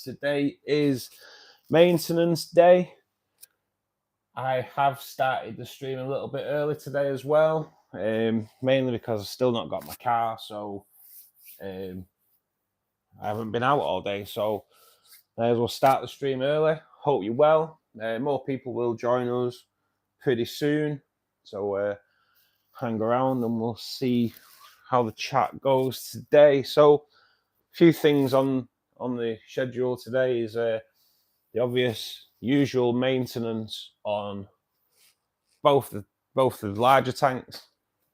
Today is maintenance day. I have started the stream a little bit early today as well, mainly because I've still not got my car, so I haven't been out all day, so may as well start the stream early. Hope you're well. More people will join us pretty soon, so hang around and we'll see how the chat goes today. So a few things on the schedule today is the obvious usual maintenance on both the larger tanks,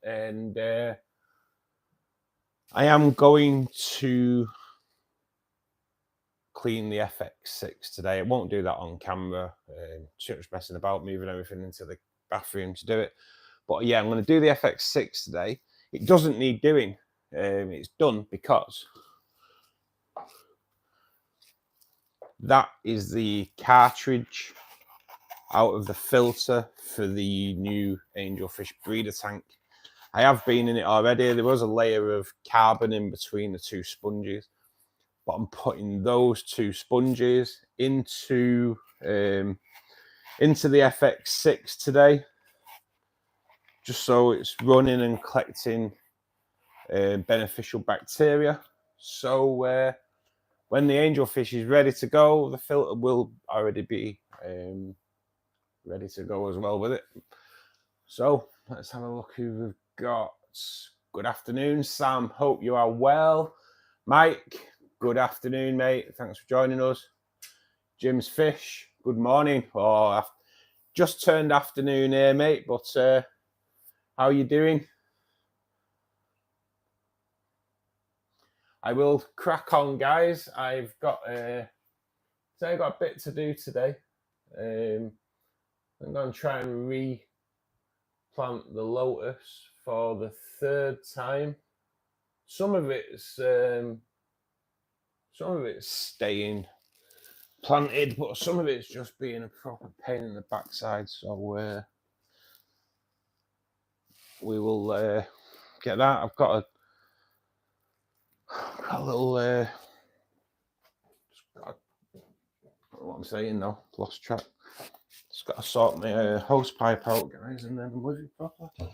and I am going to clean the FX6 today. I won't do that on camera. Too much messing about, moving everything into the bathroom to do it. But yeah, I'm going to do the FX6 today. It doesn't need doing. It's done because that is the cartridge out of the filter for the new angelfish breeder tank. I have been in it already. There was a layer of carbon in between the two sponges, but I'm putting those two sponges into the FX6 today, just so it's running and collecting beneficial bacteria. So when the angelfish is ready to go, the filter will already be ready to go as well with it. So let's have a look who we've got. Good afternoon, Sam. Hope you are well. Mike, good afternoon, mate. Thanks for joining us. Jim's Fish, good morning. Oh, I've just turned afternoon here, mate, but how are you doing? I will crack on, guys. I've got a bit to do today. I'm going to try and replant the lotus for the third time. Some of it's staying planted, but some of it's just being a proper pain in the backside. So we will get that. I've got a little what I'm saying now, lost track. Just got to sort my hose pipe out, guys, and then move it proper. Just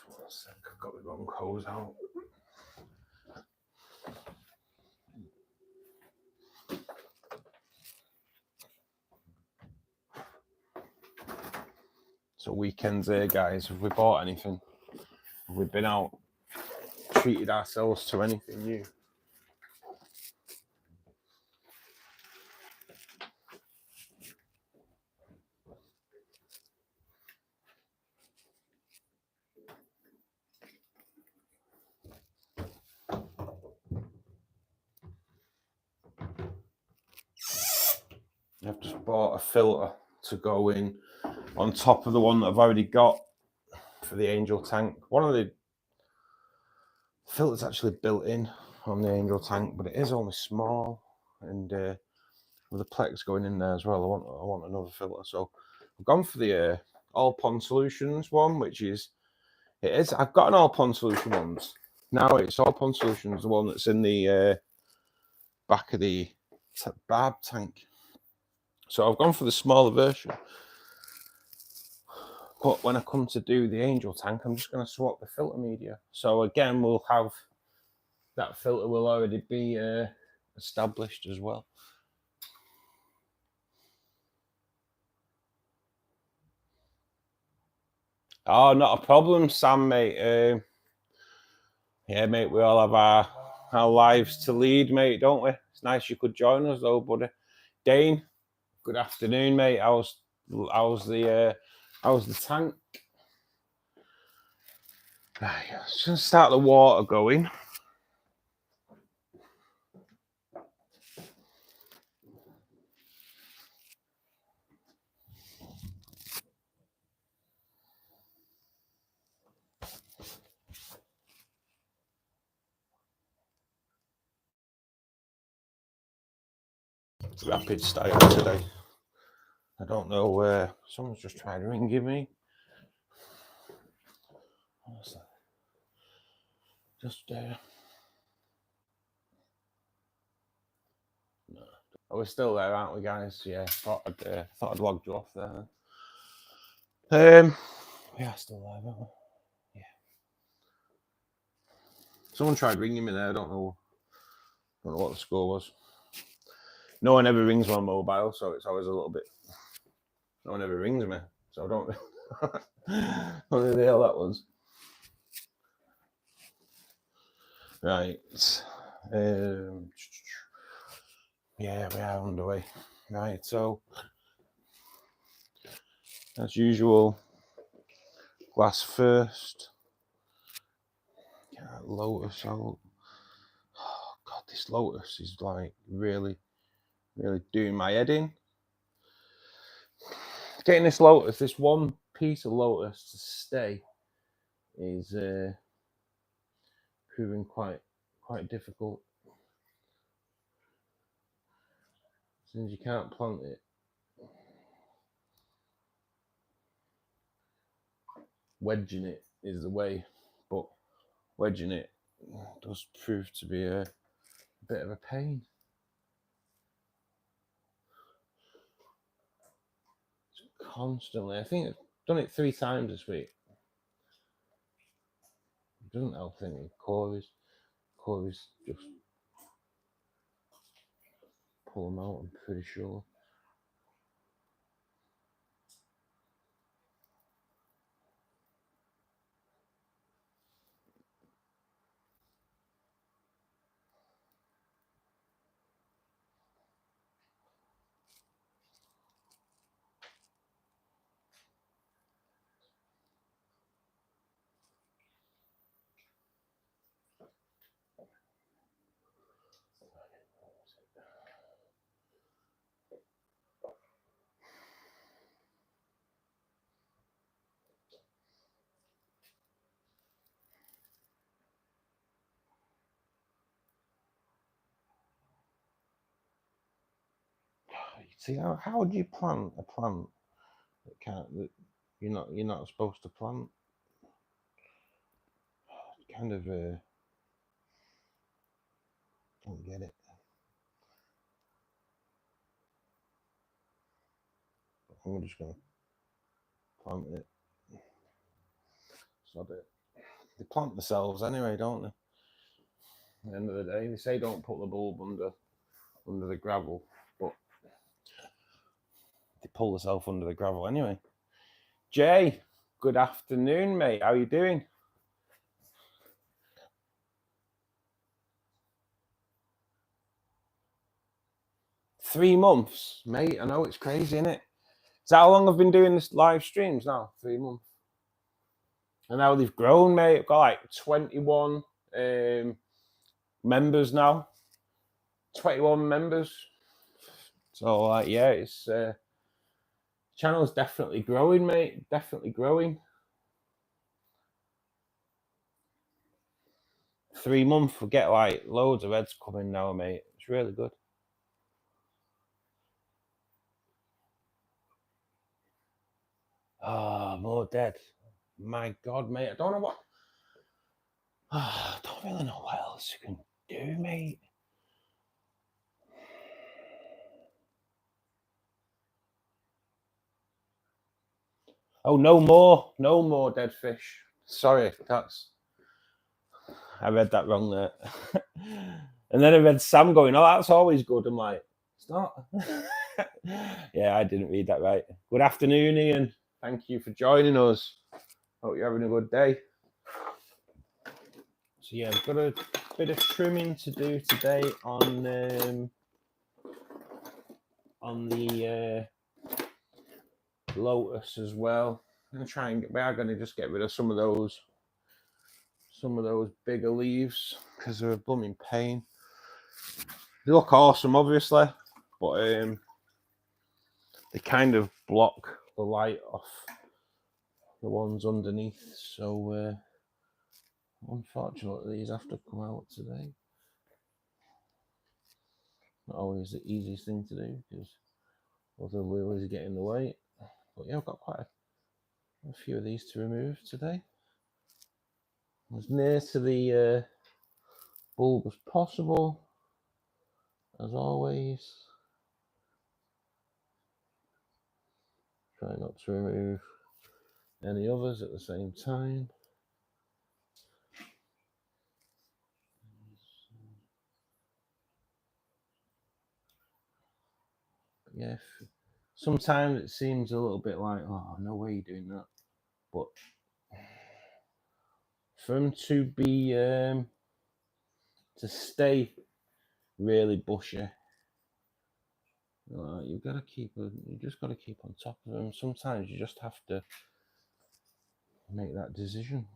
1 sec, I've got the wrong hose out. So weekends here, guys, have we bought anything? Have we been out, treated ourselves to anything new? I've just bought a filter to go in on top of the one that I've already got for the angel tank. One of the filters actually built in on the angel tank, but it is only small, and with the plex going in there as well, I want another filter. So I've gone for the all pond solutions one, which is I've got an all pond solution once. Now it's all pond solutions, the one that's in the back of the barb tank. So I've gone for the smaller version. But when I come to do the angel tank, I'm just going to swap the filter media. So again, we'll have that filter will already be established as well. Oh, not a problem, Sam, mate. Yeah, mate, we all have our lives to lead, mate, don't we? It's nice you could join us, though, buddy. Dane, good afternoon, mate. How's the tank? Right, just gonna start the water going. rapid style today. I don't know where someone's just tried ringing me. What's that? Just no. Oh, we're still there, aren't we, guys? Yeah, thought I'd logged you off there. We are still there, aren't we? Yeah. Someone tried ringing me there. I don't know what the score was. No one ever rings my mobile, so it's always a little bit. No one ever rings me, so I don't know who the hell that was. Right. Yeah, we are underway. Right, so as usual, glass first. Lotus. Oh God, this lotus is like really doing my head in. Getting this one piece of lotus to stay is proving quite difficult. Since you can't plant it, wedging it is the way, but wedging it does prove to be a bit of a pain. Constantly, I think I've done it 3 times this week. It doesn't help thinking Corey's just pull them out, I'm pretty sure. See, how would you plant a plant that you're not supposed to plant? Kind of don't get it. I'm just gonna plant it. Sod it. They plant themselves anyway, don't they? At the end of the day, they say don't put the bulb under the gravel, but they pull themselves under the gravel anyway. Jay, good afternoon, mate. How are you doing? Three months, mate. I know it's crazy, isn't it? Is that how long I've been doing this live streams now? 3 months. And now they've grown, mate. I've got like 21 members now. 21 members. So like, yeah, it's channel's definitely growing, mate. Definitely growing. 3 months, we get like loads of heads coming now, mate. It's really good. Oh, more dead. My God, mate. I don't know what. I don't really know what else you can do, mate. Oh, no more dead fish. Sorry, I read that wrong there. And then I read Sam going, oh, that's always good. I'm like, it's not. Yeah, I didn't read that right. Good afternoon, Ian. Thank you for joining us. Hope you're having a good day. So yeah, I've got a bit of trimming to do today on the lotus as well. I'm gonna try and we are going to just get rid of some of those bigger leaves because they're a blooming pain. They look awesome, obviously, but they kind of block the light off the ones underneath. So unfortunately, these have to come out today. Not always the easiest thing to do because other lilies get in the way. But yeah, I've got quite a few of these to remove today. As near to the bulb as possible, as always. Try not to remove any others at the same time. But yeah, sometimes it seems a little bit like, oh, no way you're doing that. But for them to be, to stay really bushy, you just got to keep on top of them. Sometimes you just have to make that decision.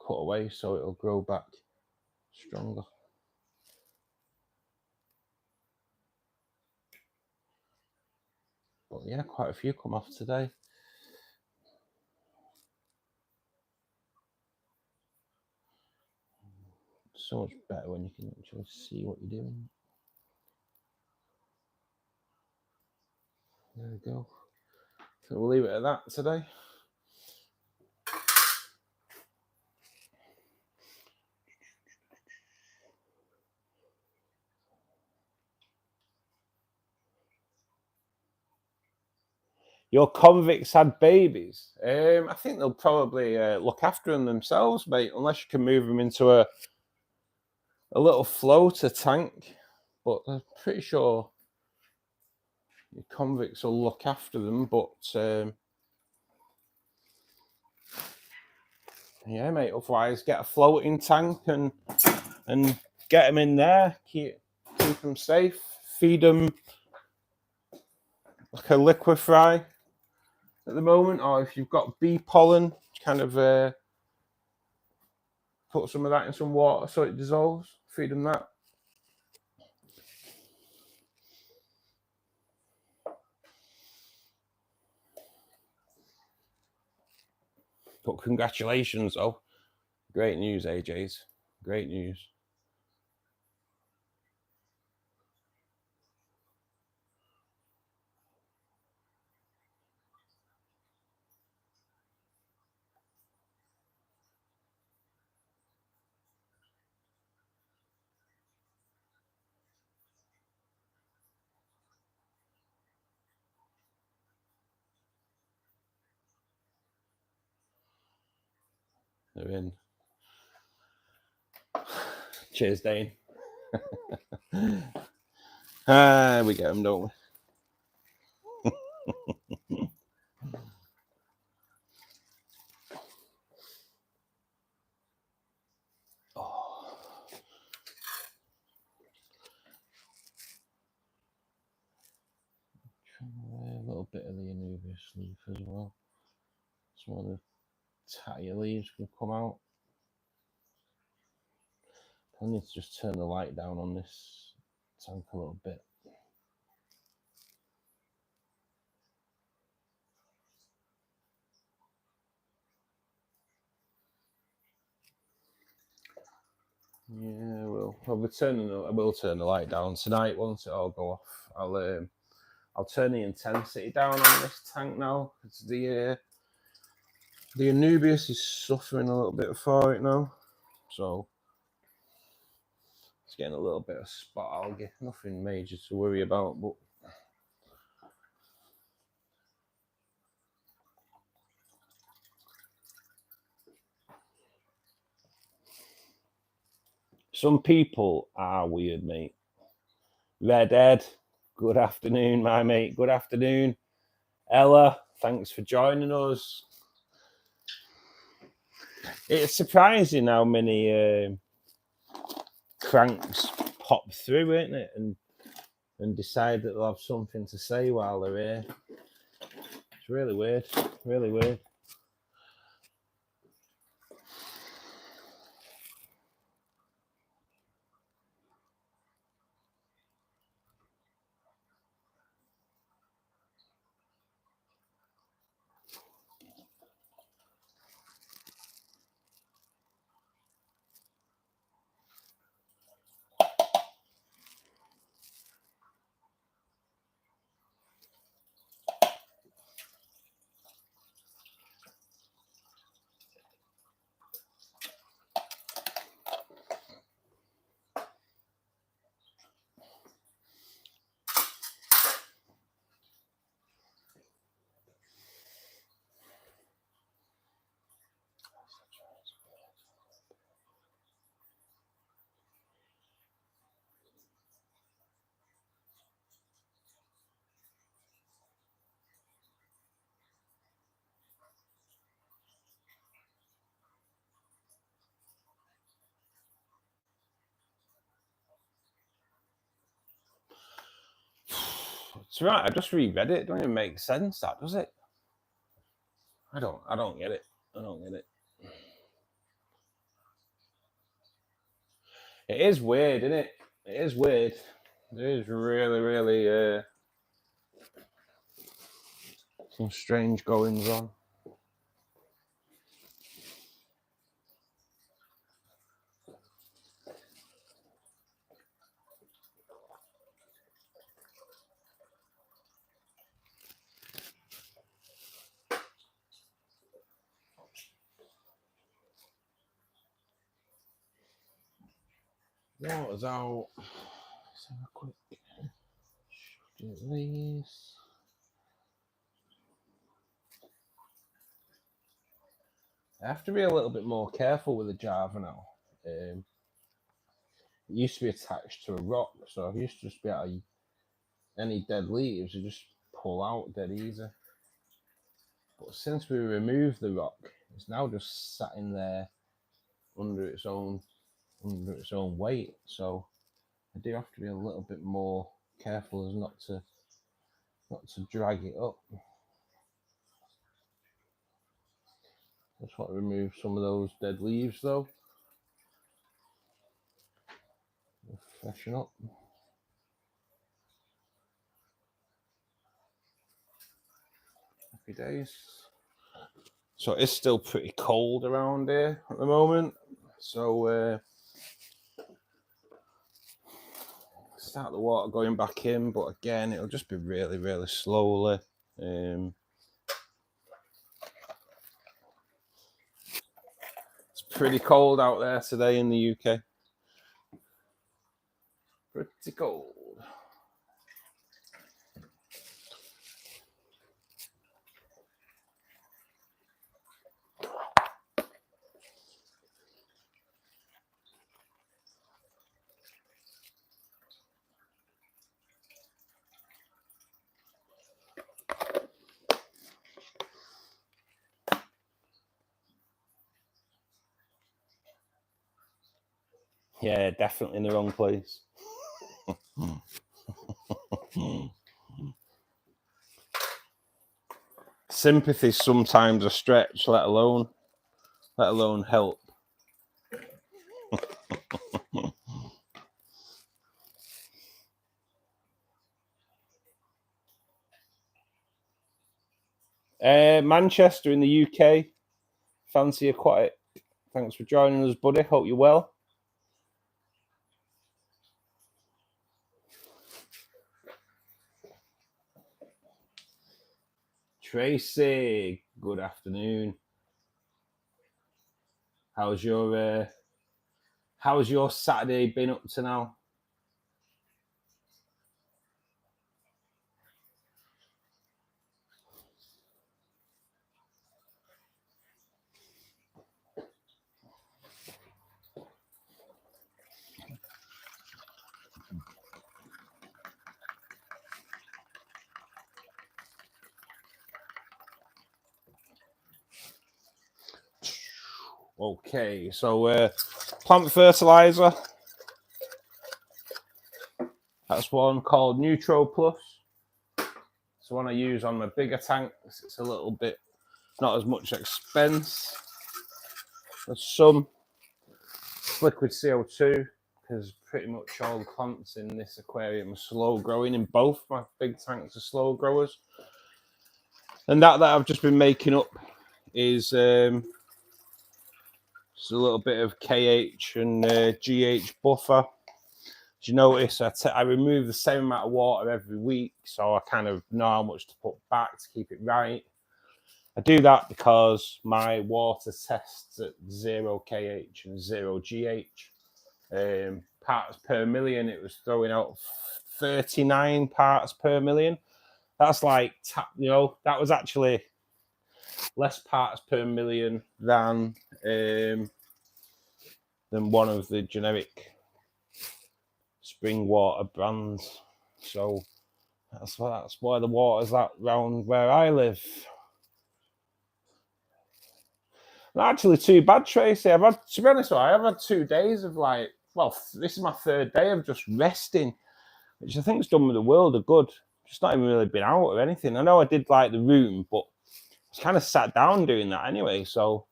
Cut away so it'll grow back stronger. But yeah, quite a few come off today. So much better when you can actually see what you're doing. There we go. So we'll leave it at that today. Your convicts had babies. I think they'll probably look after them themselves, mate, unless you can move them into a little floater tank. But I'm pretty sure your convicts will look after them. But yeah, mate. Otherwise, get a floating tank and get them in there. Keep them safe. Feed them like a liquefy at the moment, or if you've got bee pollen, kind of put some of that in some water so it dissolves. Feed them that. But congratulations, though. Great news, AJ's. Great news. They're in. Cheers, Dane. We get them, don't we? A little bit of the Anubias leaf as well. Some of the tattier leaves can come out. I need to just turn the light down on this tank a little bit. Yeah, I will turn the light down tonight once it all go off. I'll turn the intensity down on this tank now because the Anubias is suffering a little bit for it now, so it's getting a little bit of spot algae. Nothing major to worry about, but some people are weird, mate. Redhead, good afternoon, my mate. Good afternoon. Ella, thanks for joining us. It's surprising how many cranks pop through, isn't it? And decide that they'll have something to say while they're here. It's really weird. Really weird. It's right. I just reread it. It don't even make sense, that, does it? I don't get it. I don't get it. It is weird, isn't it? It is weird. It is really, really some strange goings on. Water's out. Let's have a quick do these. I have to be a little bit more careful with the Java now. It used to be attached to a rock, so I used to just be able to, any dead leaves, you just pull out dead easy. But since we removed the rock, it's now just sat in there under its own weight. So I do have to be a little bit more careful as not to drag it up. Just want to remove some of those dead leaves though. Freshen up. Happy days. So it's still pretty cold around here at the moment. So start the water going back in, but again, it'll just be really, really slowly. It's pretty cold out there today in the UK. Pretty cold. Yeah, definitely in the wrong place. Sympathy sometimes a stretch, let alone help. Manchester in the UK. Fancy Aquatic. Thanks for joining us, buddy. Hope you're well. Tracy, good afternoon. How's your Saturday been up to now? Okay, so plant fertilizer. That's one called Neutro Plus. It's the one I use on my bigger tanks. It's a little bit not as much expense. There's some liquid CO2 because pretty much all the plants in this aquarium are slow growing. In both my big tanks are slow growers, and that I've just been making up is just a little bit of KH and GH buffer. As you notice, I remove the same amount of water every week, so I kind of know how much to put back to keep it right. I do that because my water tests at 0 KH and 0 GH. Parts per million, it was throwing out 39 parts per million. That's like, that was actually less parts per million than one of the generic spring water brands. So that's why the water's that round where I live. Not actually too bad, Tracy. To be honest, I've had 2 days of this is my 3rd day of just resting, which I think has done me the world of good. just not even really been out or anything. I know I did like the room, but I was kind of sat down doing that anyway. So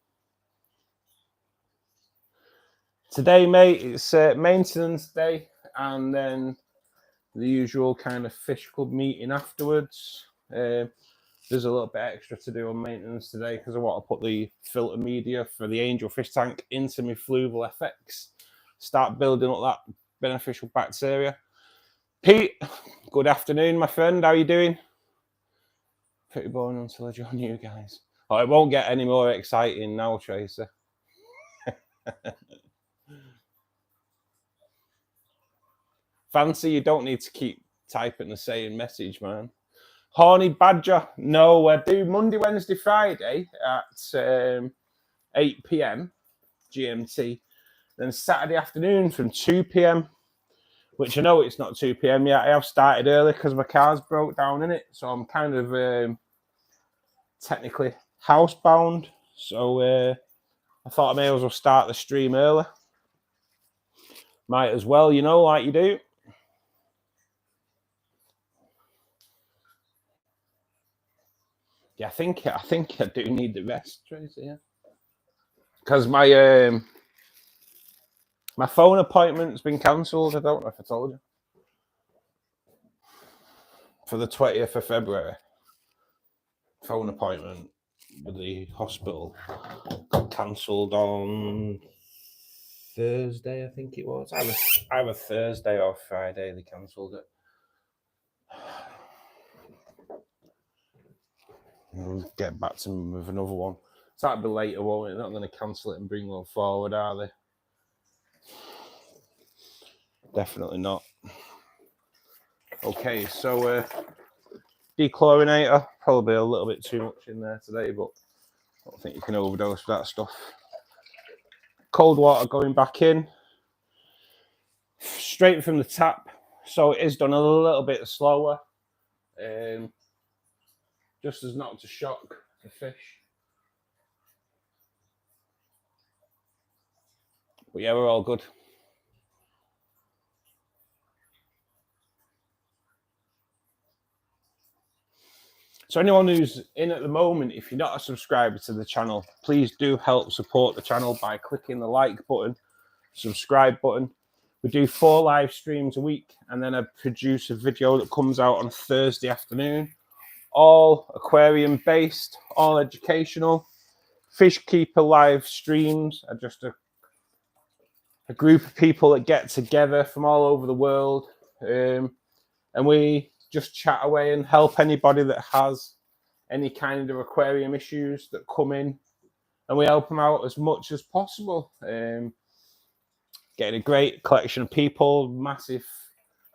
today, mate, it's maintenance day, and then the usual kind of fish club meeting afterwards. There's a little bit extra to do on maintenance today because I want to put the filter media for the angel fish tank into my fluval FX. Start building up that beneficial bacteria. Pete, good afternoon, my friend. How are you doing? Pretty boring until I join you guys. Oh, it won't get any more exciting now, Tracer. Fancy, you don't need to keep typing the same message, man. Horny Badger, no, I do Monday, Wednesday, Friday at 8 p.m. GMT. Then Saturday afternoon from 2 p.m, which I know it's not 2 p.m. yet. I have started early because my car's broke down in it. So I'm kind of technically housebound. So I thought I may as well start the stream early. Might as well, you know, like you do. Yeah, I think I do need the rest, Tracy. Yeah, because my phone appointment's been cancelled. I don't know if I told you. For the 20th of February, phone appointment with the hospital got cancelled on Thursday, I think it was. Either Thursday or Friday they cancelled it. We'll get back to them with another one. So that'll be later, won't it? They're not going to cancel it and bring one forward, are they? Definitely not. Okay, so dechlorinator, probably a little bit too much in there today, but I don't think you can overdose with that stuff. Cold water going back in, straight from the tap. So it is done a little bit slower, just as not to shock the fish. But yeah, we're all good. So anyone who's in at the moment, if you're not a subscriber to the channel, please do help support the channel by clicking the like button, subscribe button. We do 4 live streams a week, and then I produce a video that comes out on Thursday afternoon. All aquarium based, all educational. Fishkeeper live streams are just a group of people that get together from all over the world, and we just chat away and help anybody that has any kind of aquarium issues that come in, and we help them out as much as possible. Getting a great collection of people, massive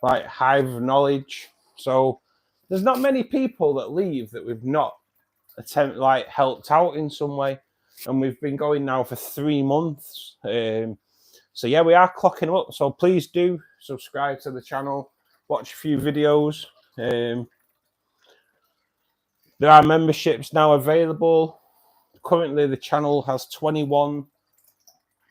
like hive of knowledge. So there's not many people that leave that we've not helped out in some way, and we've been going now for 3 months. So yeah, we are clocking them up. So please do subscribe to the channel, watch a few videos. There are memberships now available. Currently, the channel has 21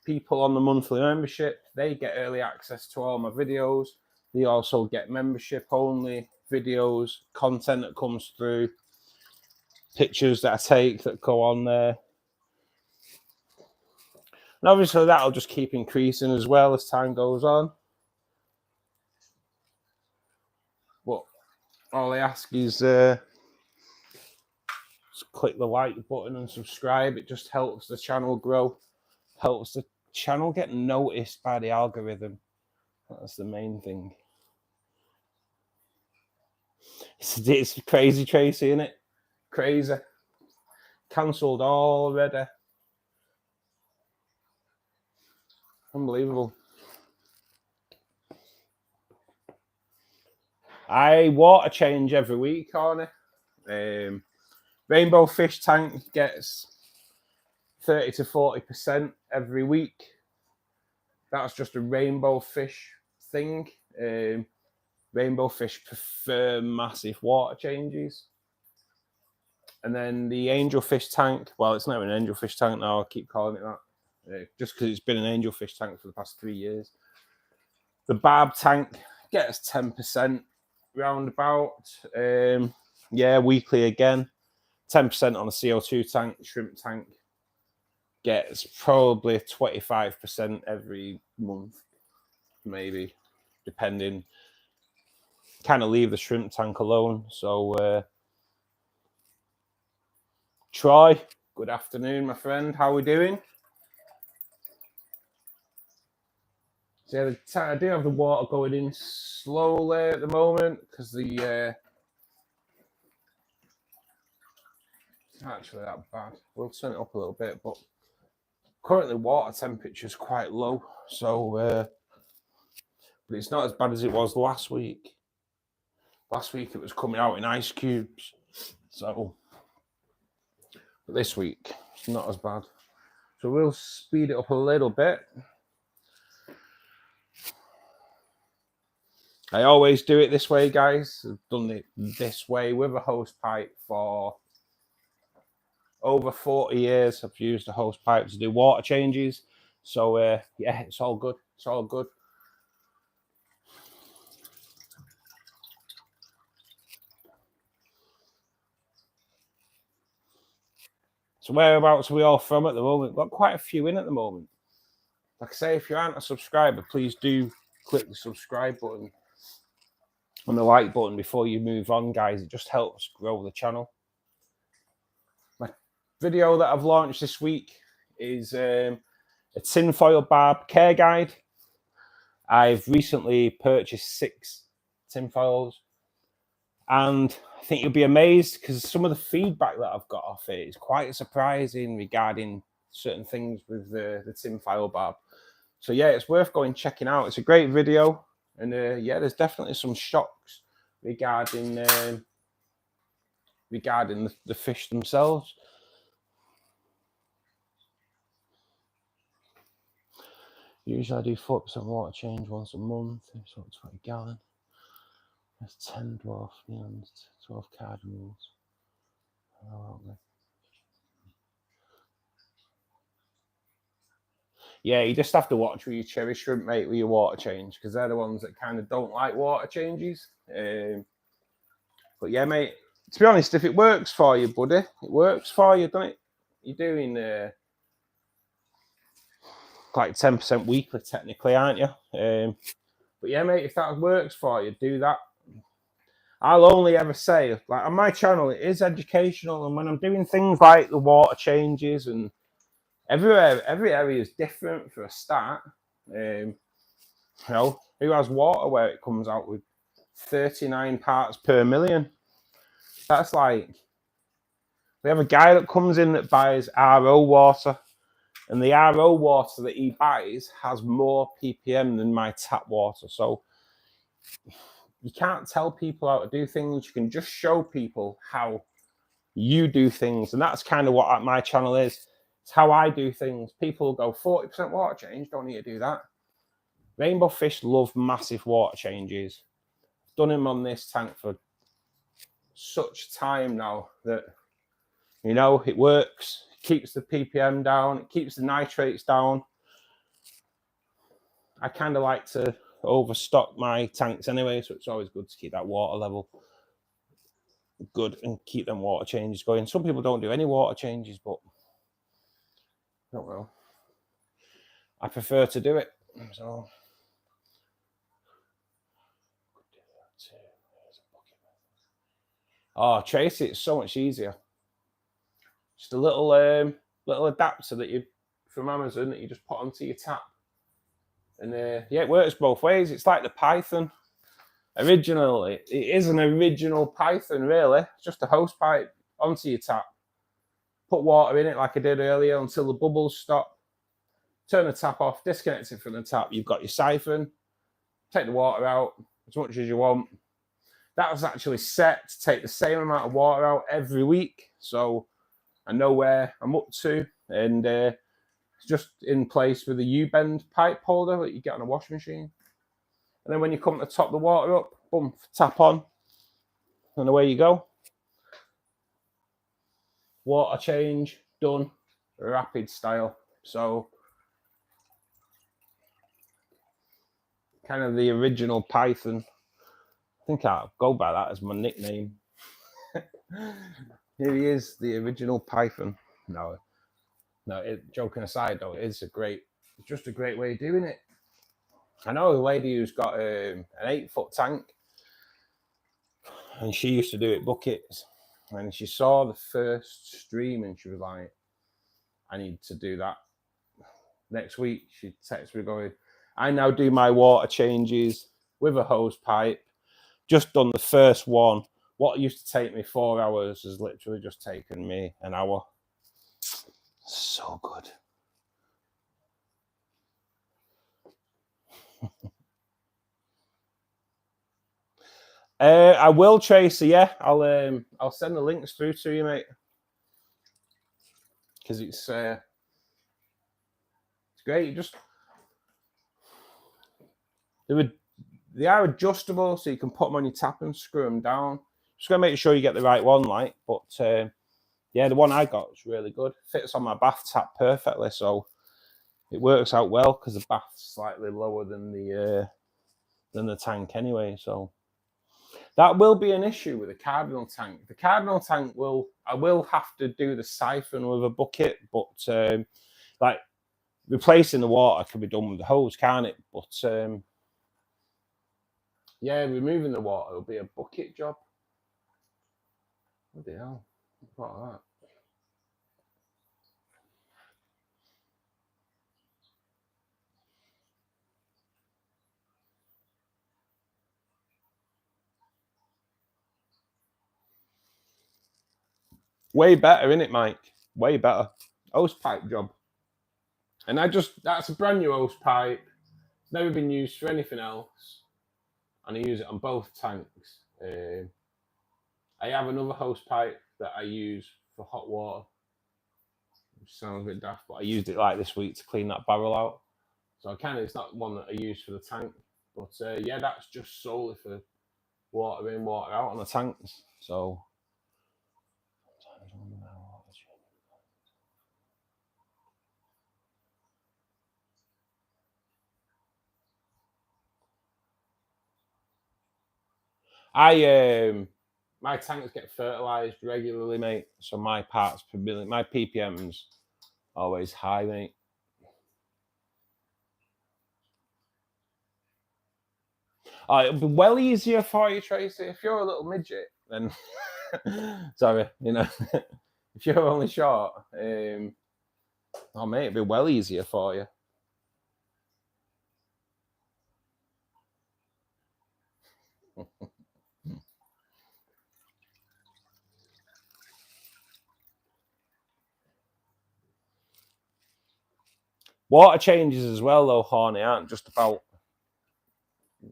people on the monthly membership. They get early access to all my videos. They also get membership only videos, content that comes through, pictures that I take that go on there. And obviously that'll just keep increasing as well as time goes on. But all I ask is just click the like button and subscribe. It just helps the channel grow, helps the channel get noticed by the algorithm. That's the main thing. It's crazy, Tracy, isn't it? Crazy. Cancelled already. Unbelievable. I water change every week, Arnie. Rainbow fish tank gets 30 to 40% every week. That's just a rainbow fish thing. Rainbow fish prefer massive water changes. And then the angel fish tank, well, it's not an angel fish tank now, I keep calling it that, just because it's been an angel fish tank for the past 3 years. The barb tank gets 10%. roundabout. Yeah, weekly again. 10% on a CO2 tank, shrimp tank. Gets probably 25% every month, maybe, depending. Kind of leave the shrimp tank alone. So, Troy, good afternoon, my friend. How are we doing? So I do have the water going in slowly at the moment because the it's not actually that bad. We'll turn it up a little bit, but currently water temperature is quite low, so but it's not as bad as it was last week. Last week it was coming out in ice cubes, so but this week it's not as bad. So we'll speed it up a little bit. I always do it this way, guys. I've done it this way with a hose pipe for over 40 years. I've used a hose pipe to do water changes. So, yeah, it's all good. It's all good. So whereabouts are we all from at the moment? We've got quite a few in at the moment. Like I say, if you aren't a subscriber, please do click the subscribe button and the like button before you move on, guys. It just helps grow the channel. My video that I've launched this week is a tinfoil barb care guide. I've recently purchased 6 tinfoils, and I think you'll be amazed because some of the feedback that I've got off it is quite surprising regarding certain things with the tinfoil barb. So yeah, it's worth going checking out. It's a great video, and yeah, there's definitely some shocks regarding the fish themselves. Usually I do 40% water change once a month. It's about 20 gallon. There's 10 dwarf neons, 12 cardinals. Yeah, you just have to watch where you cherry shrimp, mate, with your water change, because they're the ones that kind of don't like water changes. But yeah, mate, to be honest, if it works for you, buddy, it works for you, doesn't it? You're doing like 10% weekly, technically, aren't you? But yeah, mate, if that works for you, do that. I'll only ever say, like on my channel, it is educational, and when I'm doing things like the water changes and every area is different for a start. You know, who has water where it comes out with 39 parts per million? That's like, we have a guy that comes in that buys RO water, and the RO water that he buys has more ppm than my tap water. So you can't tell people how to do things. You can just show people how you do things, and that's kind of what my channel is. It's how I do things. People go 40% water change, don't need to do that. Rainbow fish love massive water changes. I've done them on this tank for such time now that, you know, it works. It keeps the ppm down. It keeps the nitrates down. I kind of like to overstock my tanks anyway, so it's always good to keep that water level good and keep them water changes going. Some people don't do any water changes, but I don't know. I prefer to do it. So oh, trace it, it's so much easier. Just a little little adapter that you from Amazon that you just put onto your tap, and yeah, it works both ways. It's like the Python. Originally, it is an original Python, really. It's just a hose pipe onto your tap. Put water in it like I did earlier until the bubbles stop. Turn the tap off, disconnect it from the tap. You've got your siphon. Take the water out as much as you want. That was actually set to take the same amount of water out every week. So I know where I'm up to. And it's just in place with a U-bend pipe holder that you get on a washing machine. And then when you come to top the water up, boom, tap on, and away you go. Water change, done, rapid style. So kind of the original Python. I think I'll go by that as my nickname. Here he is, the original Python. No, joking aside though, it's just a great way of doing it. I know a lady who's got an 8-foot tank, and she used to do it buckets, and she saw the first stream and she was like, I need to do that. Next week she texted me going, I now do my water changes with a hose pipe. Just done the first one. What used to take me 4 hours has literally just taken me an hour. So good. I will, Tracy. Yeah, I'll send the links through to you, mate, because it's great. They are adjustable, so you can put them on your tap and screw them down. Just gotta make sure you get the right one, like. But yeah, the one I got is really good. Fits on my bath tap perfectly, so it works out well because the bath's slightly lower than the tank anyway. So that will be an issue with the cardinal tank. The cardinal tank I will have to do the siphon with a bucket, but like replacing the water can be done with the hose, can't it? But yeah, removing the water will be a bucket job. What the hell? What about that? Way better, isn't it, Mike? Way better. Hose pipe job. And that's a brand new hose pipe. It's never been used for anything else. And I use it on both tanks. I have another hose pipe that I use for hot water. Which sounds a bit daft, but I used it like this week to clean that barrel out. So it's not one that I use for the tank. But yeah, that's just solely for water in, water out on the tanks. So my tanks get fertilised regularly, mate. So my parts per million, my ppm's always high, mate. It'll be well easier for you, Tracy. If you're a little midget, then sorry, if you're only short, oh mate, it'll be well easier for you. Water changes as well, though, Horny, aren't just about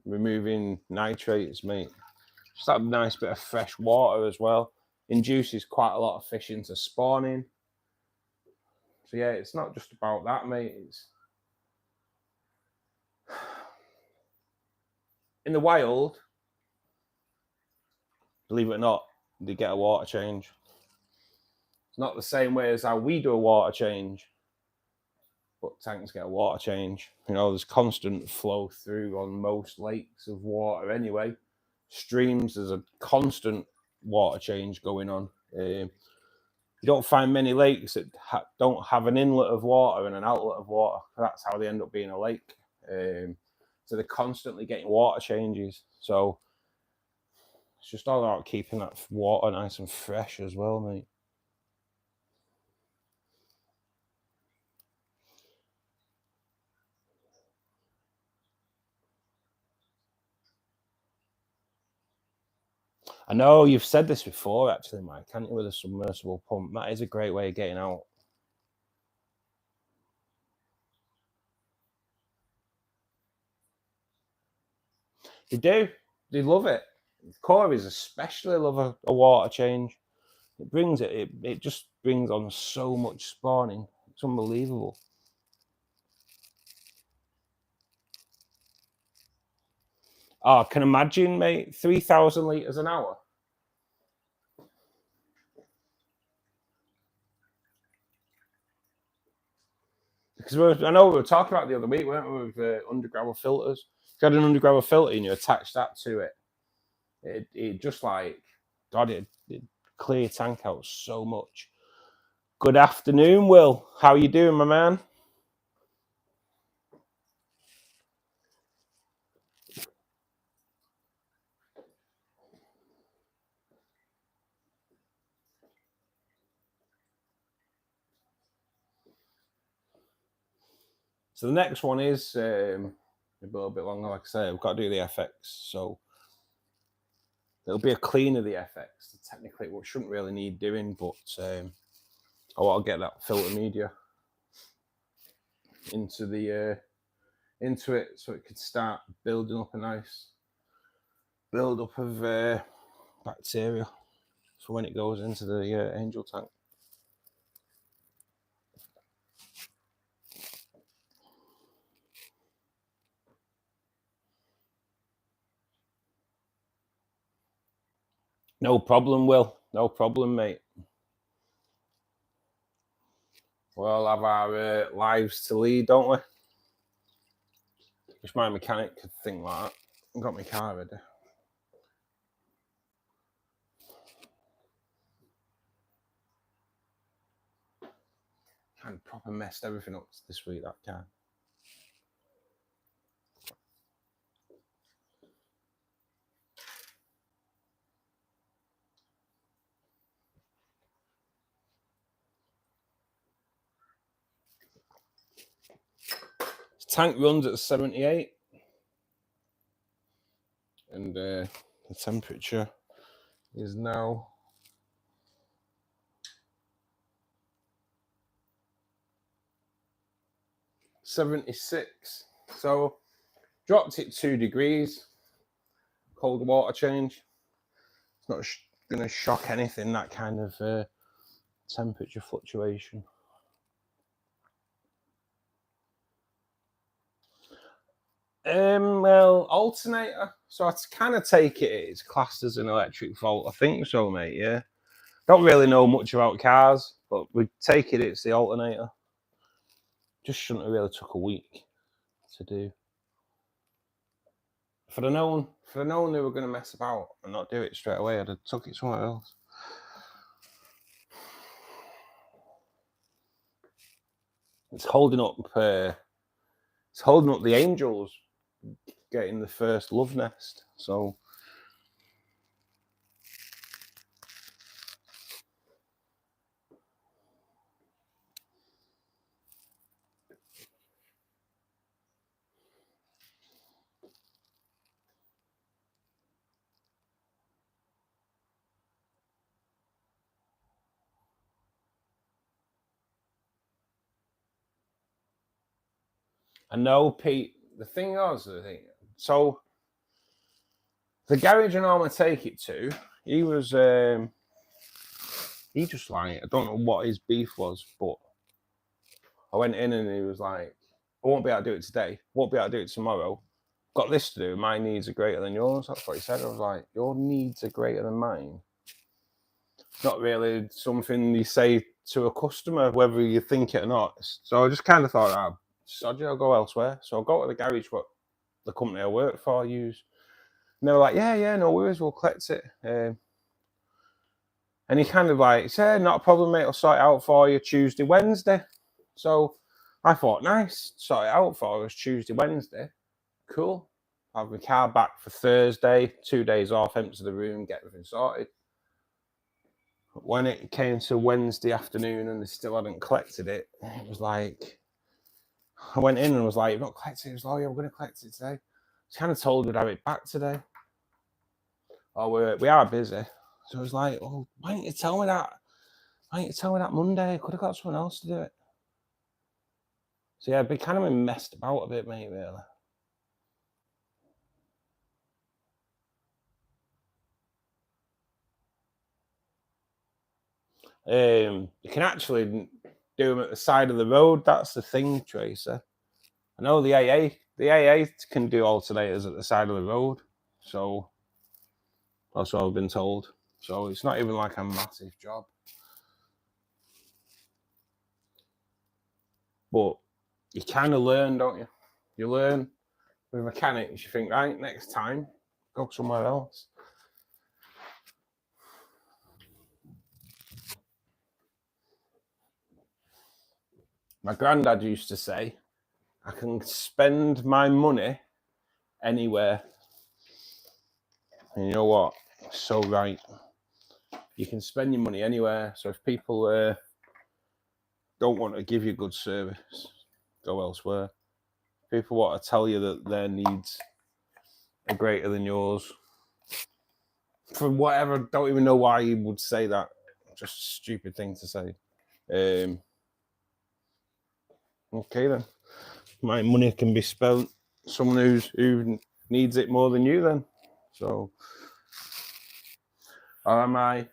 removing nitrates, mate. Just that nice bit of fresh water as well. Induces quite a lot of fish into spawning. So yeah, it's not just about that, mate. It's in the wild, believe it or not, they get a water change. It's not the same way as how we do a water change, but tanks get a water change. There's constant flow through on most lakes of water anyway. Streams, there's a constant water change going on. You don't find many lakes that don't have an inlet of water and an outlet of water. That's how they end up being a lake. So they're constantly getting water changes. So it's just all about keeping that water nice and fresh as well, mate. I know you've said this before, actually, Mike, can't you, with a submersible pump? That is a great way of getting out. They do. They love it. Corys especially love a water change. It just brings on so much spawning. It's unbelievable. Oh, I can imagine, mate, 3,000 litres an hour. Because I know we were talking about the other week, weren't we, with underground filters. If you had an underground filter and you attach that to it, it just like, God, it clear tank out so much. Good afternoon, Will. How you doing, my man? So the next one is a little bit longer. Like I say, I've got to do the FX, so it'll be a clean of the FX. Technically, it shouldn't really need doing, but I want to get that filter media into it, so it could start building up a nice build up of bacteria for when it goes into the angel tank. No problem, Will. No problem, mate. We'll all have our lives to lead, don't we? Wish my mechanic could think like that. I've got my car ready. Kind of proper messed everything up this week, that car. Tank runs at 78, and the temperature is now 76. So dropped it 2 degrees. Cold water change. It's not going to shock anything, that kind of temperature fluctuation. Well, alternator. So I kind of take it's classed as an electric fault. I think so, mate. Yeah. Don't really know much about cars, but we take it's the alternator. Just shouldn't have really took a week to do. If I'd have known they were going to mess about and not do it straight away, I'd have took it somewhere else. It's holding up. It's holding up the angels getting the first love nest. So I know, Pete. The thing is, so the garage I normally take it to, he was he just like, I don't know what his beef was, but I went in and he was like, I won't be able to do it today, won't be able to do it tomorrow. Got this to do, my needs are greater than yours. That's what he said. I was like, your needs are greater than mine. Not really something you say to a customer, whether you think it or not. So I just kind of thought, sod you, I'll go elsewhere. So I'll go to the garage what the company I work for use. And they were like, yeah, no worries, we'll collect it. And he kind of like said, not a problem, mate, I'll sort it out for you Tuesday, Wednesday. So I thought, nice, sort it out for us Tuesday, Wednesday. Cool. I'll have my car back for Thursday, 2 days off, empty the room, get everything sorted. When it came to Wednesday afternoon and they still hadn't collected it, it was like, I went in and was like, you've not collected it? It was like, oh yeah, we're going to collect it today. I was kind of told we'd have it back today. Oh, we are busy. So I was like, oh, why didn't you tell me that? Why didn't you tell me that Monday? I could have got someone else to do it. So yeah, I've been kind of messed about a bit, mate, really. You can actually do them at the side of the road. That's the thing, Tracer. I know the AA can do alternators at the side of the road. So that's what I've been told. So it's not even like a massive job. But you kind of learn, don't you? You learn with mechanics. You think, right, next time, go somewhere else. My granddad used to say, I can spend my money anywhere. And you know what? So right. You can spend your money anywhere. So if people don't want to give you good service, go elsewhere. People want to tell you that their needs are greater than yours. For whatever, don't even know why you would say that. Just a stupid thing to say. Okay then. My money can be spent someone who needs it more than you then. So, or am I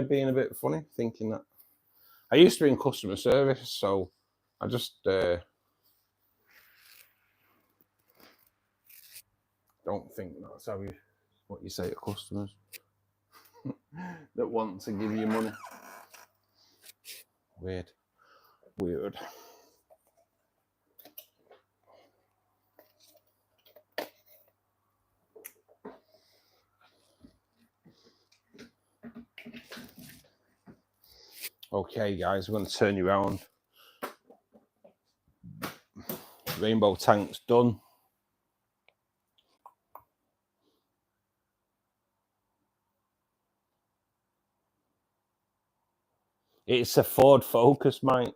being a bit funny thinking that? I used to be in customer service, so I just don't think that's what you say to customers that want to give you money. Weird. Okay, guys, I'm going to turn you around. Rainbow tank's done. It's a Ford Focus, Mike.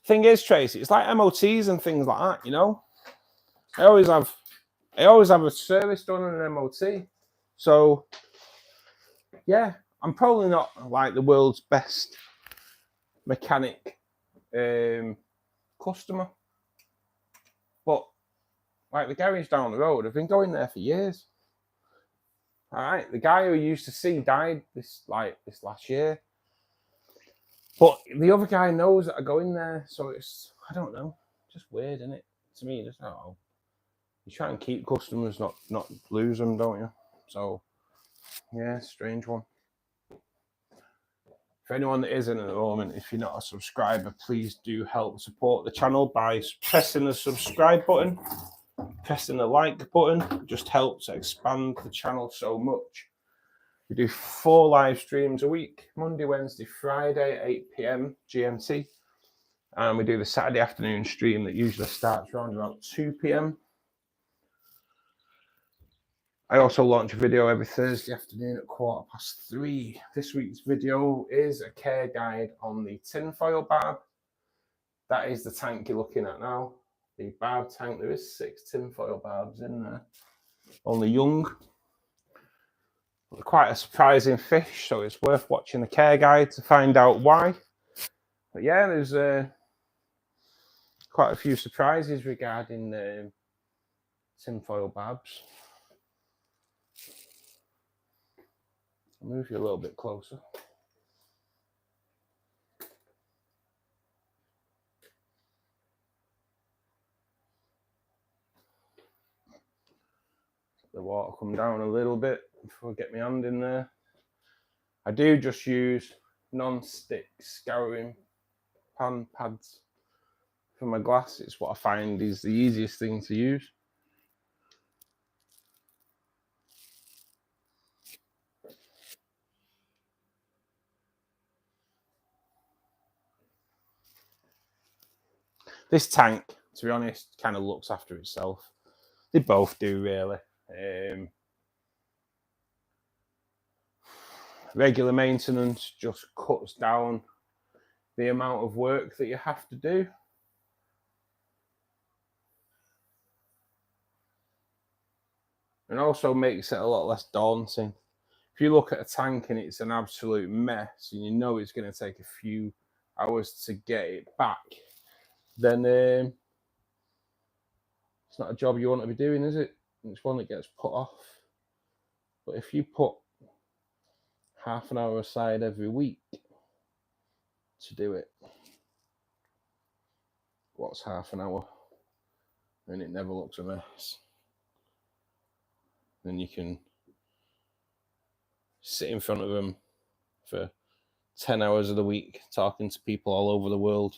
Thing is, Tracy, it's like MOTs and things like that, you know. I always have a service done and an MOT. So yeah, I'm probably not like the world's best mechanic customer, but like the garage down the road, I've been going there for years. All right, the guy who I used to see died this last year, but the other guy knows that I go in there, so it's, I don't know, just weird, isn't it? To me, just, I don't know. You try and keep customers, not lose them, don't you? So yeah, strange one. For anyone that isn't at the moment, if you're not a subscriber, please do help support the channel by pressing the subscribe button, pressing the like button. It just helps expand the channel so much. We do 4 live streams a week, Monday, Wednesday, Friday, 8 PM GMT. And we do the Saturday afternoon stream that usually starts around about 2 PM. I also launch a video every Thursday afternoon at 3:15. This week's video is a care guide on the tinfoil barb. That is the tank you're looking at now. The barb tank, there is 6 tinfoil barbs in there. Only young. They're quite a surprising fish, so it's worth watching the care guide to find out why. But yeah, there's quite a few surprises regarding tinfoil barbs. I'll move you a little bit closer. The water come down a little bit before I get my hand in there. I do just use non-stick scouring pan pads for my glass. It's what I find is the easiest thing to use. This tank, to be honest, kind of looks after itself. They both do, really. Regular maintenance just cuts down the amount of work that you have to do. And also makes it a lot less daunting. If you look at a tank and it's an absolute mess and you know it's going to take a few hours to get it back, then it's not a job you want to be doing, is it? It's one that gets put off. But if you put half an hour aside every week to do it, what's half an hour? And it never looks a mess. Then you can sit in front of them for 10 hours of the week talking to people all over the world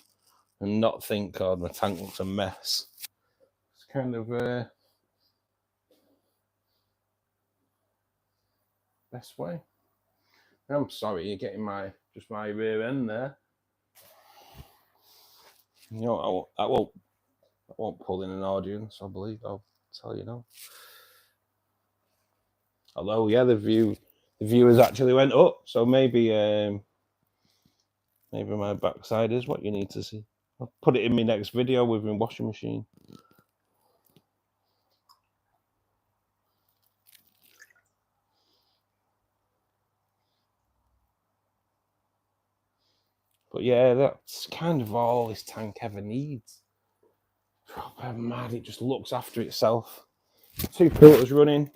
and not think, God, my tank looks a mess. It's kind of best way. I'm sorry, you're getting just my rear end there. You know, I won't pull in an audience, I believe. I'll tell you now. Although, yeah, the viewers actually went up, so maybe my backside is what you need to see. I'll put it in my next video with my washing machine. But yeah, that's kind of all this tank ever needs. Proper mad, it just looks after itself. 2 filters running.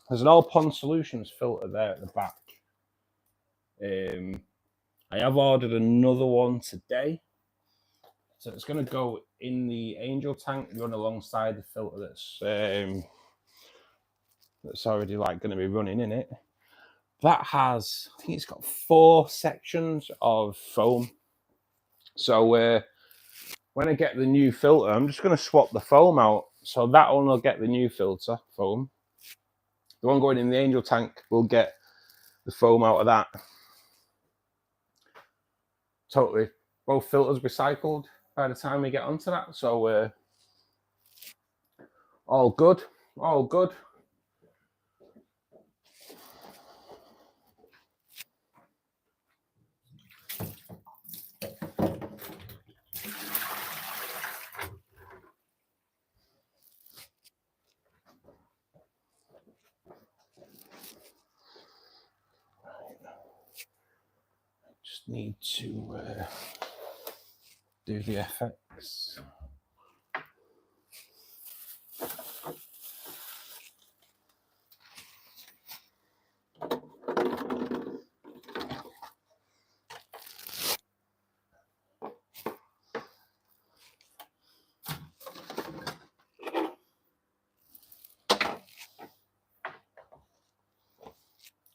There's an All Pond Solutions filter there at the back. I have ordered another one today. So it's going to go in the Angel tank, run alongside the filter that's already like going to be running in it. That has, I think it's got 4 sections of foam. So when I get the new filter, I'm just going to swap the foam out. So that one will get the new filter foam. The one going in the Angel tank will get the foam out of that. Totally, both filters recycled by the time we get onto that. So all good, all good. Just need to do the FX.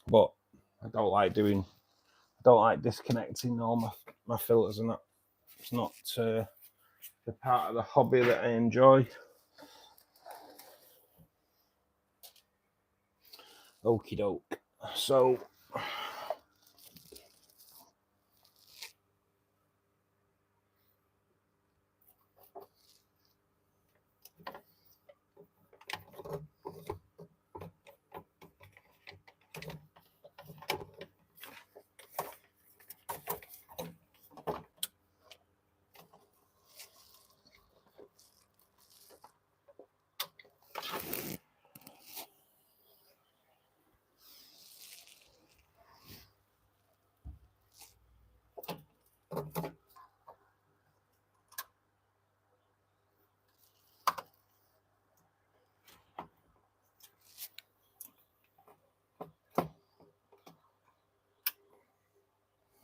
But I don't like disconnecting all my filters and that. It's not the part of the hobby that I enjoy. Okie doke. So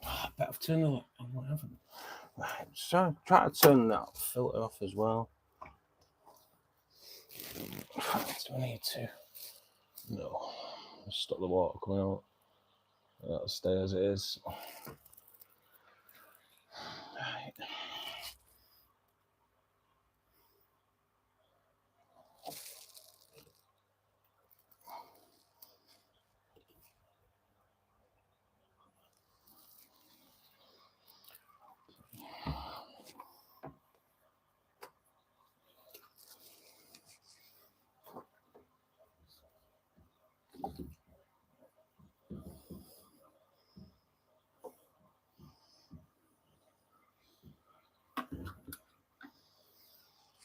I better turn the I haven't. Right, so try to turn that filter off as well. Do I need to? No. Just stop the water coming out. That'll stay as it is. Right.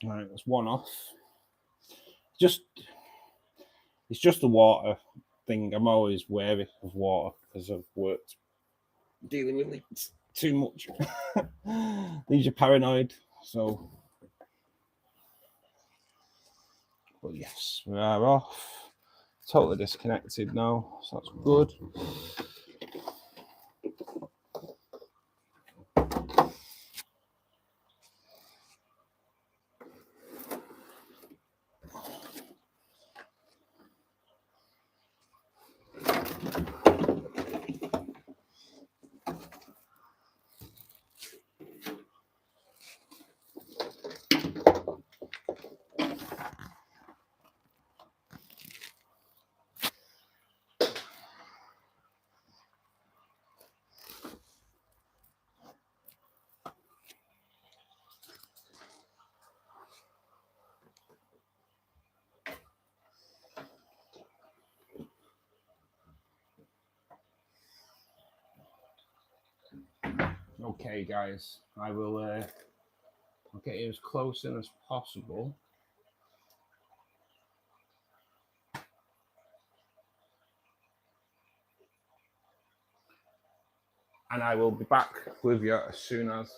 Right, that's one off. It's just the water thing. I'm always wary of water because I've worked dealing with it too much. Leaves you paranoid. So, but yes, we are off. Totally disconnected now, so that's good. Okay, guys, I will I'll get you as close in as possible. And I will be back with you as soon as.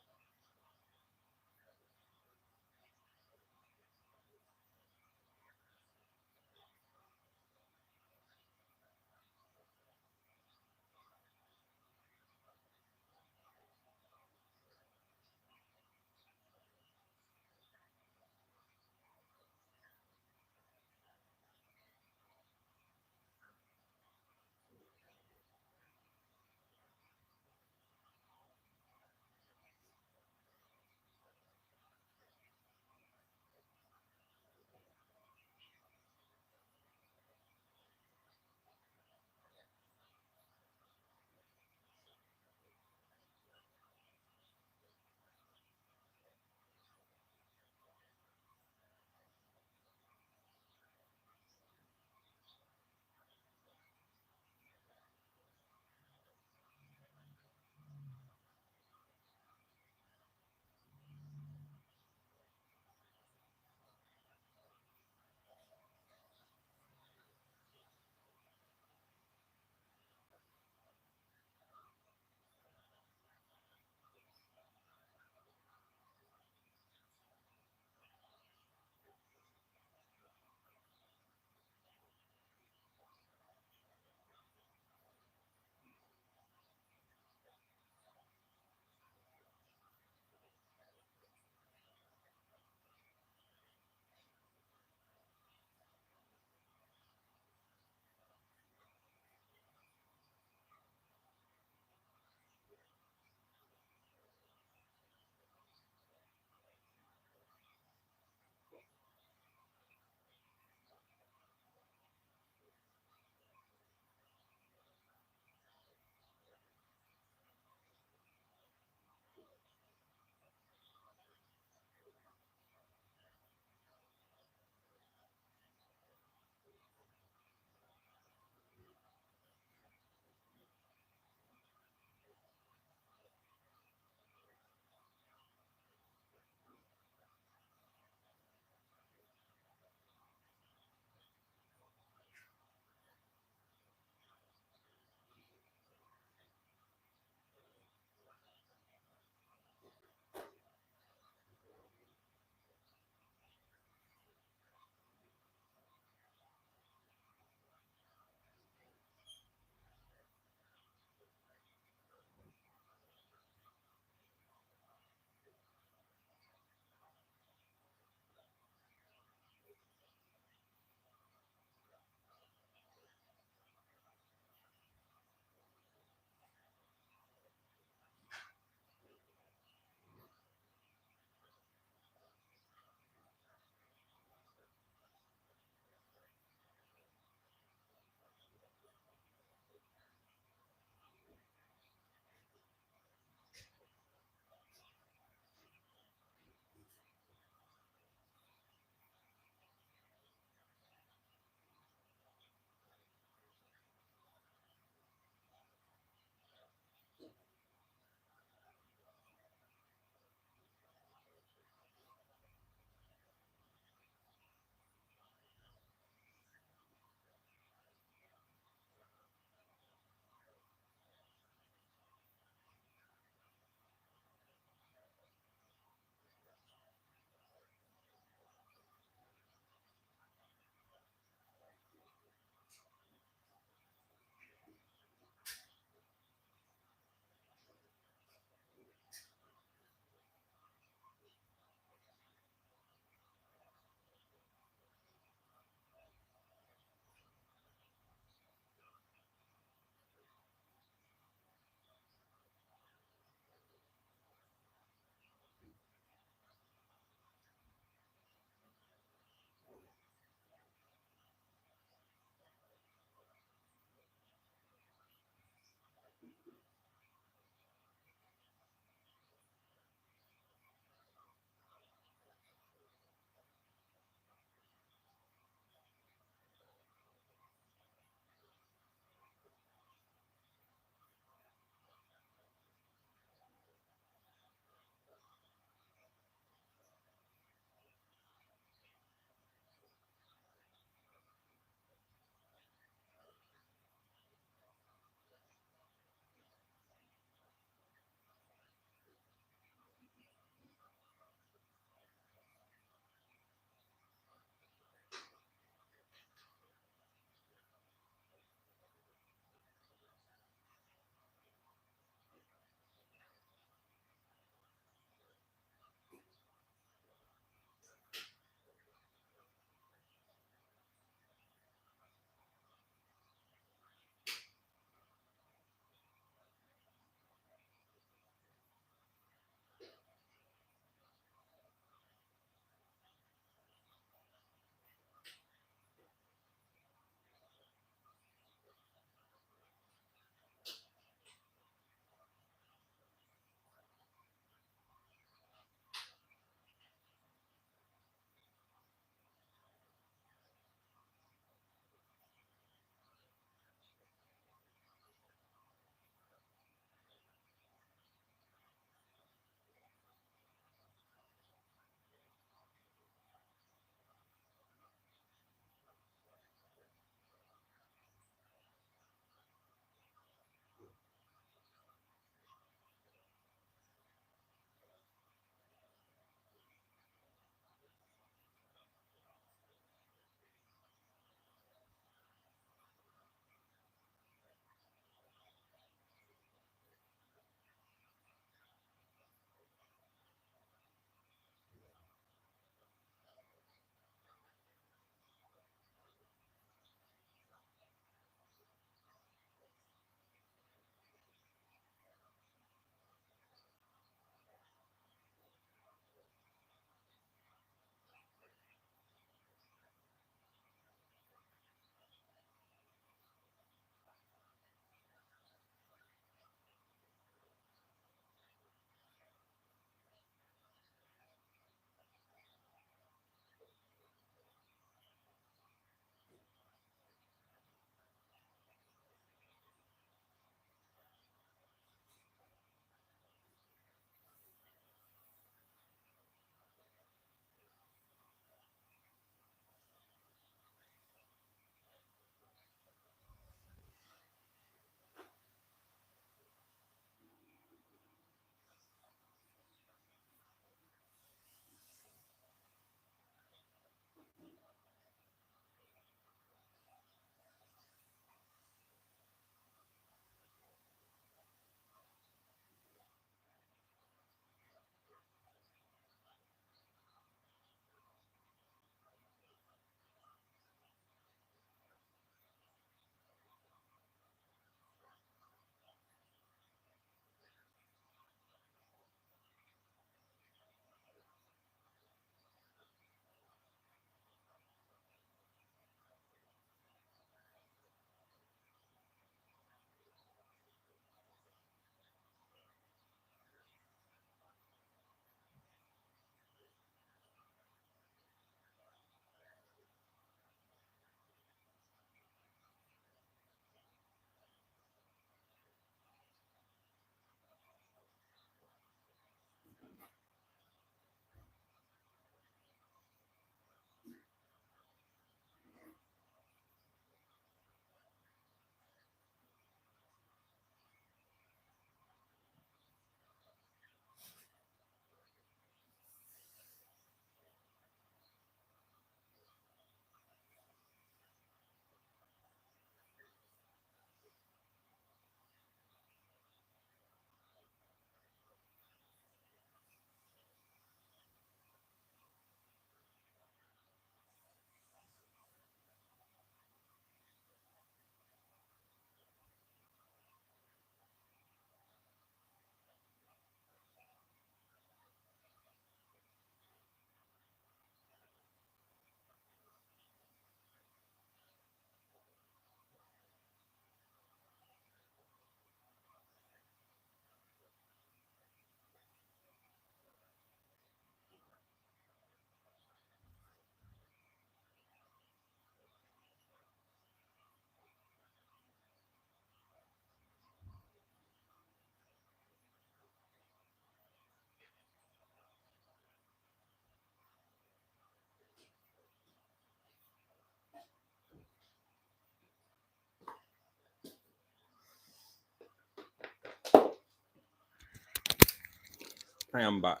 I am back.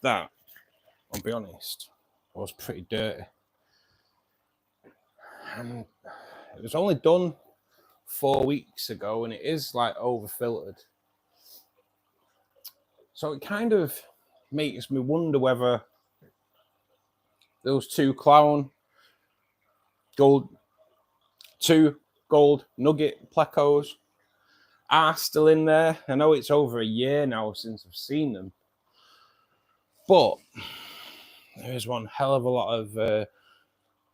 That, I'll be honest, was pretty dirty. And it was only done 4 weeks ago, and it is like over filtered. So it kind of makes me wonder whether those two gold nugget plecos are still in there. I know it's over a year now since I've seen them, but there's one hell of a lot of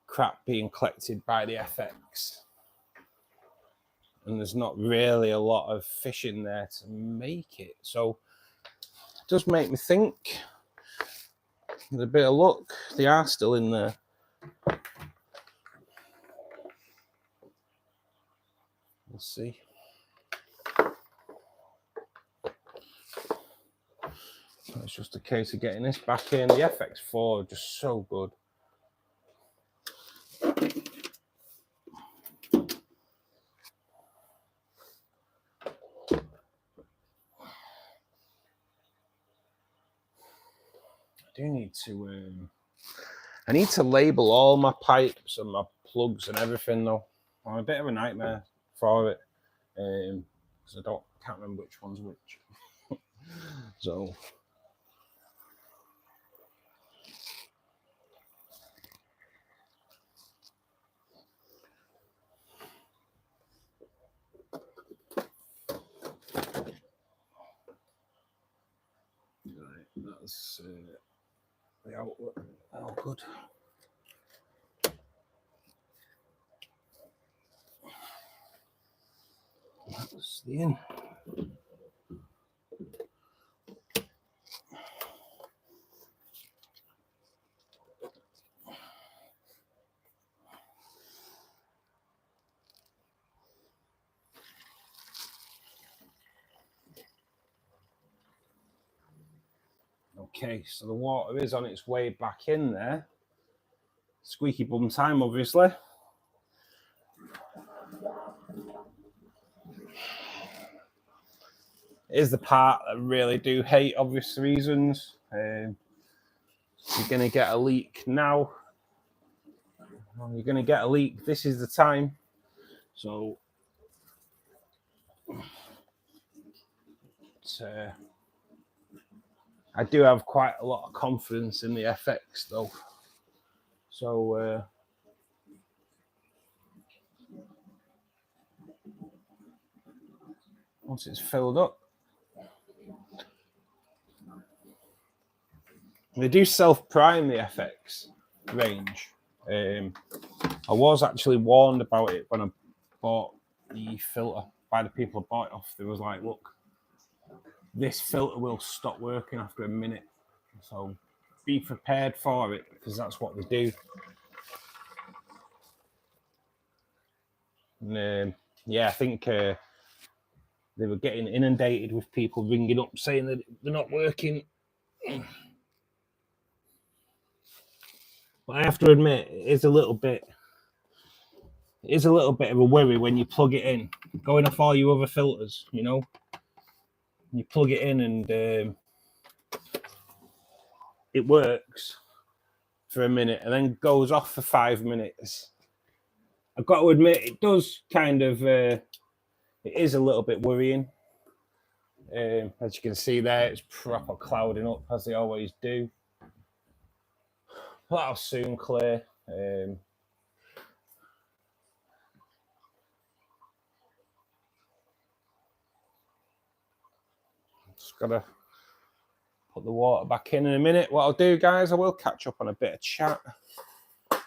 crap being collected by the FX, and there's not really a lot of fish in there to make it. So it does make me think, with a bit of luck, they are still in there. We'll see. It's just a case of getting this back in. The FX4 are just so good. I need to label all my pipes and my plugs and everything though. I'm a bit of a nightmare for it, because I can't remember which one's which. So that's the outlet. Oh, good. That's the in. Okay, so the water is on its way back in there. Squeaky bum time, obviously. Is the part that I really do hate, obvious reasons. You're going to get a leak now. You're going to get a leak. This is the time. So I do have quite a lot of confidence in the FX though. So once it's filled up, they do self-prime the FX range. I was actually warned about it when I bought the filter by the people I bought it off. They was like, look, this filter will stop working after a minute. So be prepared for it, because that's what they do. And, yeah, I think they were getting inundated with people ringing up saying that they're not working. But I have to admit, it is a little bit of a worry when you plug it in, going off all your other filters, you know. You plug it in and it works for a minute and then goes off for 5 minutes. I've got to admit, it does kind of, it is a little bit worrying. As you can see there, it's proper clouding up, as they always do. But that'll soon clear. Just gotta put the water back in a minute. What I'll do, guys, I will catch up on a bit of chat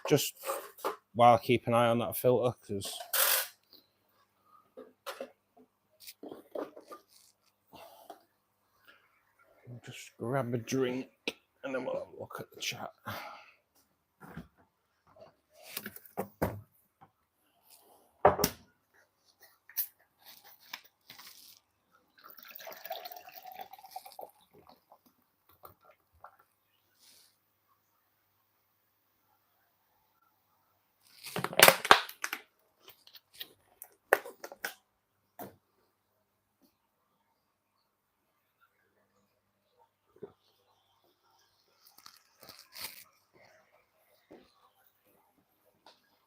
just while I keep an eye on that filter, because I'll just grab a drink and then we'll look at the chat.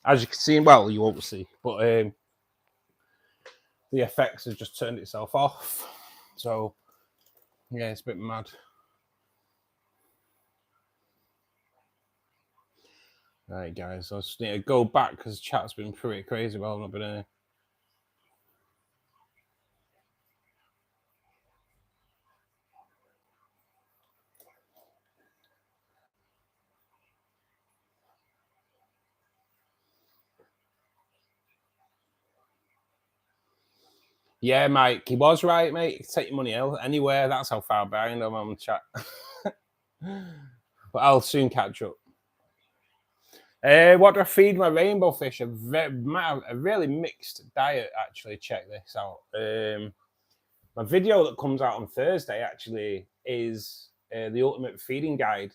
As you can see, well, you won't see, but the FX has just turned itself off. So, yeah, it's a bit mad. Right, guys, I just need to go back because chat's been pretty crazy while I've not been here. Yeah, Mike, he was right, mate. Take your money anywhere. That's how far behind I'm on the chat. But I'll soon catch up. What do I feed my rainbow fish? A really mixed diet, actually. Check this out. My video that comes out on Thursday, actually, is the ultimate feeding guide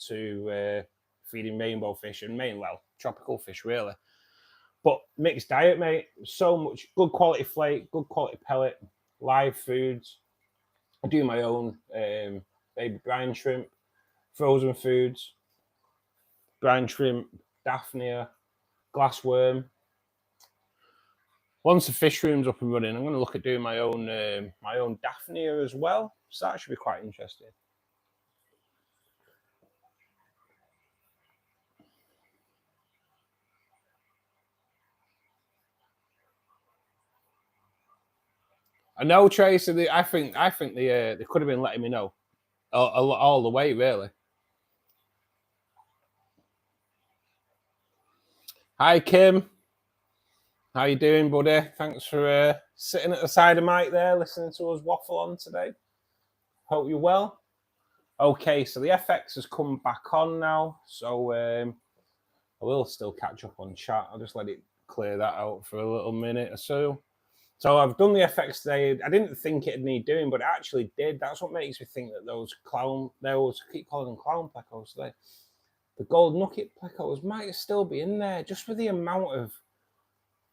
to feeding rainbow fish and tropical fish, really. But mixed diet, mate. So much good quality flake, good quality pellet, live foods. I do my own baby brine shrimp, frozen foods, brine shrimp, daphnia, glassworm. Once the fish room's up and running, I'm going to look at doing my own daphnia as well. So that should be quite interesting. I know, Tracy. I think they could have been letting me know all the way, really. Hi, Kim. How you doing, buddy? Thanks for sitting at the side of Mike there, listening to us waffle on today. Hope you're well. Okay, so the FX has come back on now, so I will still catch up on chat. I'll just let it clear that out for a little minute or so. So I've done the FX today. I didn't think it'd need doing, but it actually did. That's what makes me think that I keep calling them clown plecos today. The gold nugget plecos might still be in there, just with the amount of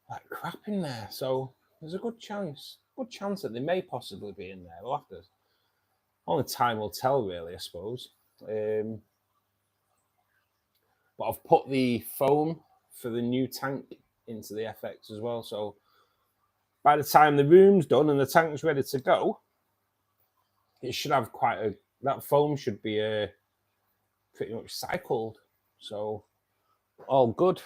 like crap in there. So there's a good chance that they may possibly be in there. We'll have to. Only time will tell, really, I suppose. But I've put the foam for the new tank into the FX as well. So by the time the room's done and the tank's ready to go, it should have that foam should be pretty much cycled. So all good.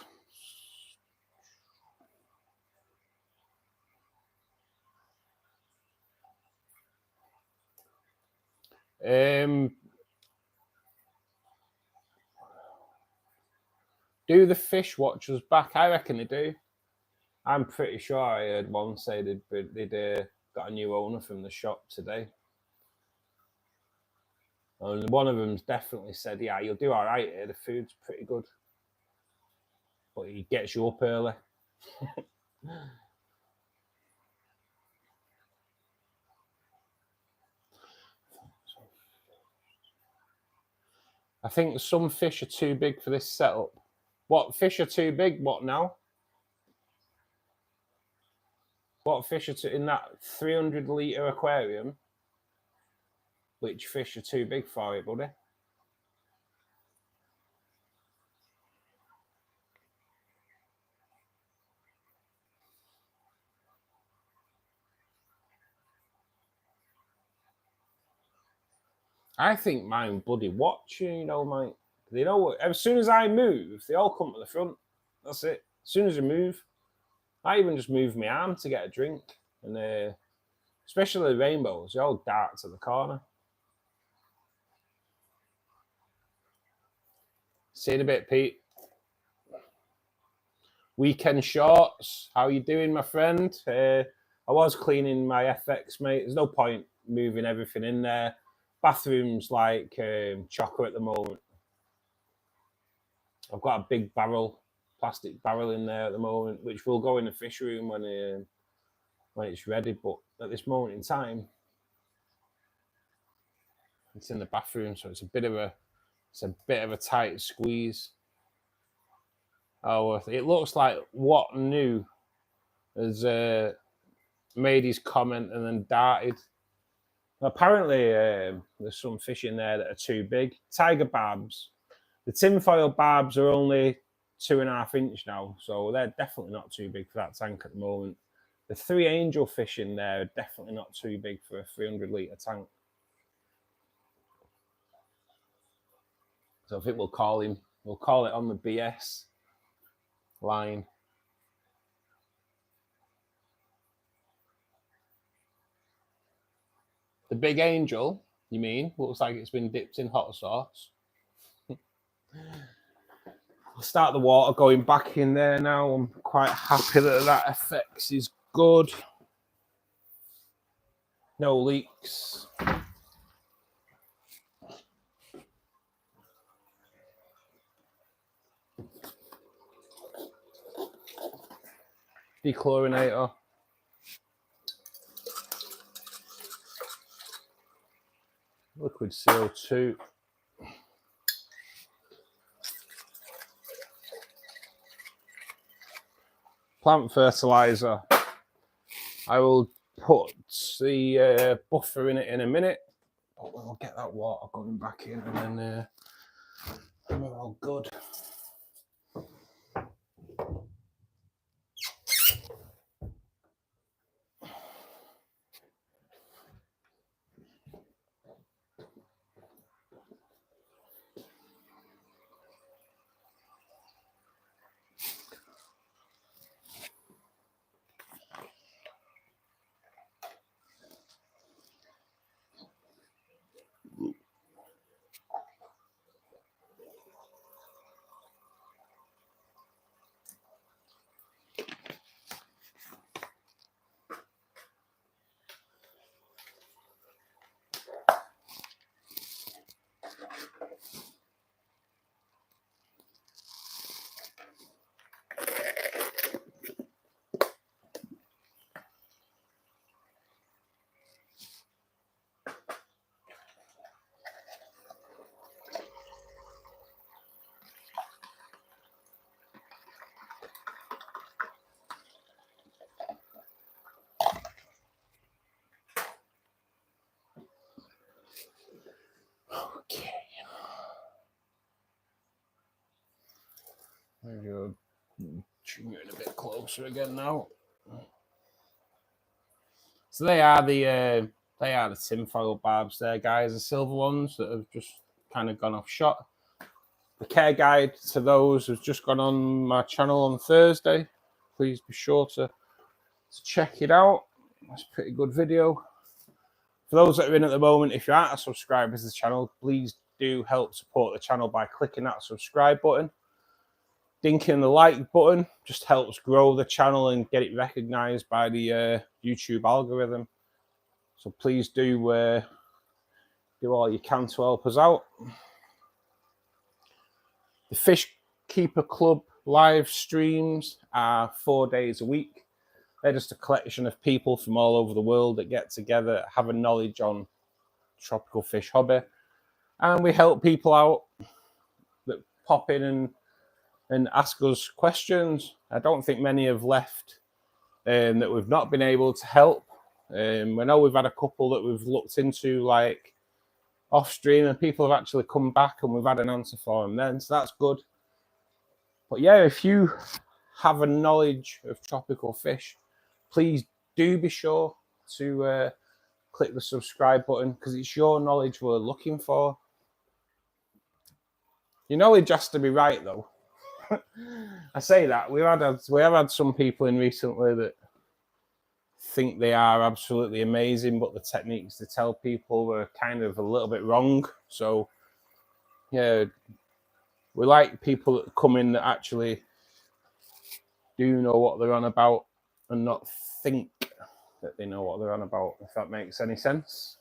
Do the fish watch us back? I reckon they do. I'm pretty sure I heard one say they'd got a new owner from the shop today. And one of them's definitely said, yeah, you'll do all right here. The food's pretty good. But he gets you up early. I think some fish are too big for this setup. What fish are too big? What now? What fish are in that 300-litre aquarium? Which fish are too big for it, buddy? I think mine bloody watch you, mate. They know as soon as I move, they all come to the front. That's it. As soon as I move, I even just move my arm to get a drink. And especially the rainbows, they all dart to the corner. See you in a bit, Pete. Weekend shorts. How you doing, my friend? I was cleaning my FX, mate. There's no point moving everything in there. Bathroom's like chocker at the moment. I've got a big plastic barrel in there at the moment, which will go in the fish room when it's ready. But at this moment in time, it's in the bathroom, so it's a bit of a tight squeeze. Oh, it looks like what new has made his comment and then darted. Apparently, there's some fish in there that are too big. Tiger barbs. The tinfoil barbs are only 2.5 inch now, so they're definitely not too big for that tank at the moment. The 3 angel fish in there are definitely not too big for a 300-litre tank. So I think we'll call it on the BS line. The big angel, you mean? Looks like it's been dipped in hot sauce. I'll start the water going back in there now. I'm quite happy that effects is good. No leaks. Dechlorinator. Liquid CO2. Plant fertilizer. I will put the buffer in it in a minute, but we'll get that water going back in, and then we're all good. Okay. There you go. Bring it a bit closer again now. So they are the tinfoil barbs there, guys. The silver ones that have just kind of gone off shot. The care guide to those has just gone on my channel on Thursday. Please be sure to check it out. That's a pretty good video. For those that are in at the moment, if you aren't a subscriber to the channel, please do help support the channel by clicking that subscribe button. Dinking the like button just helps grow the channel and get it recognized by the YouTube algorithm. So please do all you can to help us out. The Fishkeeper Club live streams are 4 days a week. They're just a collection of people from all over the world that get together, have a knowledge on tropical fish hobby, and we help people out that pop in and ask us questions. I don't think many have left that we've not been able to help. I know we've had a couple that we've looked into like off stream, and people have actually come back and we've had an answer for them then, so that's good. But yeah, if you have a knowledge of tropical fish, please do be sure to click the subscribe button, because it's your knowledge we're looking for. Your knowledge has to be right, though. I say that we have had some people in recently that think they are absolutely amazing, but the techniques to tell people were kind of a little bit wrong. So yeah, we like people that come in that actually do know what they're on about and not think that they know what they're on about, if that makes any sense.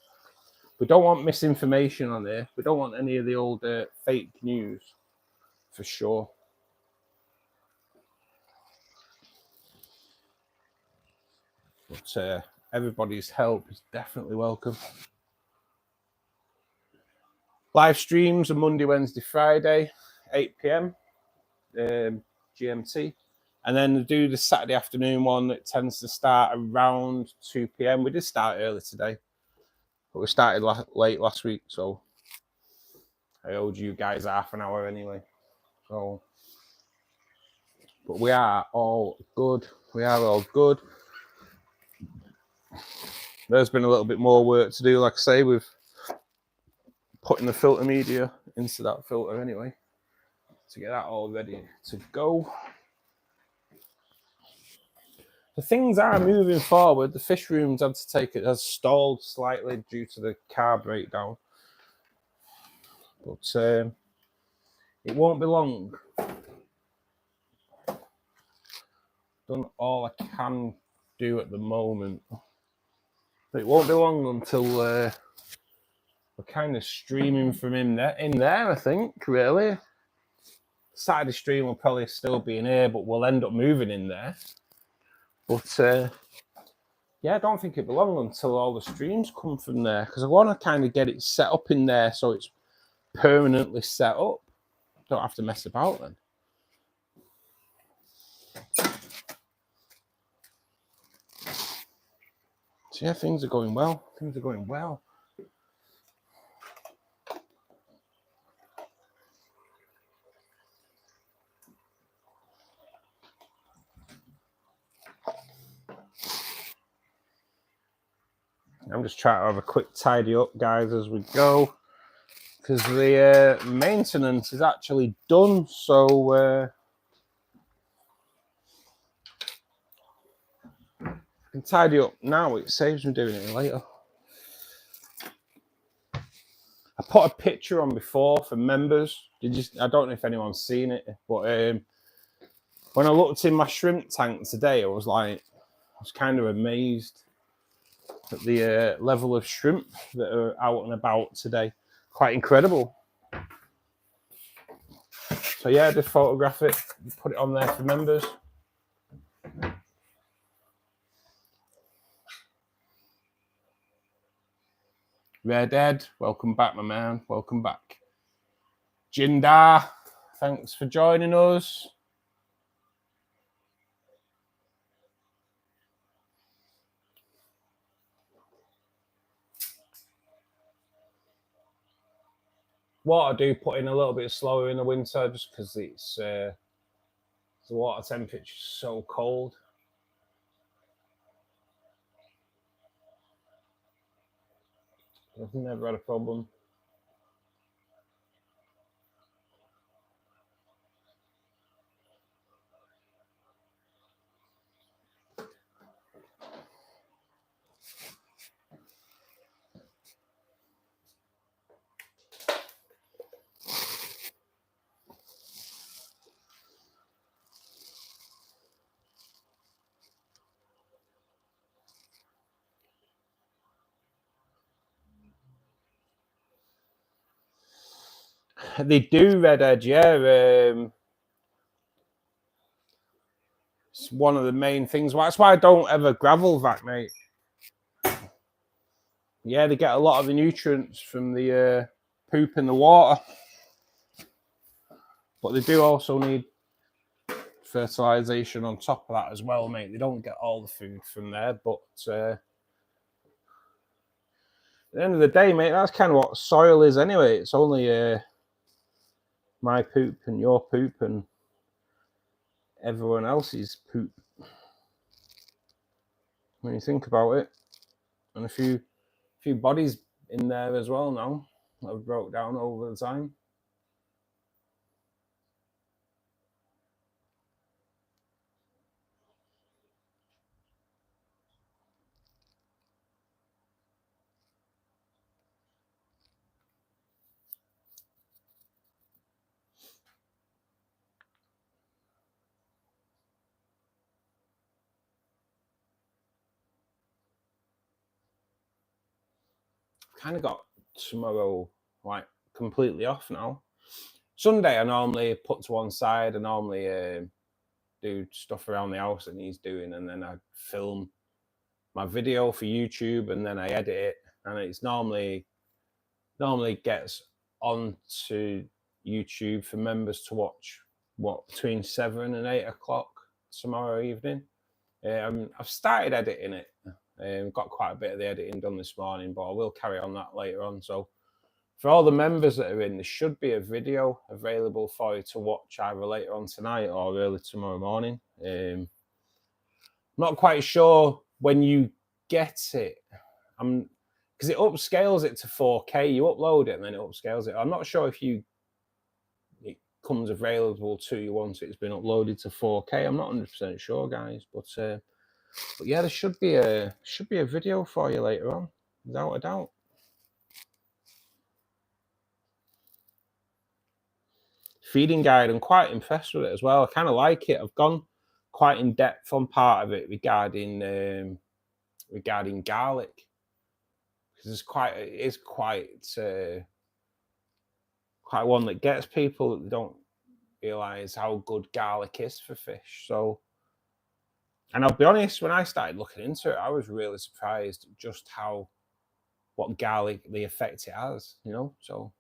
We don't want misinformation on there. We don't want any of the old fake news, for sure. But everybody's help is definitely welcome. Live streams are Monday, Wednesday, Friday, 8 p.m. GMT. And then they do the Saturday afternoon one that tends to start around 2 p.m. We did start early today, but we started late last week, so I owed you guys half an hour anyway. So But we are all good. We are all good. There's been a little bit more work to do, like I say, with putting the filter media into that filter anyway, to get that all ready to go. The things are moving forward. The fish rooms had to take it, has stalled slightly due to the car breakdown. But it won't be long. Done all I can do at the moment. But it won't be long until we're kind of streaming from in there, I think, really. Saturday stream will probably still be in here, but we'll end up moving in there. But yeah, I don't think it'll be long until all the streams come from there, because I want to kind of get it set up in there so it's permanently set up. Don't have to mess about then. So yeah, things are going well. Things are going well. I'm just trying to have a quick tidy up, guys, as we go, because the maintenance is actually done. So I can tidy up now. It saves me doing it later. I put a picture on before for members. I don't know if anyone's seen it, but when I looked in my shrimp tank today, I was kind of amazed at the level of shrimp that are out and about today. Quite incredible. So yeah, just photograph it, put it on there for members. Red Ed, welcome back, my man. Welcome back. Jinder, thanks for joining us. Water do put in a little bit slower in the winter just because it's the water temperature is so cold. I've never had a problem. They do, Red Edge, yeah. It's one of the main things. That's why I don't ever gravel vac, mate. Yeah, they get a lot of the nutrients from the poop in the water. But they do also need fertilisation on top of that as well, mate. They don't get all the food from there, but at the end of the day, mate, that's kind of what soil is anyway. It's only my poop and your poop and everyone else's poop, when you think about it. And a few bodies in there as well now that have broke down over the time. Kind of got tomorrow like completely off now. Sunday I normally put to one side. I normally do stuff around the house that he's doing, and then I film my video for YouTube, and then I edit it, and it's normally gets onto YouTube for members to watch between 7 and 8 o'clock tomorrow evening. I've started editing it. Got quite a bit of the editing done this morning, but I will carry on that later on. So for all the members that are in, there should be a video available for you to watch either later on tonight or early tomorrow morning. I'm not quite sure when you get it. Because it upscales it to 4K. You upload it and then it upscales it. I'm not sure if it comes available to you once it's been uploaded to 4K. I'm not 100% sure, guys. But yeah, there should be a video for you later on, without a doubt. Feeding guide, I'm quite impressed with it as well. I kind of like it. I've gone quite in depth on part of it regarding garlic, because it is quite one that gets people that don't realize how good garlic is for fish. So, and I'll be honest, when I started looking into it, I was really surprised just what garlic, the effect it has, you know. So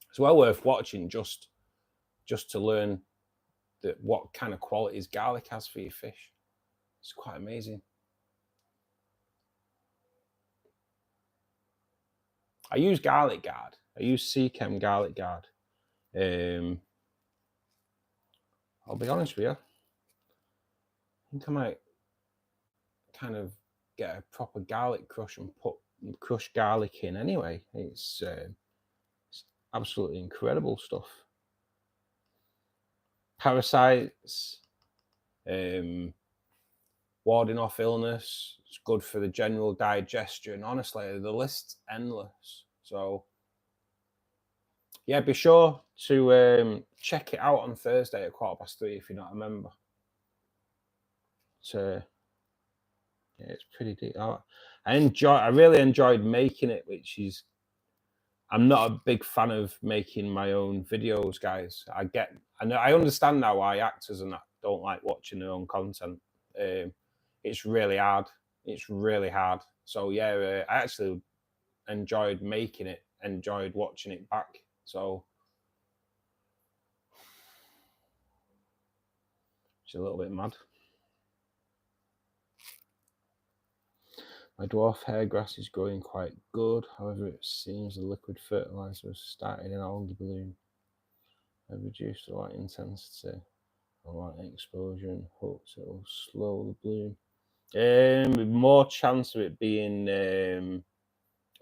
it's well worth watching just to learn what kind of qualities garlic has for your fish. It's quite amazing. I use Garlic Guard. I use Seachem Garlic Guard. I'll be honest with you. I think I might kind of get a proper garlic crush and put crushed garlic in anyway. It's absolutely incredible stuff. Parasites, warding off illness. It's good for the general digestion. Honestly, the list's endless. So yeah, be sure to check it out on Thursday at 3:15 if you're not a member. So yeah, it's pretty deep. I really enjoyed making it, which is, I'm not a big fan of making my own videos, guys. I understand now why actors and that don't like watching their own content. It's really hard. It's really hard. So yeah, I actually enjoyed making it, enjoyed watching it back. So it's a little bit mad. My dwarf hair grass is growing quite good. However, it seems the liquid fertilizer has started in algae bloom. I've reduced the light intensity and light exposure and hopes it will slow the bloom. With more chance of it being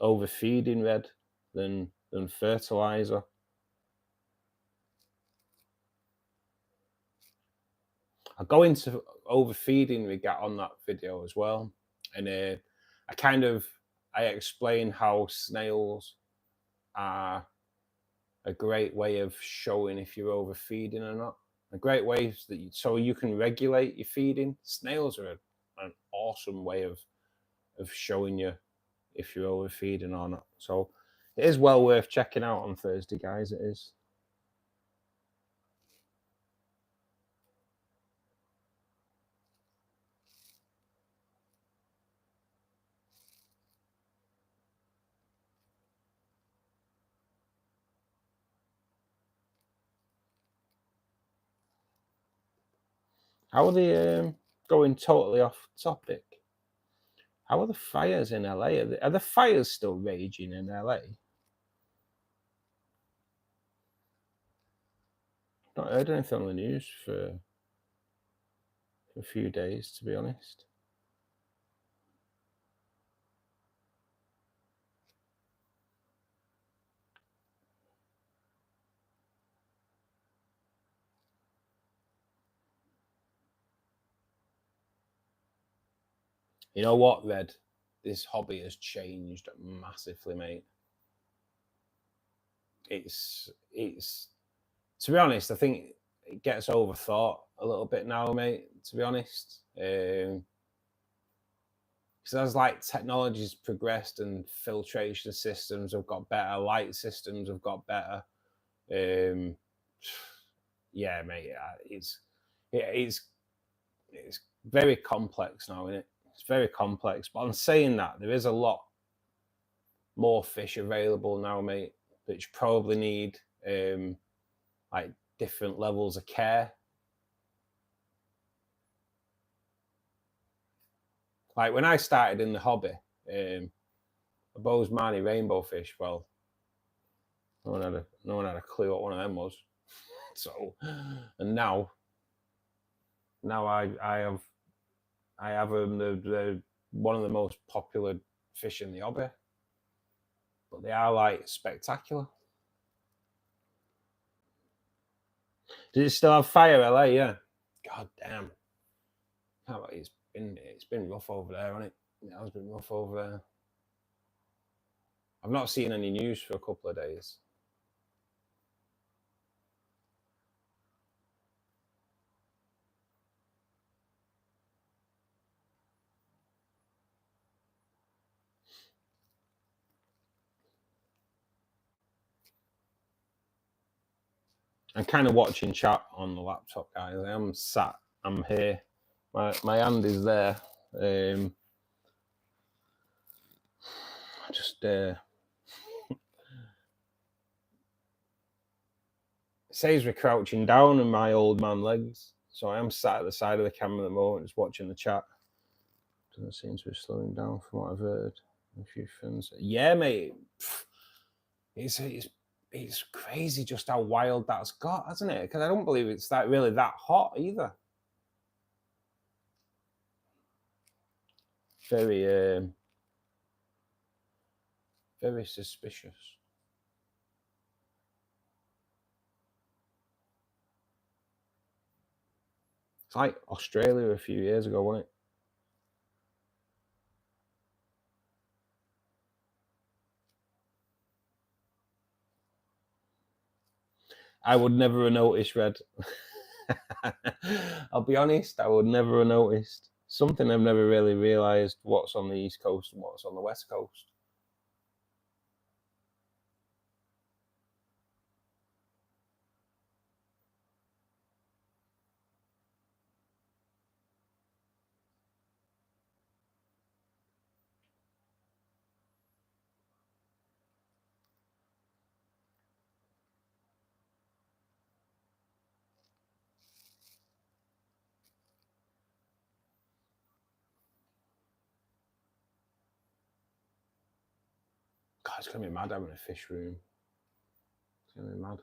overfeeding red than fertilizer. I'll go into overfeeding we got on that video as well, and I explain how snails are a great way of showing if you're overfeeding or not. A great way so you can regulate your feeding. Snails are an awesome way of showing you if you're overfeeding or not. So it is well worth checking out on Thursday, guys. It is. How are they going totally off topic? How are the fires in LA? Are the fires still raging in LA? Not heard anything on the news for a few days, to be honest. You know what, Red? This hobby has changed massively, mate. It's to be honest, I think it gets overthought a little bit now, mate, to be honest. Because as like technology's progressed and filtration systems have got better, light systems have got better. Yeah, mate, it's very complex now, isn't it? It's very complex. But on saying that, there is a lot more fish available now, mate, which probably need like different levels of care. Like when I started in the hobby, a Bozeman rainbow fish, well, No one had a clue what one of them was. So, and now I have them. They're one of the most popular fish in the hobby, but they are like spectacular. Does it still have fire, LA? Yeah. God damn. It's been rough over there, hasn't it? It has been rough over there. I've not seen any news for a couple of days. I'm kind of watching chat on the laptop, guys. I'm here. My hand is there. Just it says we're crouching down in my old man legs. So I am sat at the side of the camera at the moment, just watching the chat. Doesn't seem to be slowing down from what I've heard. A few things. Yeah, mate. It's crazy just how wild that's got, hasn't it? Because I don't believe it's really that hot either. Very very suspicious. It's like Australia a few years ago, wasn't it? I would never have noticed, Red. I'll be honest, I would never have noticed. Something I've never really realised what's on the East Coast and what's on the West Coast. God, it's going to be mad having a fish room. It's going to be mad.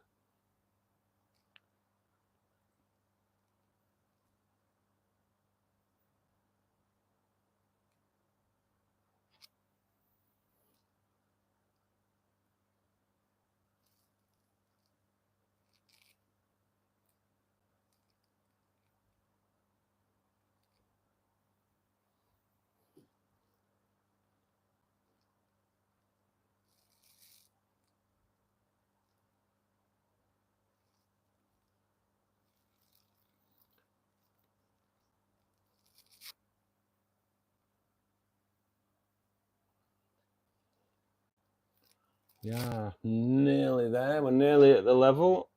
Yeah, nearly there. We're nearly at the level.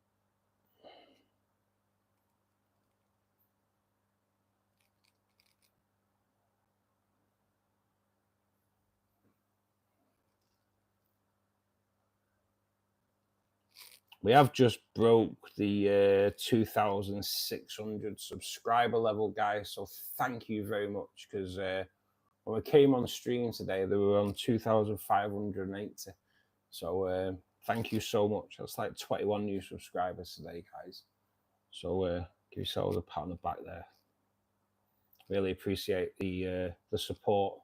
We have just broke the 2,600 subscriber level, guys. So thank you very much, because when we came on stream today, they were on 2,580. So thank you so much. That's like 21 new subscribers today, guys. So give yourselves a pat on the back there. Really appreciate the support.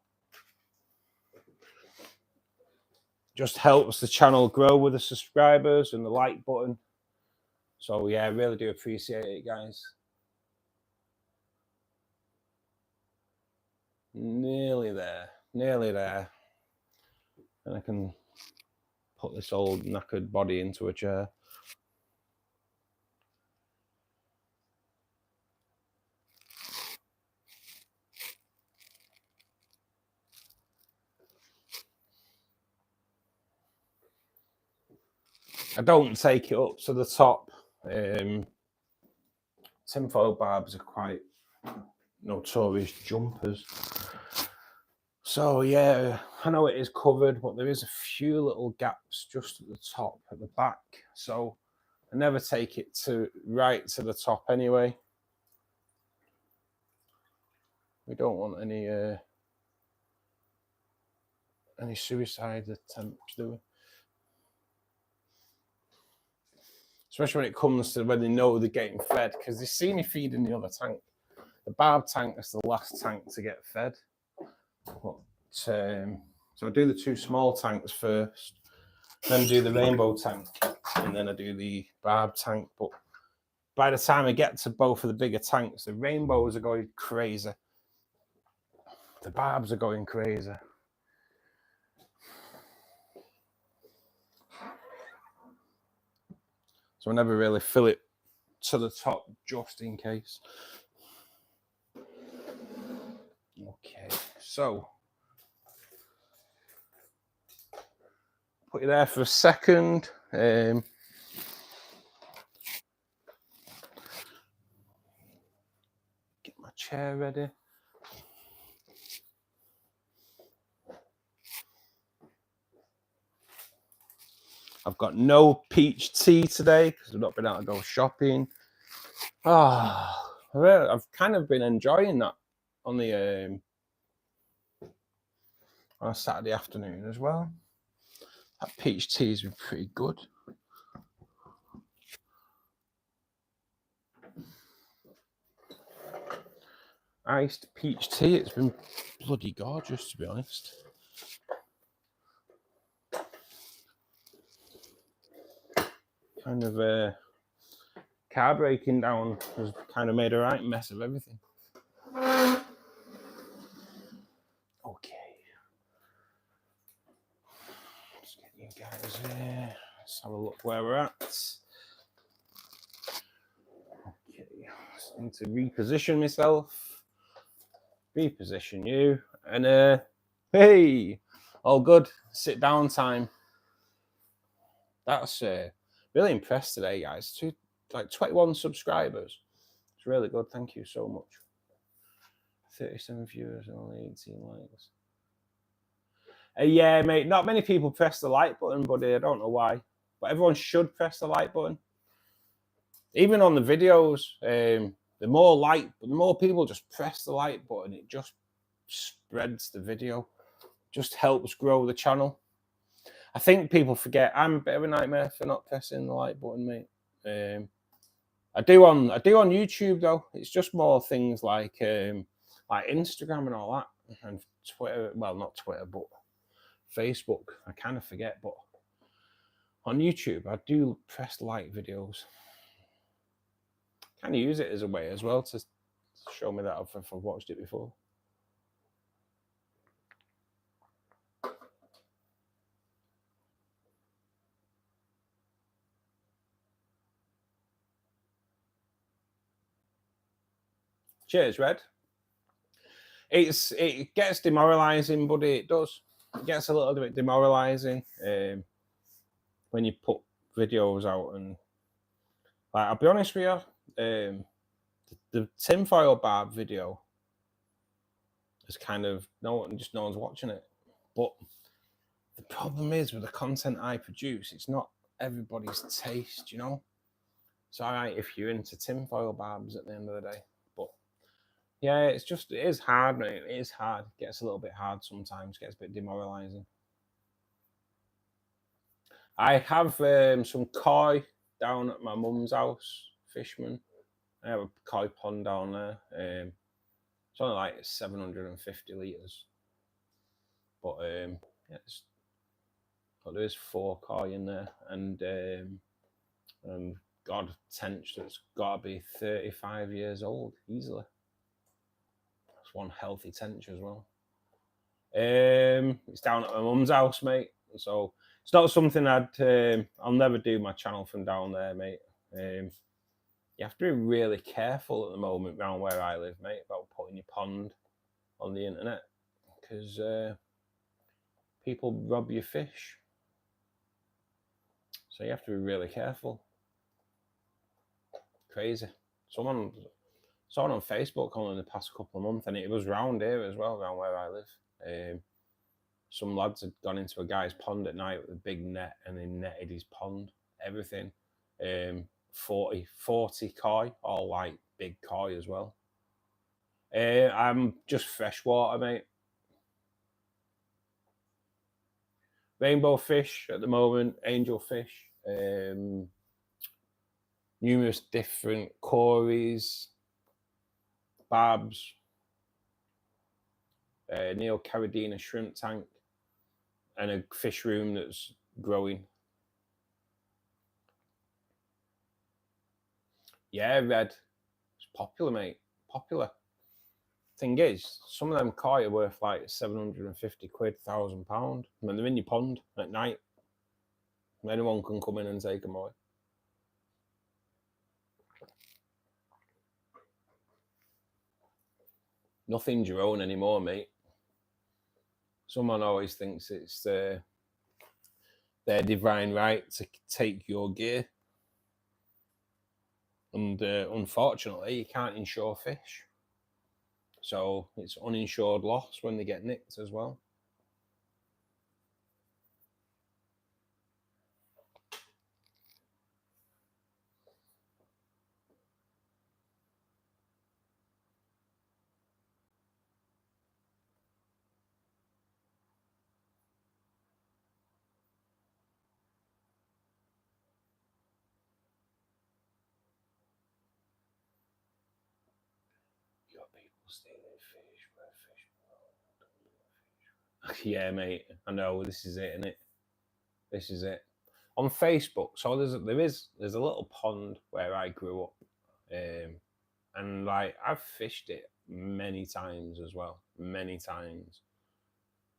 Just helps the channel grow with the subscribers and the like button. So yeah, I really do appreciate it, guys. Nearly there. Nearly there. And I can put this old knackered body into a chair. I don't take it up to the top. Tinfoil barbs are quite notorious jumpers. So yeah, I know it is covered, but there is a few little gaps just at the top, at the back. So I never take it right to the top anyway. We don't want any suicide attempts, do we? especially when it comes to when they know they're getting fed, because they see me feeding the other tank. The barb tank is the last tank to get fed. But, so I do the 2 small tanks first, then do the rainbow tank, and then I do the barb tank. But by the time I get to both of the bigger tanks, the rainbows are going crazy. The barbs are going crazy. So I never really fill it to the top just in case. Okay, so put you there for a second. Get my chair ready. I've got no peach tea today because I've not been able to go shopping. I've kind of been enjoying that on the on a Saturday afternoon as well. That peach tea has been pretty good. Iced peach tea, it's been bloody gorgeous, to be honest. Kind of car breaking down has kind of made a right mess of everything. Okay. Let's get you guys here. Let's have a look where we're at. Okay. I need to reposition myself. Reposition you. And hey, all good. Sit down time. That's really impressed today, guys. Like 21 subscribers. It's really good. Thank you so much. 37 viewers and only 18 likes. Yeah, mate. Not many people press the like button, buddy. I don't know why, but everyone should press the like button. Even on the videos, the more people just press the like button, it just spreads the video. Just helps grow the channel. I think people forget I'm a bit of a nightmare for not pressing the like button, mate. I do on YouTube though. It's just more things like Instagram and all that, and Twitter. Well, not Twitter, but Facebook. I kind of forget, but on YouTube, I do press like videos. Kind of use it as a way as well to show me that I've watched it before. Cheers, Red. It gets demoralizing, buddy. It does. It gets a little bit demoralizing when you put videos out, and like, I'll be honest with you, the tinfoil barb video is kind of no one's watching it. But the problem is with the content I produce, it's not everybody's taste, you know. It's all right if you're into tinfoil barbs at the end of the day. Yeah, it is hard, mate. It is hard. It gets a little bit hard sometimes. It gets a bit demoralizing. I have some koi down at my mum's house, Fishman. I have a koi pond down there. It's only like 750 litres. But yeah, there is 4 koi in there. And God, tench that's got to be 35 years old, easily. One healthy tench as well. It's down at my mum's house, mate. So it's not something I'll never do my channel from down there, mate. You have to be really careful at the moment around where I live, mate, about putting your pond on the internet, because people rob your fish. So you have to be really careful. Crazy. Someone on Facebook only in the past couple of months, and it was round here as well, around where I live. Some lads had gone into a guy's pond at night with a big net, and they netted his pond, everything. 40 koi, all like big koi as well. I'm just freshwater, mate. Rainbow fish at the moment, angel fish. numerous different cories, barbs, Neocaridina shrimp tank, and a fish room that's growing. Yeah, red. It's popular, mate. Popular. Thing is, some of them koi are worth like 750 quid, £1,000 when they're in your pond at night. Anyone can come in and take them away. Nothing's your own anymore, mate. Someone always thinks it's their divine right to take your gear. And unfortunately, you can't insure fish. So it's uninsured loss when they get nicked as well. You got people stealing fish where fish belong. Yeah, mate. I know, this is it, isn't it? This is it. On Facebook, so there's a little pond where I grew up. And like I've fished it many times as well, many times.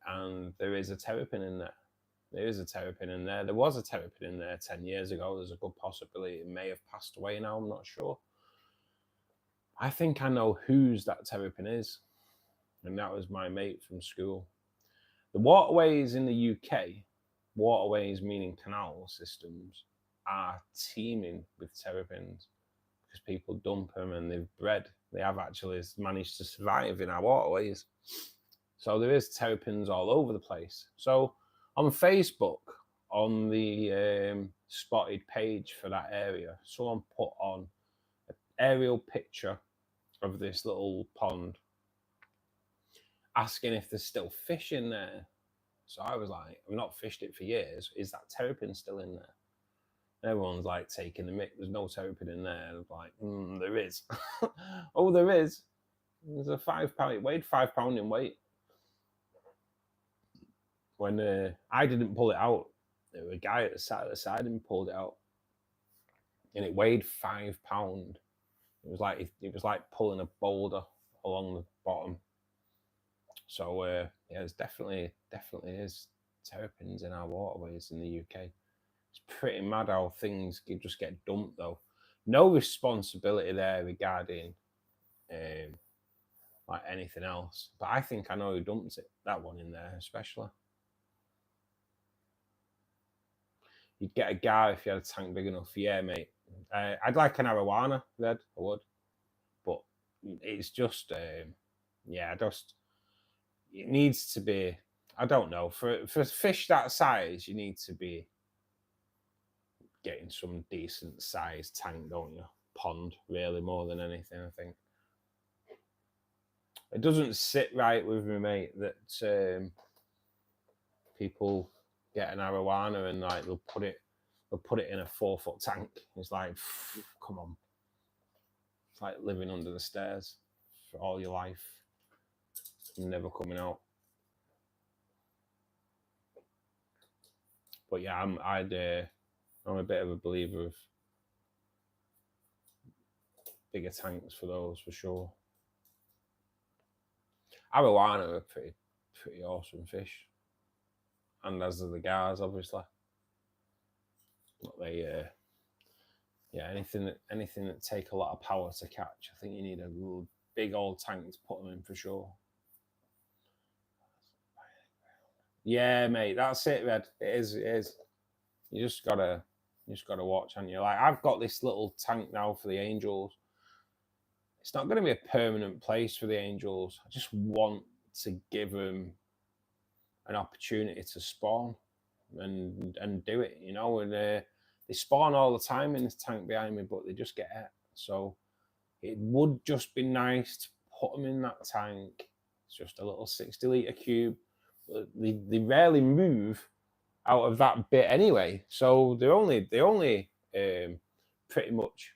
And there is a terrapin in there. There is a terrapin in there. There was a terrapin in there 10 years ago. There's a good possibility it may have passed away now. I'm not sure. I think I know whose that terrapin is. And that was my mate from school. The waterways in the UK, waterways meaning canal systems, are teeming with terrapins because people dump them and they've bred. They have actually managed to survive in our waterways. So there is terrapins all over the place. So on Facebook, on the spotted page for that area, someone put on an aerial picture of this little pond, asking if there's still fish in there. So I was like, I've not fished it for years. Is that terrapin still in there? And everyone's like taking the mick. There's no terrapin in there. And I'm like, there is. Oh, there is. There's a £5. It weighed £5 in weight. When I didn't pull it out, there was a guy at the side and pulled it out, and it weighed £5. It was like pulling a boulder along the bottom. So yeah, there's definitely is terrapins in our waterways in the UK. It's pretty mad how things just get dumped though. No responsibility there regarding like anything else. But I think I know who dumped it. That one in there especially. You'd get a gar if you had a tank big enough. Yeah, mate. I'd like an arowana, red. I would. But it's just, yeah, it needs to be, I don't know. For fish that size, you need to be getting some decent sized tank, don't you? Pond, really, more than anything, I think. It doesn't sit right with me, mate, that people get an arowana and like they'll put it in a 4-foot tank. It's like, come on. It's like living under the stairs for all your life, never coming out. But yeah, I'm a bit of a believer of bigger tanks for those for sure. Arowana are pretty awesome fish, and as are the gars, obviously. But they, yeah, anything that take a lot of power to catch, I think you need a little big old tank to put them in for sure. Yeah, mate, that's it, Red. It is. You just gotta watch, and you're like, I've got this little tank now for the angels. It's not going to be a permanent place for the angels. I just want to give them an opportunity to spawn and do it, you know. And they spawn all the time in this tank behind me, but they just get out. So it would just be nice to put them in that tank. It's just a little 60-litre cube. They rarely move out of that bit anyway, so they only pretty much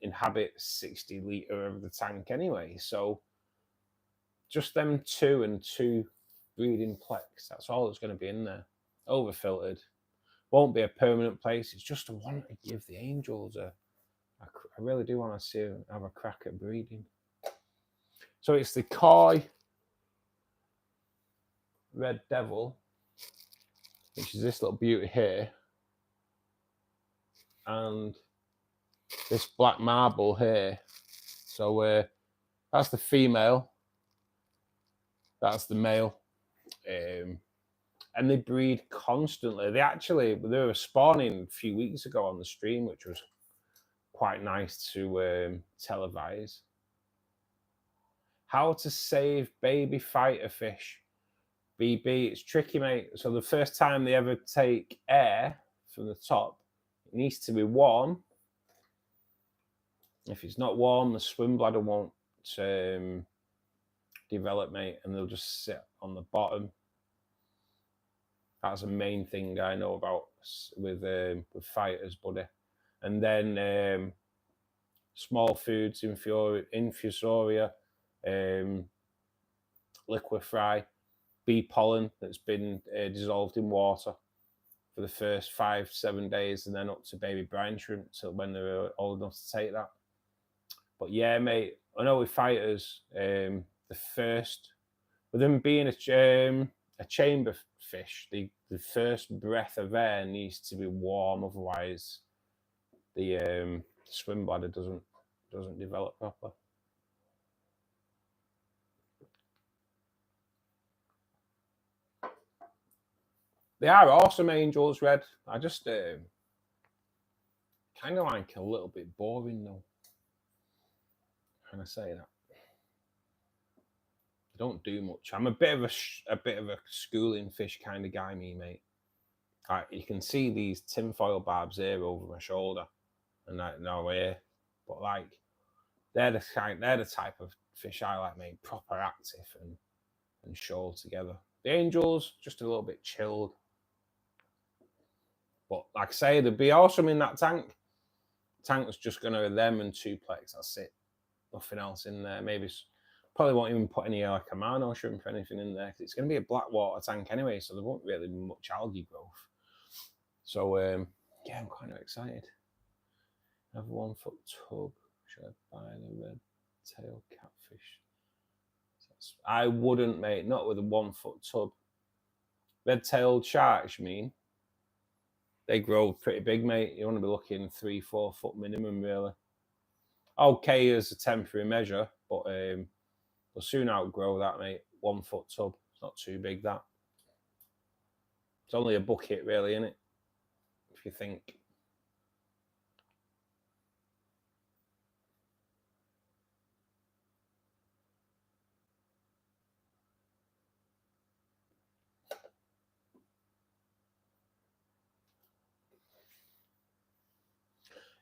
inhabit 60 litre of the tank anyway. So just them 2 and 2 breeding plex, that's all that's going to be in there. Over filtered. Won't be a permanent place. It's just a want to give the angels I really do want to see them have a crack at breeding. So it's the Koi Red Devil, which is this little beauty here, and this black marble here. So that's the female, that's the male, and they breed constantly. They were spawning a few weeks ago on the stream, which was quite nice to televise. How to save baby fighter fish. BB, it's tricky, mate. So the first time they ever take air from the top, it needs to be warm. If it's not warm, the swim bladder won't develop, mate, and they'll just sit on the bottom. That's the main thing I know about with fighters, buddy. And then small foods, infusoria, liquefy, bee pollen that's been dissolved in water for the first 5-7 days, and then up to baby brine shrimp till when they're old enough to take that. But yeah, mate, I know with fighters, the first, with them being a chamber fish, the first breath of air needs to be warm, otherwise the swim bladder doesn't develop properly. They are awesome, angels, Red. I just kind of like a little bit boring though. Can I say that? I don't do much. I'm a bit of a schooling fish kind of guy, me, mate. You can see these tinfoil barbs here over my shoulder, and no here. But like, they're the type of fish I like, mate. Proper active and shoal together. The angels just a little bit chilled. But like I say, they'd be awesome in that tank. Tank's just gonna them and 2 plex. That's it. Nothing else in there. Maybe probably won't even put any like Amano shrimp or anything in there because it's going to be a black water tank anyway, so there won't really be much algae growth. So yeah, I'm kind of excited. Have a 1 foot tub. Should I buy the red tail catfish? I wouldn't, mate. Not with a 1 foot tub. Red tailed sharks, you mean? They grow pretty big, mate. You want to be looking 3-4 foot minimum, really. Okay as a temporary measure, but they'll soon outgrow that, mate. 1 foot tub. It's not too big, that. It's only a bucket, really, isn't it? If you think.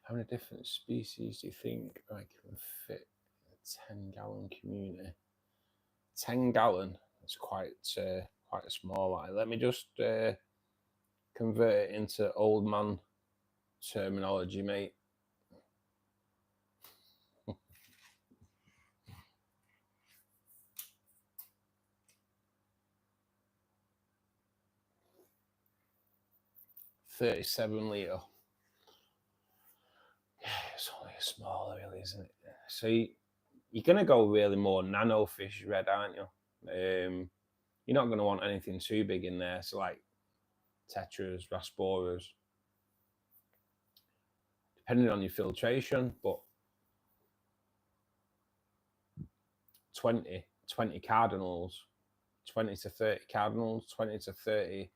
How many different species do you think I can fit in a 10-gallon community? 10 gallon, that's quite a small one. Let me just convert it into old man terminology, mate. $37 litre. Yeah, it's only a smaller, really, isn't it? So you're going to go really more nano fish, Red, aren't you? You're not going to want anything too big in there. So like tetras, rasboras, depending on your filtration, but 20 cardinals, 20 to 30 cardinals, 20 to 30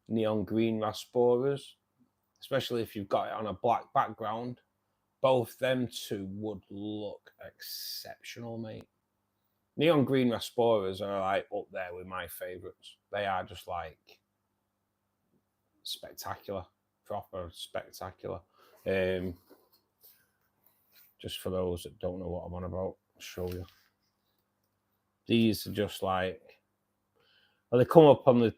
neon green rasboras, especially if you've got it on a black background. Both them two would look exceptional, mate. Neon green rasboras are like up there with my favourites. They are just like spectacular, proper spectacular. Just for those that don't know what I'm on about, I'll show you. These are just like, well, they come up on the,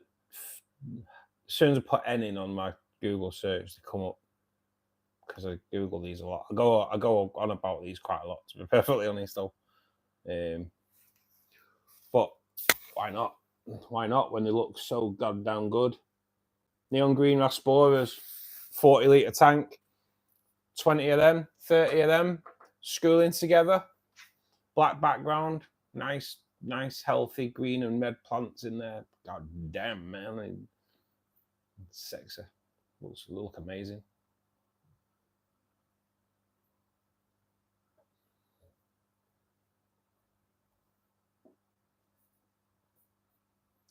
as soon as I put N in on my Google search, they come up because I Google these a lot. I go on about these quite a lot, to be perfectly honest, though. But why not? Why not when they look so goddamn good? Neon green Rasboras, 40-litre tank, 20 of them, 30 of them, schooling together. Black background, nice, healthy green and red plants in there. God damn, man. Sexy. Look amazing.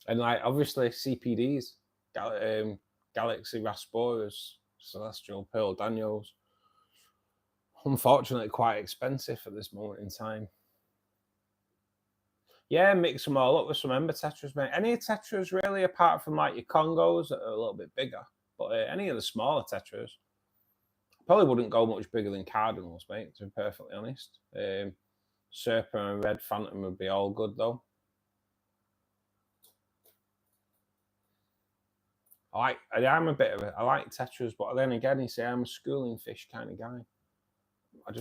And like, obviously, CPDs, Galaxy Rasboras, Celestial Pearl Daniels. Unfortunately, quite expensive at this moment in time. Yeah, mix them all up with some Ember Tetras, mate. Any Tetras, really, apart from like your Congos that are a little bit bigger. But any of the smaller Tetras, probably wouldn't go much bigger than Cardinals, mate, to be perfectly honest. Serpa and Red Phantom would be all good, though. I like Tetras, but then again, you say I'm a schooling fish kind of guy. I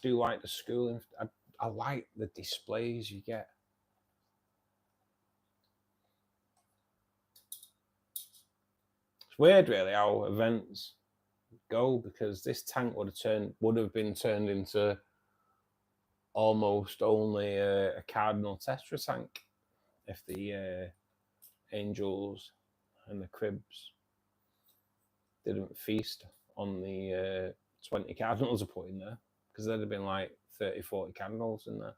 do like the schooling. I like the displays you get. It's weird, really, how events go, because this tank would have been turned into almost only a Cardinal Tetra tank if the Angels and the Cribs didn't feast on the 20 Cardinals I put in there, because there'd have been like 30-40 Cardinals in there.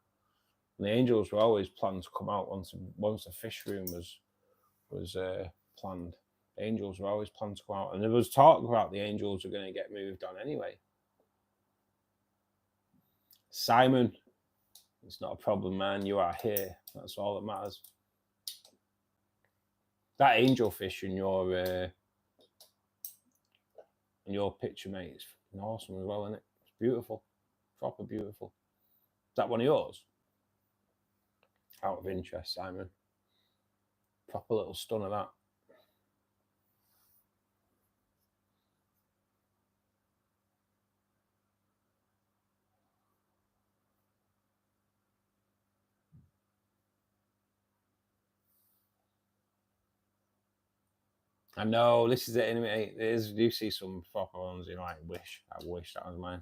And the Angels were always planned to come out once the fish room was planned. The Angels were always planned to come out, and there was talk about the Angels were going to get moved on anyway. Simon, it's not a problem, man. You are here. That's all that matters. That angelfish in your picture, mate, is awesome as well, isn't it? It's beautiful, proper beautiful. Is that one of yours? Out of interest, Simon. Proper little stun of that. I know, this is it, mate. You see some proper ones, you know, I wish that was mine.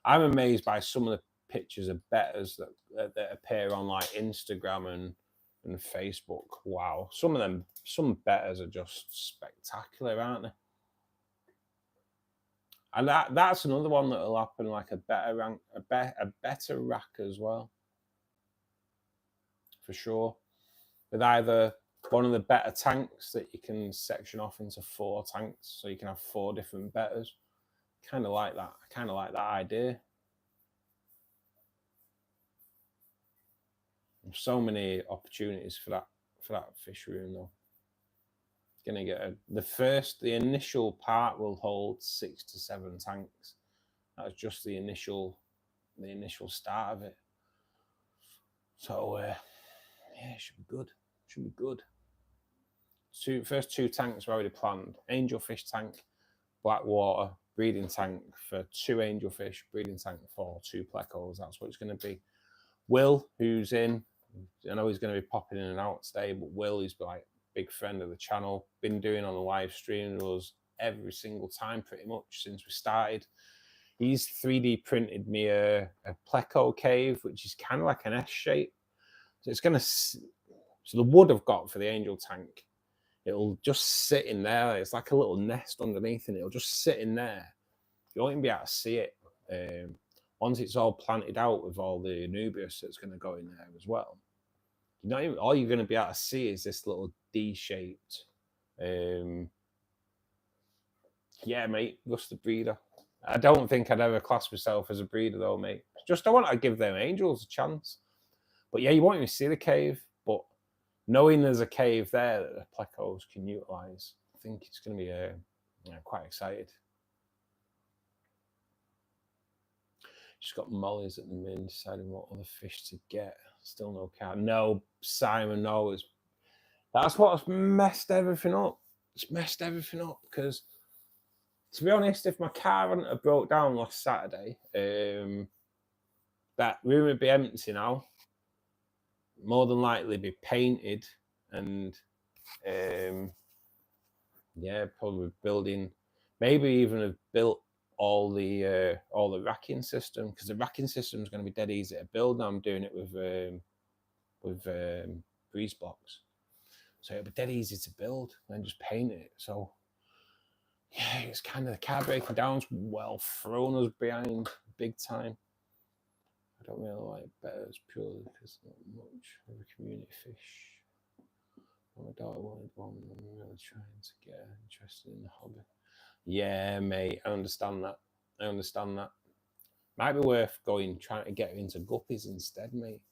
I'm amazed by some of the pictures of bettas that appear on like Instagram and Facebook. Wow, some bettas are just spectacular, aren't they? And that's another one that'll happen, like a better rack as well, for sure. With either one of the better tanks that you can section off into 4 tanks, so you can have 4 different bettas. Kind of like that. I kind of like that idea. So many opportunities for that fish room, though. Gonna get the initial part will hold 6 to 7 tanks. That's just the initial start of it. So yeah, it should be good. Should be good. First 2 tanks are already planned. Angelfish tank, Blackwater, breeding tank for 2 angelfish, breeding tank for 2 plecos. That's what it's going to be. Will, who's in, I know he's going to be popping in and out today, but Will, he's like big friend of the channel, been doing on the live stream with us every single time pretty much since we started. He's 3D printed me a pleco cave, which is kind of like an S shape. So it's going to, so the wood I've got for the angel tank, it'll just sit in there. It's like a little nest underneath, and it'll just sit in there. You won't even be able to see it. Once it's all planted out with all the Anubias that's going to go in there as well, all you're going to be able to see is this little D-shaped. Yeah, mate, just a breeder. I don't think I'd ever class myself as a breeder, though, mate. Just I want to give them angels a chance. But yeah, you won't even see the cave, but knowing there's a cave there that the plecos can utilise, I think it's going to be quite excited. Just got mollies at the minute, deciding what other fish to get. Still no cat. No, Simon, no. That's what's messed everything up. It's messed everything up because To be honest, if my car hadn't have broke down last Saturday, that room would be empty now. More than likely be painted and yeah, probably building, maybe even have built all the racking system, because the racking system is going to be dead easy to build. Now I'm doing it with breeze blocks, so it'll be dead easy to build and just paint it. So yeah, it's kind of the car breaking down's well thrown us behind big time. I don't really like bettas purely because not much of a community fish. My daughter wanted one, and I'm really trying to get her interested in the hobby. Yeah, mate, I understand that. I understand that. Might be worth trying to get her into guppies instead, mate.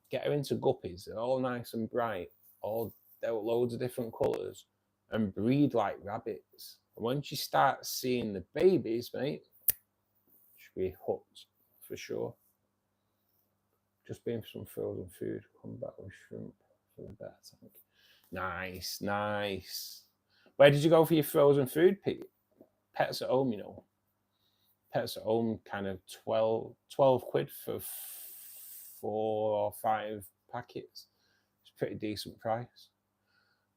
Get her into guppies. They're all nice and bright. They're loads of different colours and breed like rabbits. And once you start seeing the babies, mate, should be hooked for sure. Just being for some frozen food. Come back with shrimp for the betta tank. Nice, nice. Where did you go for your frozen food, Pete? Pets at Home, you know. Pets at Home, kind of 12 quid for 4 or 5 packets. It's a pretty decent price.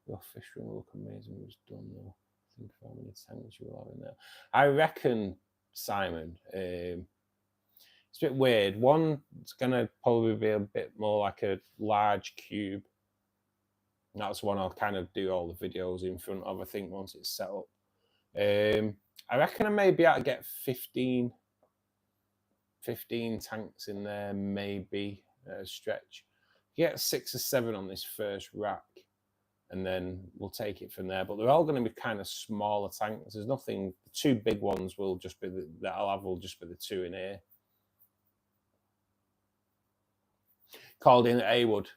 Your fish room will look amazing. It was done though. Think of how many tanks you will have in there. I reckon, Simon, it's a bit weird. One, it's going to probably be a bit more like a large cube. That's one I'll kind of do all the videos in front of, I think, once it's set up. I reckon I may be able to get 15 tanks in there, maybe at a stretch. Get 6 or 7 on this first rack, and then we'll take it from there. But they're all going to be kind of smaller tanks. There's nothing. The 2 big ones will just be that I'll have will just be the 2 in here. Called in at Haywood.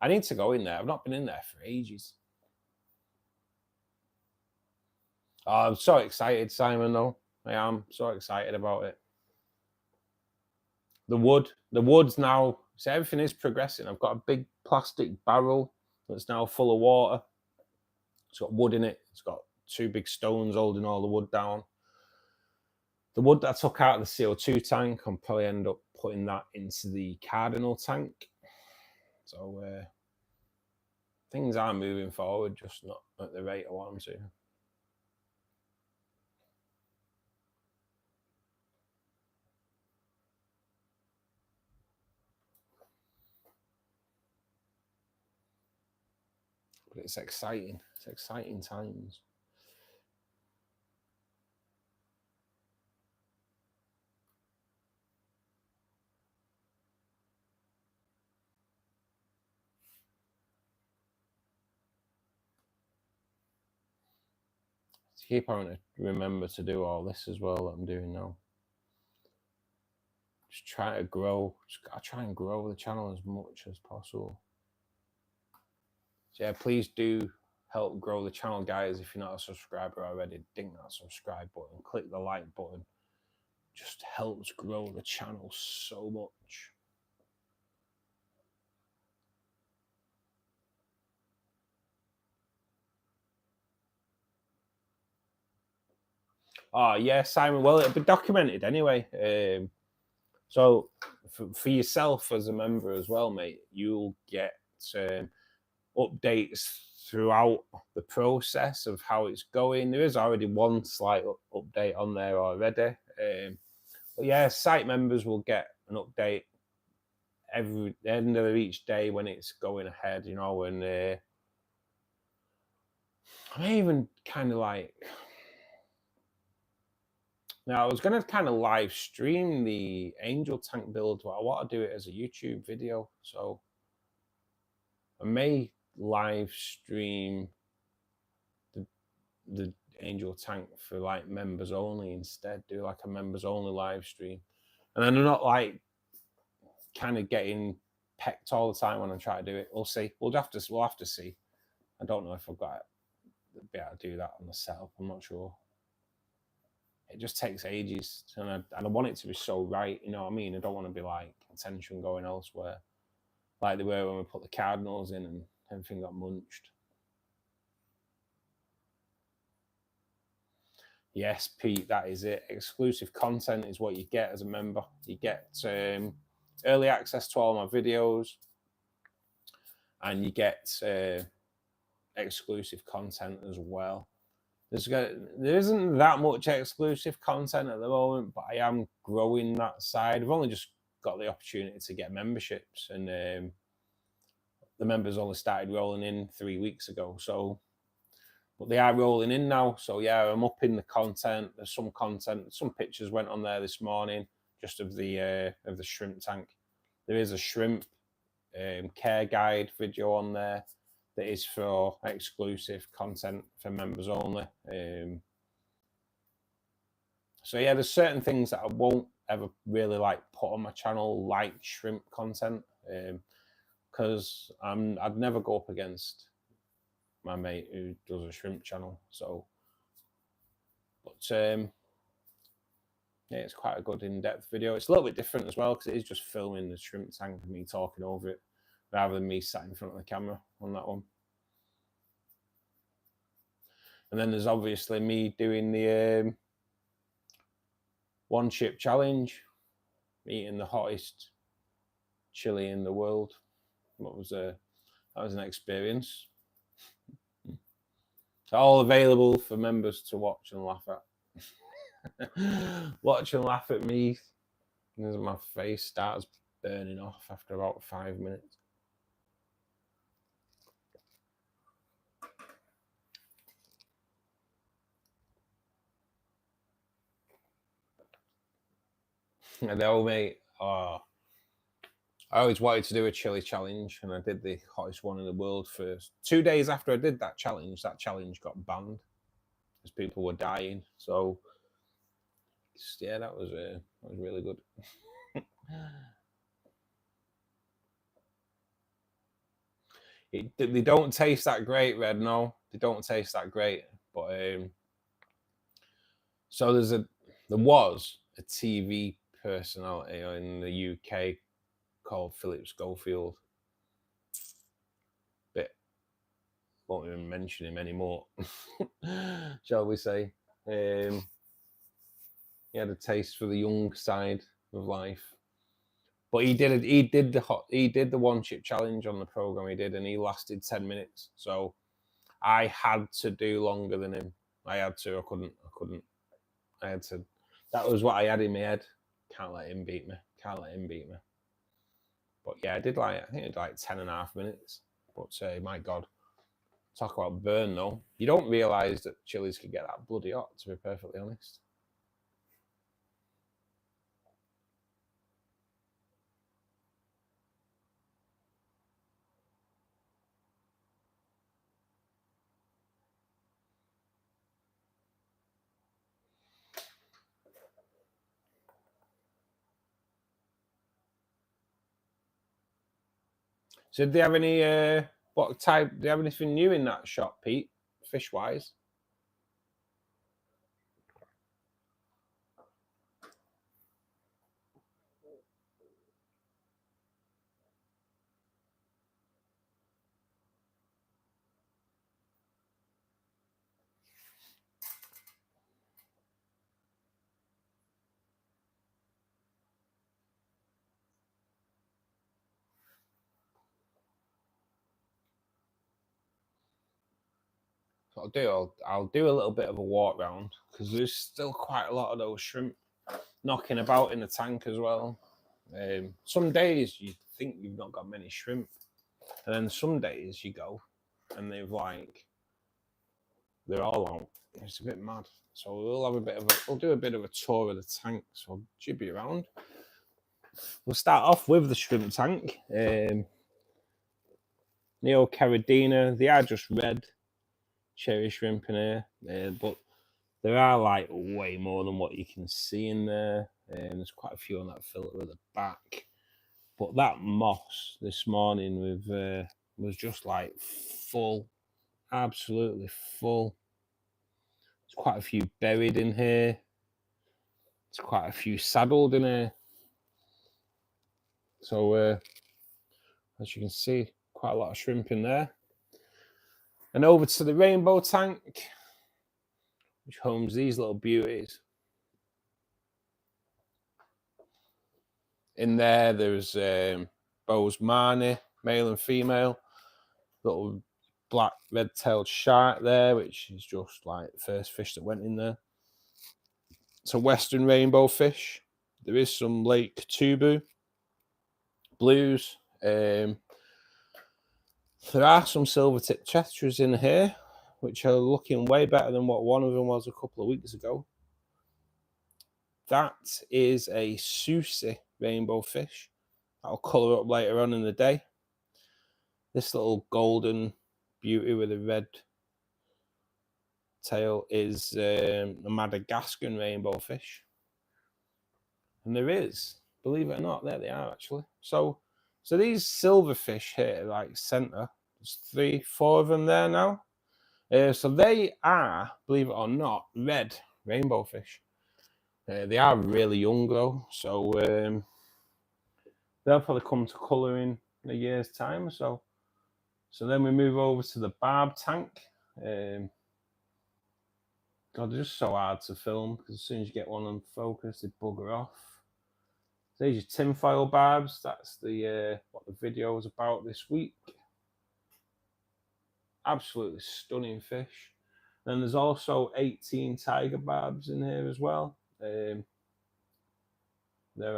I need to go in there. I've not been in there for ages. Oh, I'm so excited, Simon, though. I am so excited about it. The wood's now, so everything is progressing. I've got a big plastic barrel that's now full of water. It's got wood in it. It's got 2 big stones holding all the wood down. The wood that I took out of the CO2 tank, I'll probably end up putting that into the cardinal tank. So things are moving forward, just not at the rate I want them to. But it's exciting. It's exciting times. To keep on to remember to do all this as well that I'm doing now. Just try to grow. Just gotta try and grow the channel as much as possible. So yeah, please do help grow the channel, guys. If you're not a subscriber already, ding that subscribe button, click the like button. Just helps grow the channel so much. Oh yeah, Simon. Well, it'll be documented anyway. So for yourself as a member as well, mate, you'll get updates throughout the process of how it's going. There is already one slight update on there already. But yeah, site members will get an update every end of each day when it's going ahead, you know, and I may even kind of like, now I was going to kind of live stream the angel tank build, but I want to do it as a YouTube video. So I may live stream the angel tank for like members only instead, do like a members only live stream. And then I'm not like kind of getting pecked all the time when I try to do it. We'll see. We'll have to see. I don't know if I've got to be able to do that on the setup. I'm not sure. It just takes ages, and I want it to be so right. You know what I mean? I don't want to be like attention going elsewhere, like they were when we put the cardinals in and everything got munched. Yes, Pete, that is it. Exclusive content is what you get as a member. You get early access to all my videos, and you get exclusive content as well. There isn't that much exclusive content at the moment, but I am growing that side. I've only just got the opportunity to get memberships, and the members only started rolling in 3 weeks ago. So, but they are rolling in now. So yeah, I'm up in the content. There's some content. Some pictures went on there this morning, just of the shrimp tank. There is a shrimp care guide video on there that is for exclusive content for members only. So yeah, there's certain things that I won't ever really like put on my channel, like shrimp content, because I'd never go up against my mate who does a shrimp channel. So, but yeah, it's quite a good in-depth video. It's a little bit different as well because it is just filming the shrimp tank and me talking over it rather than me sat in front of the camera on that one. And then there's obviously me doing the one chip challenge, eating the hottest chili in the world. That was an experience. All available for members to watch and laugh at. Watch and laugh at me as my face starts burning off after about 5 minutes. And oh mate, I always wanted to do a chili challenge, and I did the hottest one in the world first. 2 days after I did that challenge got banned because people were dying. So yeah, that was really good. They don't taste that great, Red. No, they don't taste that great. But so there was a TV personality in the UK called Philip Schofield. But won't even mention him anymore, shall we say? He had a taste for the young side of life. But he did the one chip challenge on the program he did, and he lasted 10 minutes. So I had to do longer than him. I couldn't. I had to. That was what I had in my head. Can't let him beat me. But yeah, I think I did like 10.5 minutes. But my God, talk about burn though. You don't realise that chilies can get that bloody hot, to be perfectly honest. So do they have any what type? Do they have anything new in that shop, Pete? Fish wise? I'll do a little bit of a walk round because there's still quite a lot of those shrimp knocking about in the tank as well. Some days you think you've not got many shrimp, and then some days you go and they're all out. It's a bit mad. So we'll do a bit of a tour of the tank. So I'll jibby around. We'll start off with the shrimp tank. Neo Caridina. They are just red cherry shrimp in here, but there are like way more than what you can see in there. There's quite a few on that filter at the back. But that moss this morning was just like full, absolutely full. There's quite a few buried in here. There's quite a few saddled in here. So as you can see, quite a lot of shrimp in there. And over to the rainbow tank. which homes these little beauties. In there, there's Bose Marnie, male and female. Little black red-tailed shark there, which is just like the first fish that went in there. It's a western rainbow fish. There is some Lake Tubu blues. There are some silver-tip tetras in here, which are looking way better than what one of them was a couple of weeks ago. That is a Susi rainbow fish. That'll colour up later on in the day. This little golden beauty with a red tail is a Madagascan rainbow fish. And there is, believe it or not, there they are actually. So these silverfish here, like centre, there's 3, 4 of them there now. So they are, believe it or not, red rainbow fish. They are really young though, so they'll probably come to colour in a year's time. So then we move over to the barb tank. God, they're just so hard to film because as soon as you get one on focus, they bugger off. So these are tinfoil barbs. That's the what the video was about this week. Absolutely stunning fish. Then there's also 18 tiger barbs in here as well. There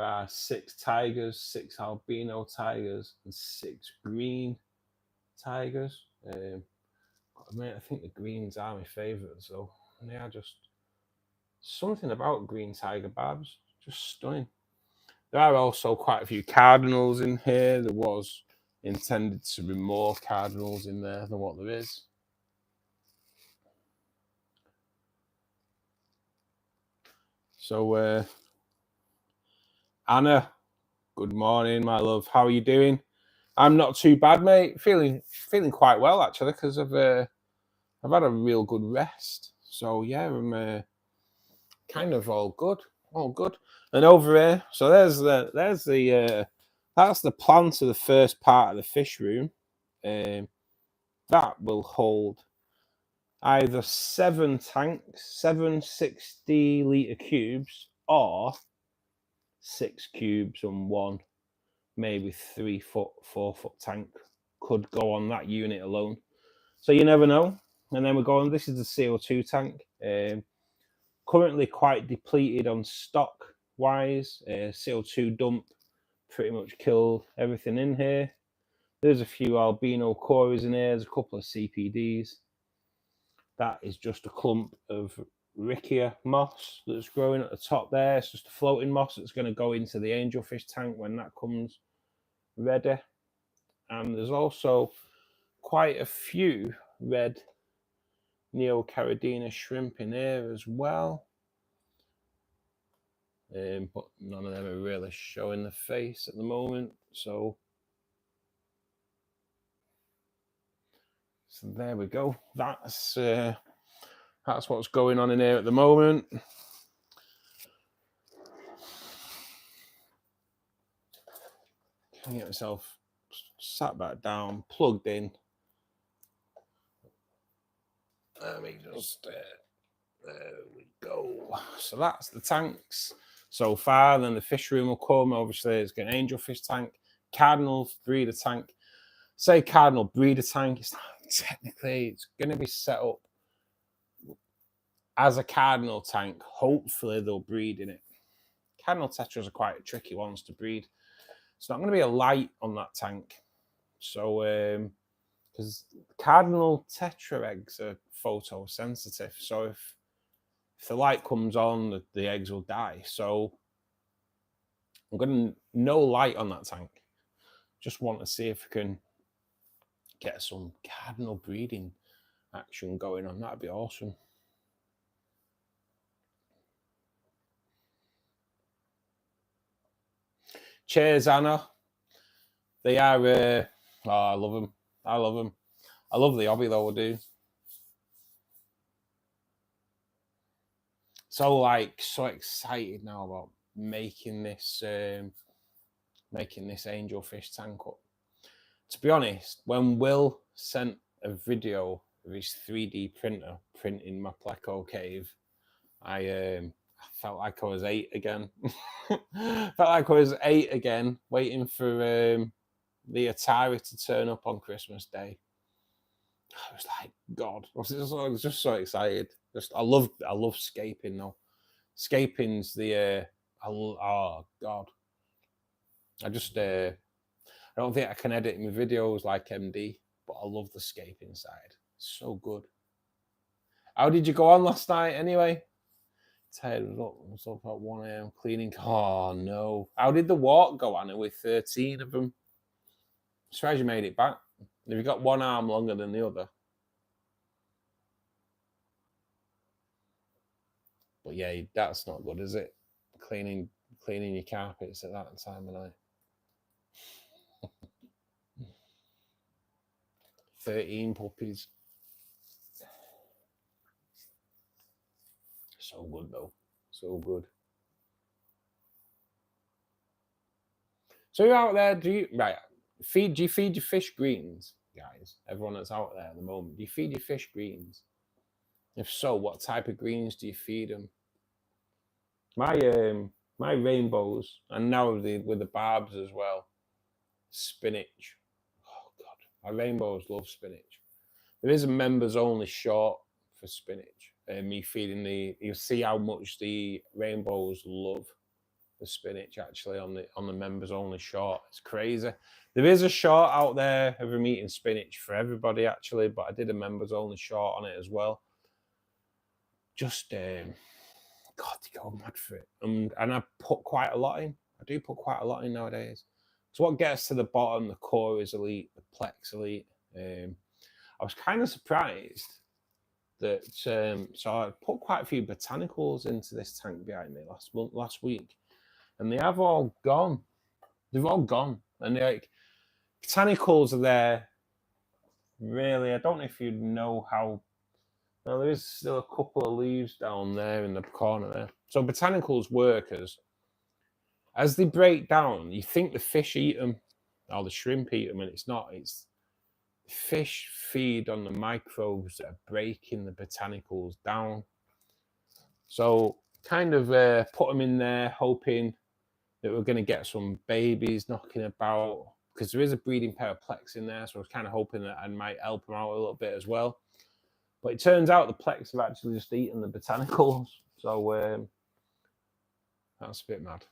are 6 tigers, 6 albino tigers, and 6 green tigers. I mean, I think the greens are my favourite, so they are just something about green tiger barbs, just stunning. There are also quite a few cardinals in here. There was intended to be more cardinals in there than what there is. So, Anna, good morning, my love. How are you doing? I'm not too bad, mate. Feeling quite well actually, because I've had a real good rest. So yeah, I'm kind of all good. And over here, so there's the that's the plan to the first part of the fish room. That will hold either 7 tanks, 7 60-litre cubes, or 6 cubes and 1, maybe 3 foot, 4 foot tank could go on that unit alone. So you never know. And then we're going, this is the CO2 tank. Currently quite depleted on stock wise. CO2 dump pretty much killed everything in here. There's a few albino cories in here. There's a couple of CPDs. That is just a clump of Riccia moss that's growing at the top there. It's just a floating moss that's going to go into the angelfish tank when that comes ready. And there's also quite a few red Neocaridina shrimp in here as well. But none of them are really showing the face at the moment. So there we go. That's what's going on in here at the moment. Can get myself sat back down, plugged in. Let me just there we go. So that's the tanks so far. Then the fish room will come. Obviously, it's got an angelfish tank, cardinal breeder tank. Say cardinal breeder tank. It's not technically. It's going to be set up as a cardinal tank. Hopefully, they'll breed in it. Cardinal tetras are quite tricky ones to breed. It's not going to be a light on that tank. So, because cardinal tetra eggs are photosensitive. So if the light comes on, the eggs will die. So I'm going to no light on that tank. Just want to see if we can get some cardinal breeding action going on. That'd be awesome. Cheers, Anna. They are, oh, I love them. I love them. I love the hobby though, I do. So excited now about making this angelfish tank up. To be honest, when Will sent a video with his 3D printer printing my pleco cave. I felt like I was 8 again. Felt like I was 8 again, waiting for the Atari to turn up on Christmas Day. I was like, God, I was just so excited. I love scaping though. Scaping's the oh God. I don't think I can edit my videos like MD, but I love the scaping side. It's so good. How did you go on last night anyway? Tired, was up at 1 a.m. cleaning. Oh no. How did the walk go, Anna, with 13 of them? I'm surprised you made it back. Have you got one arm longer than the other? But yeah, that's not good, is it? Cleaning your carpets at that time of night. 13 puppies. So good though. So good. So you're out there, do you feed your fish greens, guys? Everyone that's out there at the moment, do you feed your fish greens? If so, what type of greens do you feed them? My rainbows, and now with the barbs as well, spinach. Oh God, my rainbows love spinach. There is a members only short for spinach. Me feeding you'll see how much the rainbows love the spinach actually on the members only short. It's crazy. There is a short out there of them eating spinach for everybody actually, but I did a members only short on it as well. Just God, you go mad for it. And I put quite a lot in. I do put quite a lot in nowadays. So what gets to the bottom, the core is elite, the plex elite. I was kind of surprised that so I put quite a few botanicals into this tank behind me last week, and they have all gone. They've all gone, and like botanicals are there. Really, I don't know if you know how. Well, there is still a couple of leaves down there in the corner there. So botanicals work as they break down. You think the fish eat them, or the shrimp eat them, and it's not. It's fish feed on the microbes that are breaking the botanicals down. So kind of put them in there, hoping that we're going to get some babies knocking about, because there is a breeding pair of plex in there. So I was kind of hoping that I might help them out a little bit as well. But it turns out the plex have actually just eaten the botanicals. So that's a bit mad.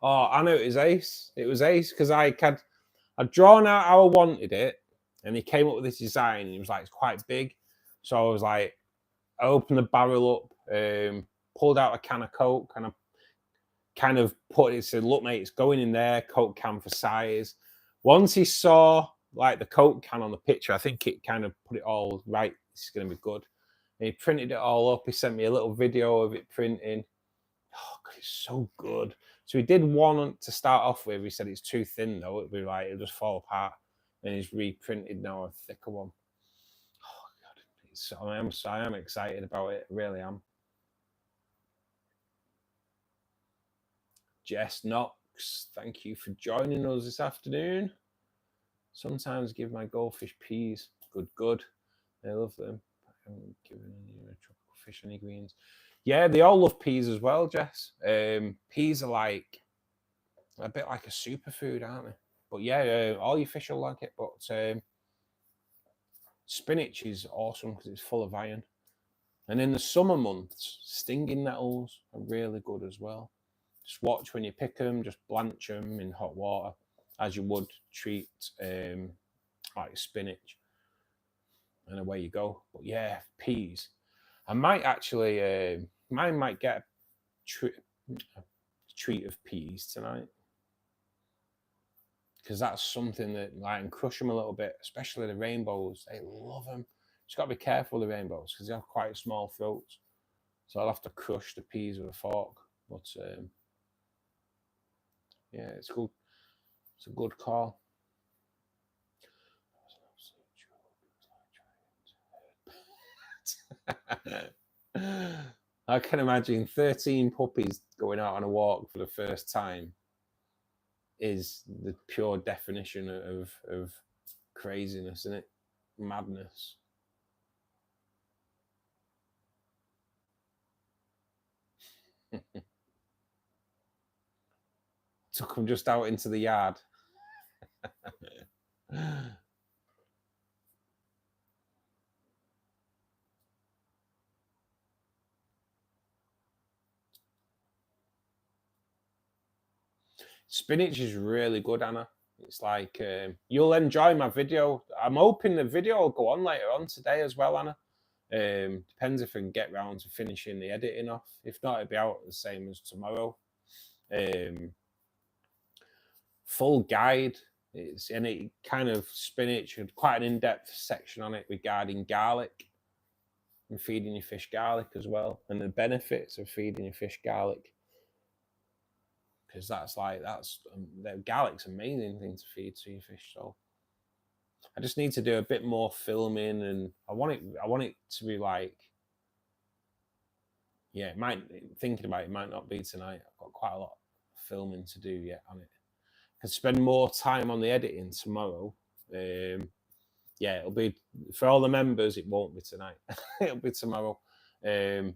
Oh, I know it was ace. It was ace because I'd drawn out how I wanted it, and he came up with this design, and he was like, it's quite big. So I was like, I opened the barrel up, pulled out a can of Coke, and I kind of put it, said, look, mate, it's going in there, Coke can for size. Once he saw like the Coke can on the picture, I think it kind of put it all right. This is going to be good. And he printed it all up. He sent me a little video of it printing. Oh, God, it's so good. So he did one to start off with. He said it's too thin though. It'll be like it'll just fall apart. And he's reprinted now a thicker one. Oh God, I am excited about it. I really am. Jess Knox, thank you for joining us this afternoon. Sometimes give my goldfish peas. Good. I love them. I haven't given any tropical fish any greens. Yeah, they all love peas as well, Jess. Peas are like a bit like a superfood, aren't they? But yeah, all your fish will like it. But spinach is awesome because it's full of iron. And in the summer months, stinging nettles are really good as well. Just watch when you pick them, just blanch them in hot water as you would treat like spinach. And away you go. But yeah, peas. I might actually, mine might get a treat of peas tonight. Because that's something that I can crush them a little bit, especially the rainbows. They love them. Just got to be careful with the rainbows because they have quite small throats. So I'll have to crush the peas with a fork. But yeah, it's good. It's a good call. I can imagine 13 puppies going out on a walk for the first time is the pure definition of craziness, isn't it? Madness. Took them just out into the yard. Spinach is really good, Anna. It's like you'll enjoy my video. I'm hoping the video will go on later on today as well, Anna. Depends if I can get round to finishing the editing off. If not, it'll be out the same as tomorrow. Full guide. It's any kind of spinach, quite an in-depth section on it regarding garlic and feeding your fish garlic as well, and the benefits of feeding your fish garlic. Because garlic's an amazing thing to feed to your fish. So I just need to do a bit more filming, and I want it to be like, yeah, thinking about it might not be tonight. I've got quite a lot of filming to do yet on it. I can spend more time on the editing tomorrow. Yeah, it'll be for all the members. It won't be tonight. It'll be tomorrow. Yeah,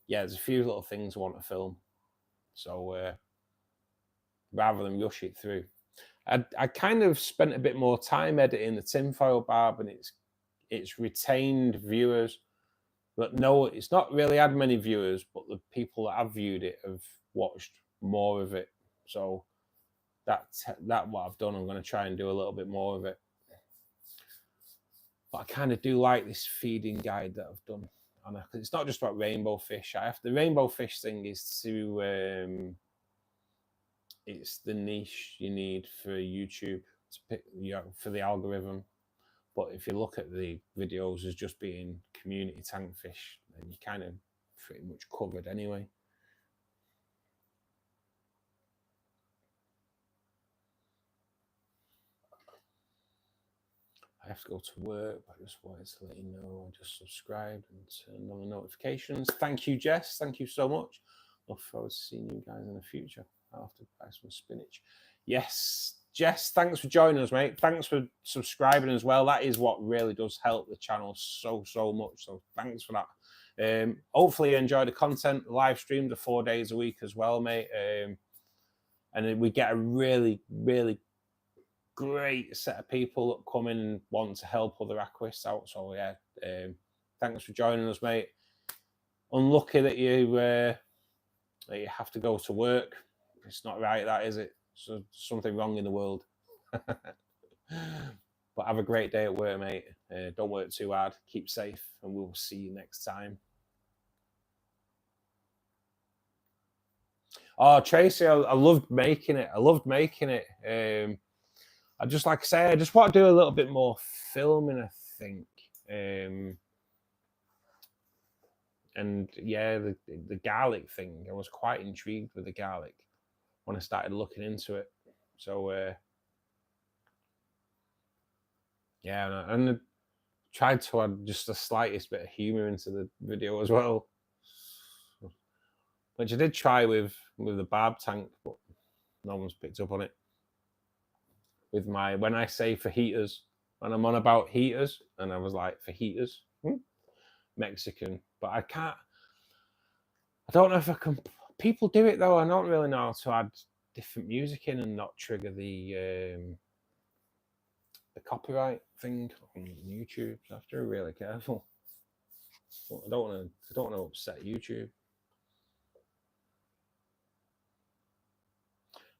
there's a few little things I want to film. So rather than rush it through, I kind of spent a bit more time editing the tinfoil barb, and it's retained viewers. But no, it's not really had many viewers, but the people that have viewed it have watched more of it. So that's what I've done. I'm going to try and do a little bit more of it. But I kind of do like this feeding guide that I've done, Anna, because it's not just about rainbow fish. The rainbow fish thing is to it's the niche you need for YouTube to pick, for the algorithm. But if you look at the videos as just being community tank fish, then you're kind of pretty much covered anyway. I have to go to work, but I just wanted to let you know I just subscribed and turned on the notifications. Thank you, Jess. Thank you so much. Look forward to seeing you guys in the future. I'll have to buy some spinach. Yes, Jess, thanks for joining us, mate. Thanks for subscribing as well. That is what really does help the channel so much. So thanks for that. Hopefully you enjoy the content. The live streams are 4 days a week as well, mate. And we get a really great set of people that come in and want to help other aquarists out. So yeah, thanks for joining us, mate. Unlucky that you have to go to work. It's not right, that is it? So something wrong in the world. But have a great day at work, mate. Don't work too hard. Keep safe, and we'll see you next time. Oh, Tracy, I loved making it. I just, like I say, I just want to do a little bit more filming, I think. And yeah, the garlic thing, I was quite intrigued with the garlic when I started looking into it. So yeah, and I tried to add just the slightest bit of humor into the video as well, which I did try with the barb tank, but no one's picked up on it. With my, when I say fajitas, when I'm on about heaters, and I was like, fajitas, Mexican, but I don't know if I can. People do it though. I don't really know how to add different music in and not trigger the copyright thing on YouTube. So I have to be really careful. But I don't want to upset YouTube.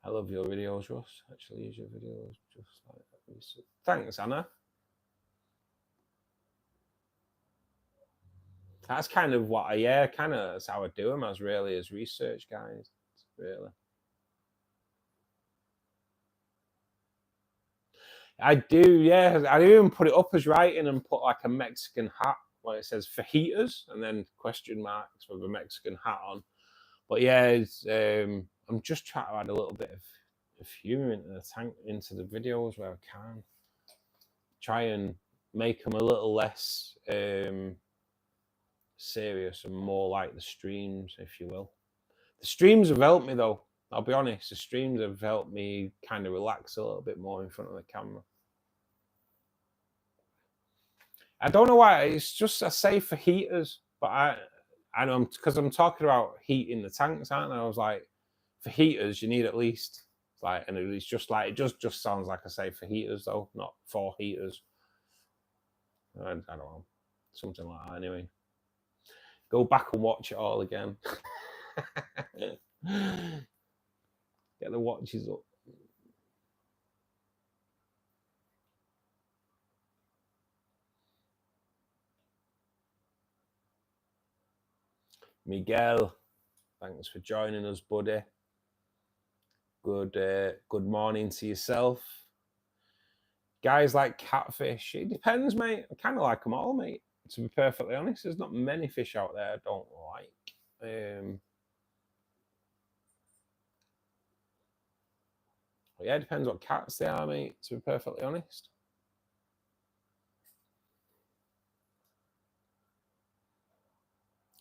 I love your videos, Russ. Actually, use your videos just like that. Thanks, Anna. That's kind of what that's how I do them as research guys, really. I do, yeah. I even put it up as writing and put like a Mexican hat where it says fajitas and then question marks with a Mexican hat on. But yeah, I'm just trying to add a little bit of humor into the videos where I can. Try and make them a little less serious and more like the streams, if you will. The streams have helped me though. I'll be honest, the streams have helped me kind of relax a little bit more in front of the camera. I don't know why. It's just I say for heaters, but I know because I'm talking about heating the tanks, aren't I? I was like, for heaters, you need at least like, and it's just like it just sounds like I say for heaters though, not for heaters. I don't know, something like that. Anyway, go back and watch it all again. Get the watches up. Miguel, thanks for joining us, buddy. Good morning to yourself. Guys like catfish. It depends, mate. I kind of like them all, mate. To be perfectly honest, there's not many fish out there I don't like. But yeah, it depends what cats they are, mate. To be perfectly honest.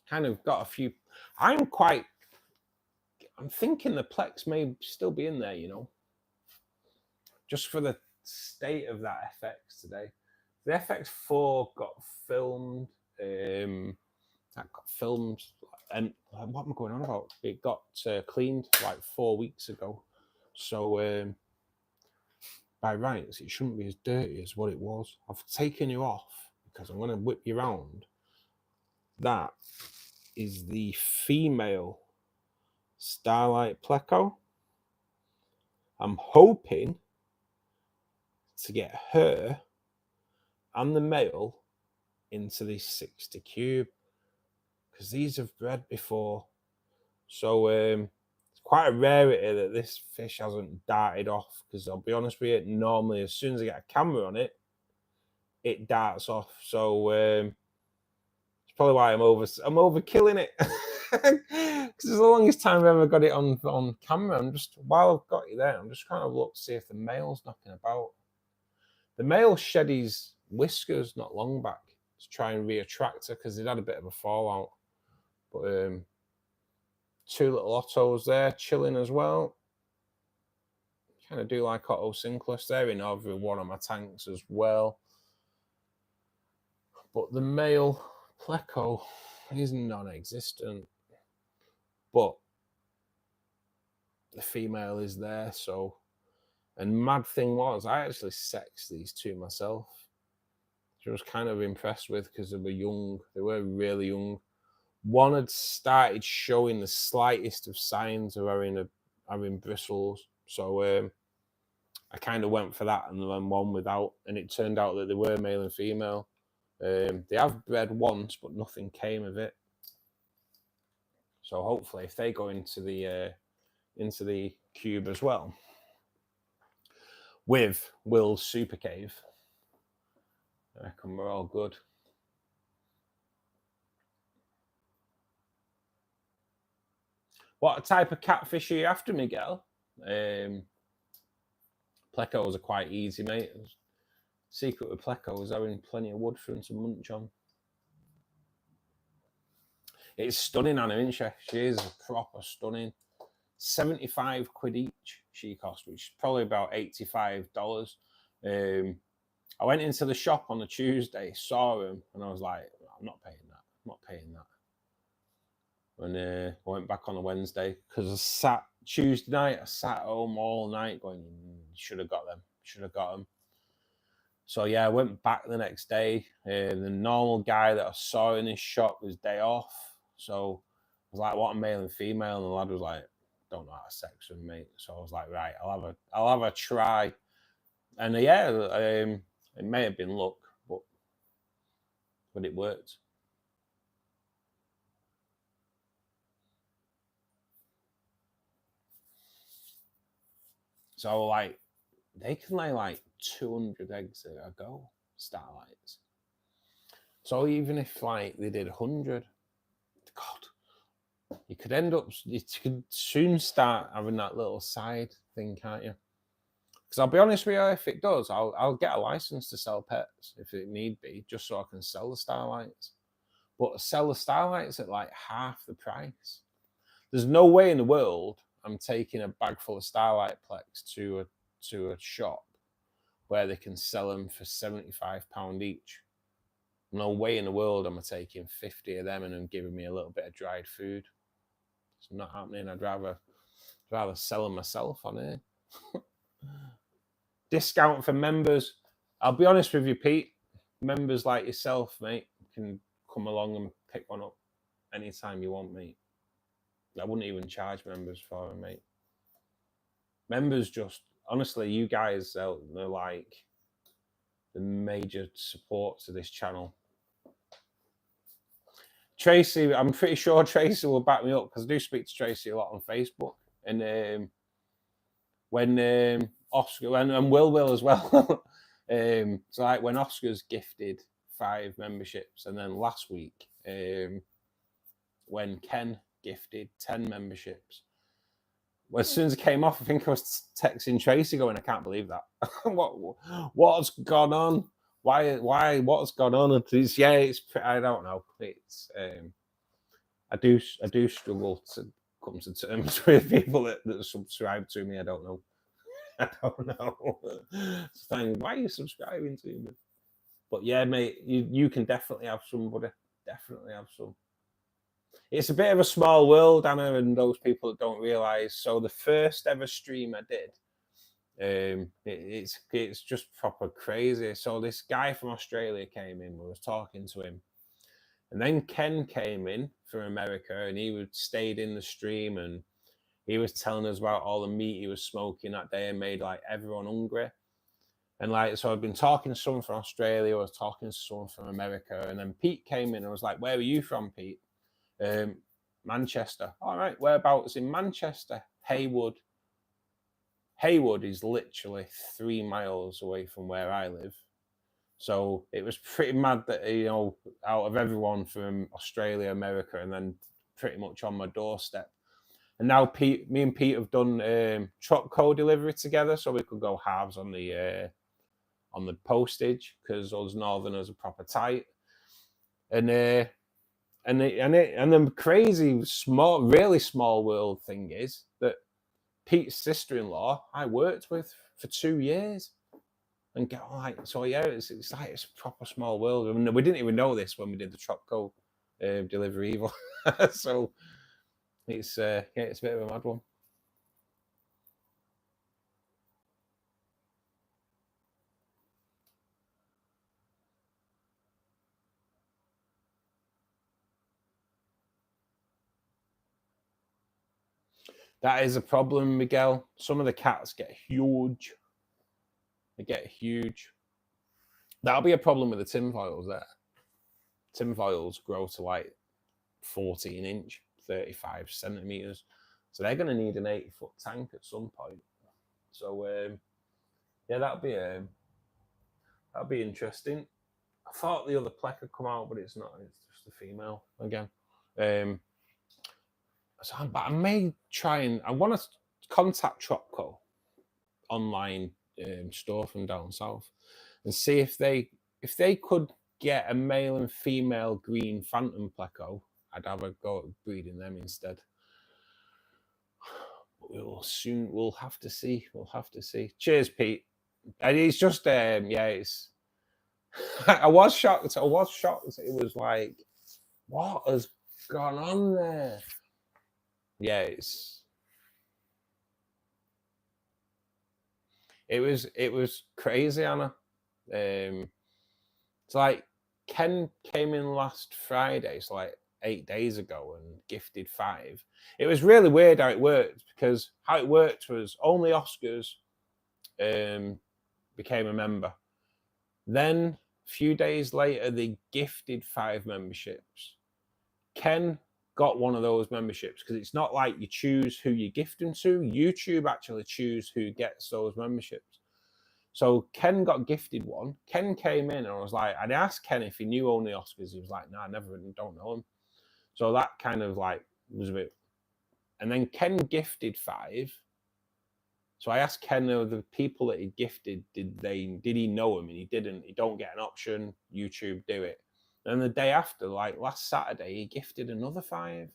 Kind of got a few. I'm thinking the Plex may still be in there, you know. Just for the state of that FX today. The FX4 got filmed. That got filmed, and what am I going on about? It got cleaned like 4 weeks ago. So by rights, it shouldn't be as dirty as what it was. I've taken you off because I'm going to whip you around. That is the female Starlight Pleco. I'm hoping to get her and the male into the 60 cube because these have bred before. So it's quite a rarity that this fish hasn't darted off, because I'll be honest with you, normally as soon as I get a camera on it, it darts off. So it's probably why I'm over killing it. Because it's the longest time I've ever got it on camera. While I've got you there, I'm just trying to look to see if the male's knocking about. The male shed his whiskers not long back to try and reattract her because they'd had a bit of a fallout. But two little Ottos there chilling as well. Kind of do like Otto Sinclair. They're in over one of my tanks as well. But the male Pleco is non-existent. But the female is there, so. And mad thing was, I actually sexed these two myself. Which I was kind of impressed with because they were young. They were really young. One had started showing the slightest of signs of having bristles. So I kind of went for that and then one without. And it turned out that they were male and female. They have bred once, but nothing came of it. So hopefully if they go into the cube as well, with Will's Super Cave, I reckon we're all good. What type of catfish are you after, Miguel? Plecos are quite easy, mate. Secret with Plecos is having plenty of wood for them to munch on. It's stunning, Anna, isn't she? She is proper stunning. 75 quid each she cost, which is probably about $85. I went into the shop on a Tuesday, saw them, and I was like, I'm not paying that. I'm not paying that. And I went back on a Wednesday because Tuesday night, I sat home all night going, should have got them, should have got them. So yeah, I went back the next day. The normal guy that I saw in his shop was day off. So I was like, what, a male and female? And the lad was like, don't know how to sex them, mate. So I was like, right, I'll have a try. And yeah, it may have been luck, but it worked. So like, they can lay like 200 eggs a go, Starlights. So even if like they did 100, God, you could soon start having that little side thing, can't you? Because I'll be honest with you, if it does, I'll get a license to sell pets if it need be, just so I can sell the Starlights. But sell the Starlights at like half the price. There's no way in the world I'm taking a bag full of Starlight Plex to a shop where they can sell them for £75 each. No way in the world am I taking 50 of them and then giving me a little bit of dried food. It's not happening. I'd rather sell them myself on here. Discount for members. I'll be honest with you, Pete. Members like yourself, mate, can come along and pick one up anytime you want, mate. I wouldn't even charge members for them, mate. Members just, honestly, you guys, they're like the major support to this channel. Tracy, I'm pretty sure Tracy will back me up because I do speak to Tracy a lot on Facebook. And when Oscar, and Will as well. So like when Oscar's gifted 5 memberships, and then last week when Ken gifted 10 memberships. Well, as soon as it came off, I think I was texting Tracy going, I can't believe that. What's gone on? Why? What's gone on? It's, yeah, it's. I don't know. It's. I do struggle to come to terms with people that subscribe to me. I don't know. I don't know. Saying, why are you subscribing to me? But yeah, mate, you can definitely have somebody. Definitely have some. It's a bit of a small world, Anna, and those people that don't realise. So the first ever stream I did, it's just proper crazy. So this guy from Australia came in, we was talking to him, and then Ken came in from America, and he stayed in the stream, and he was telling us about all the meat he was smoking that day and made like everyone hungry. And like, so I've been talking to someone from Australia, I was talking to someone from America, and then Pete came in and I was like, where are you from, Pete? Manchester. All right, whereabouts in Manchester? Haywood. Haywood is literally 3 miles away from where I live. So it was pretty mad that, you know, out of everyone from Australia, America, and then pretty much on my doorstep. And now me and Pete have done Tropco delivery together, so we could go halves on the postage because us Northerners are proper tight. And the crazy small, really small world thing is that Pete's sister-in-law I worked with for 2 years, and get like, so yeah, it's like it's a proper small world. I mean, we didn't even know this when we did the Tropco delivery either. So it's yeah, it's a bit of a mad one. That is a problem, Miguel. Some of the cats get huge. They get huge. That'll be a problem with the tinfoils there. Tinfoils grow to like 14 inch, 35 centimeters. So they're going to need an 80-foot tank at some point. So yeah, that'll be interesting. I thought the other plec had come out, but it's not. It's just a female again. But I may try and I want to contact Tropco online store from down south and see if they could get a male and female green phantom pleco. I'd have a go at breeding them instead. But we'll have to see. We'll have to see. Cheers, Pete. And it's just yeah, it's I was shocked. It was like, what has gone on there? Yeah, it was crazy, Anna. It's like Ken came in last Friday, so like 8 days ago, and gifted 5. It was really weird how it worked, because how it worked was only Oscars became a member. Then a few days later, they gifted 5 memberships. Ken got one of those memberships because it's not like you choose who you gift them to. YouTube actually choose who gets those memberships. So Ken got gifted one. Ken came in and I was like, I'd asked Ken if he knew only Oscars. He was like, no, I don't know him. So that kind of like was a bit. And then Ken gifted 5. So I asked Ken, the people that he gifted, did he know him? And he didn't. He don't get an option. YouTube do it. And the day after, like last Saturday, he gifted another 5. I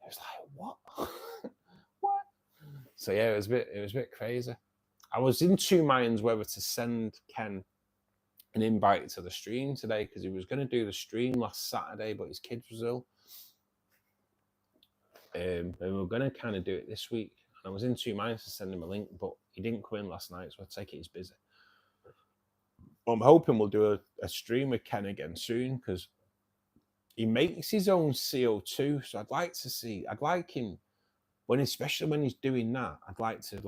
was like, what? What? So yeah, it was a bit crazy. I was in two minds whether to send Ken an invite to the stream today because he was going to do the stream last Saturday, but his kid was ill. And we were going to kind of do it this week. And I was in two minds to send him a link, but he didn't come in last night, so I take it he's busy. But I'm hoping we'll do a stream with Ken again soon because he makes his own CO2. So I'd like him especially when he's doing that, I'd like to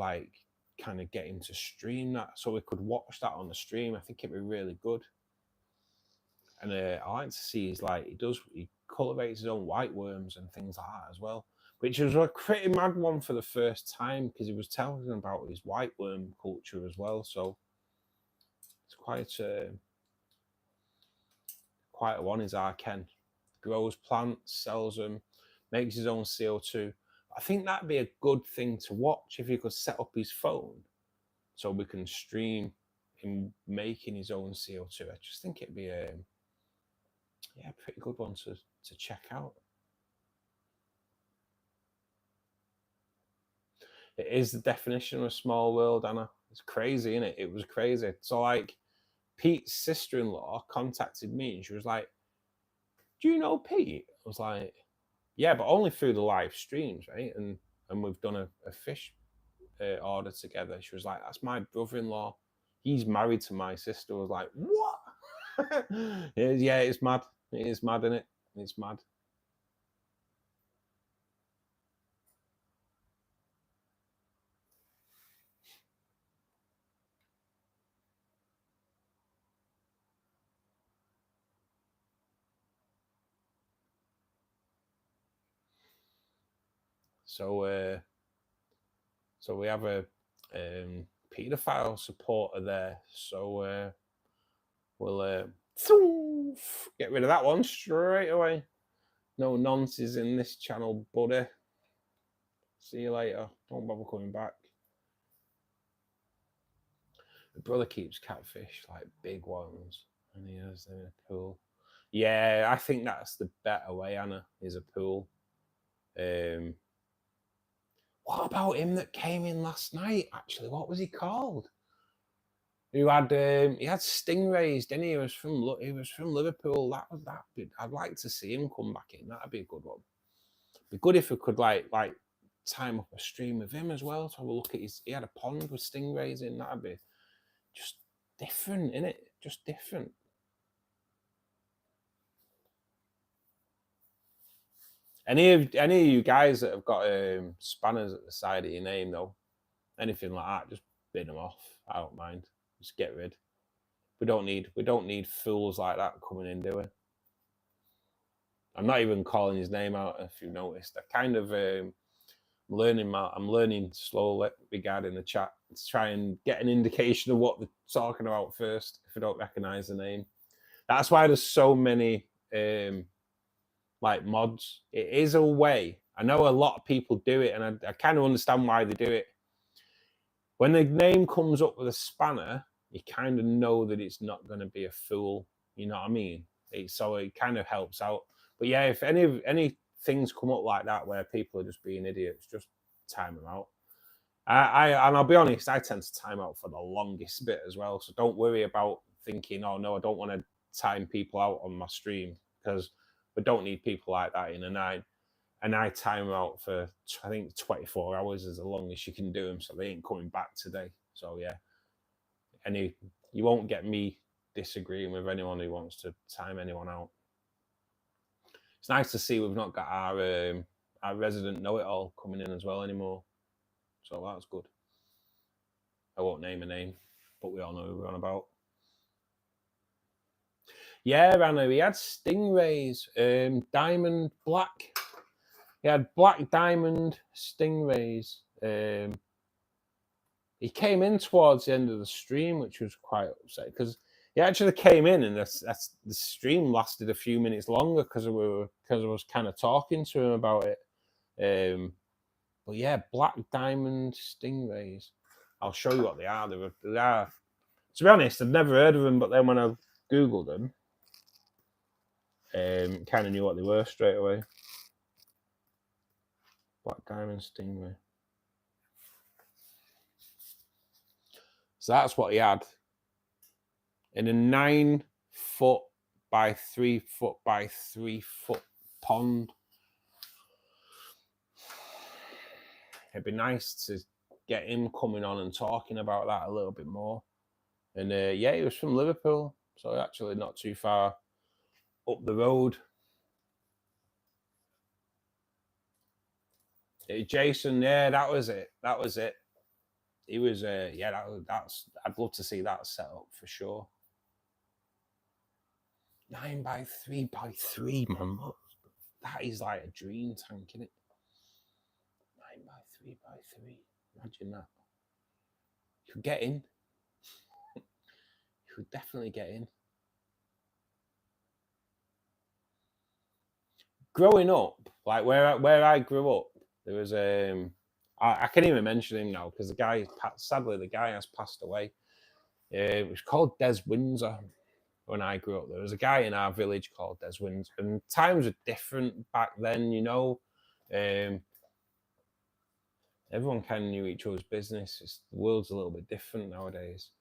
kind of get him to stream that so we could watch that on the stream. I think it'd be really good. And I like to see he cultivates his own white worms and things like that as well, which was a pretty mad one for the first time because he was telling about his white worm culture as well. So it's quite a one. Is our Ken grows plants, sells them, makes his own CO2. I think that'd be a good thing to watch if he could set up his phone so we can stream him making his own CO2. I just think it'd be a pretty good one to check out. It is the definition of a small world, Anna. It's crazy, isn't it? It was crazy. So like Pete's sister-in-law contacted me and she was like, do you know Pete? I was like, yeah, but only through the live streams, right? And we've done a fish order together. She was like, that's my brother-in-law. He's married to my sister. I was like, what? Yeah, it's mad. It is mad, isn't it? It's mad. So we have a paedophile supporter there. So we'll get rid of that one straight away. No nonsense in this channel, buddy. See you later. Don't bother coming back. My brother keeps catfish, like big ones, and he has them in a pool. Yeah, I think that's the better way, Anna, is a pool. What about him that came in last night? Actually, what was he called? Who had he had stingrays, didn't he? He was from Liverpool. I'd like to see him come back in. That'd be a good one. Be good if we could like time up a stream with him as well to have a look at he had a pond with stingrays in. That'd be just different, innit? Just different. Any of you guys that have got spanners at the side of your name though, anything like that, just bin them off. I don't mind. Just get rid. We don't need fools like that coming in, do we? I'm not even calling his name out. If you noticed, I kind of I'm learning slowly regarding the chat to try and get an indication of what they're talking about first. If I don't recognise the name, that's why there's so many like mods. It is a way. I know a lot of people do it, and I kind of understand why they do it. When the name comes up with a spanner, you kind of know that it's not going to be a fool. You know what I mean? So it kind of helps out. But yeah, if any things come up like that where people are just being idiots, just time them out. And I'll be honest, I tend to time out for the longest bit as well. So don't worry about thinking, oh no, I don't want to time people out on my stream, because we don't need people like that in a night. And I time them out for, I think 24 hours is the longest you can do them, so they ain't coming back today. So yeah, you won't get me disagreeing with anyone who wants to time anyone out. It's nice to see we've not got our resident know-it-all coming in as well anymore. So that's good. I won't name a name, but we all know who we're on about. Yeah, Anna, he had stingrays, diamond black. He had black diamond stingrays. He came in towards the end of the stream, which was quite upsetting because he actually came in and the stream lasted a few minutes longer because I was kind of talking to him about it. But yeah, black diamond stingrays. I'll show you what they are. They are. To be honest, I'd never heard of them, but then when I googled them, kind of knew what they were straight away. Black diamond stingray. So that's what he had in a 9 foot by 3 foot by 3 foot pond. It'd be nice to get him coming on and talking about that a little bit more. And yeah, he was from Liverpool, so actually not too far up the road. Jason, yeah, that was it. That was it. He was, yeah, that's. I'd love to see that set up for sure. 9 by 3 by 3, man. That is like a dream tank, isn't it? 9 by 3 by 3. Imagine that. You could get in. You could definitely get in. Growing up, like where I grew up, there was I can't even mention him now because sadly the guy has passed away. It was called Des Windsor. When I grew up, there was a guy in our village called Des Windsor, and times were different back then, you know. Everyone kind of knew each other's business. The world's a little bit different nowadays.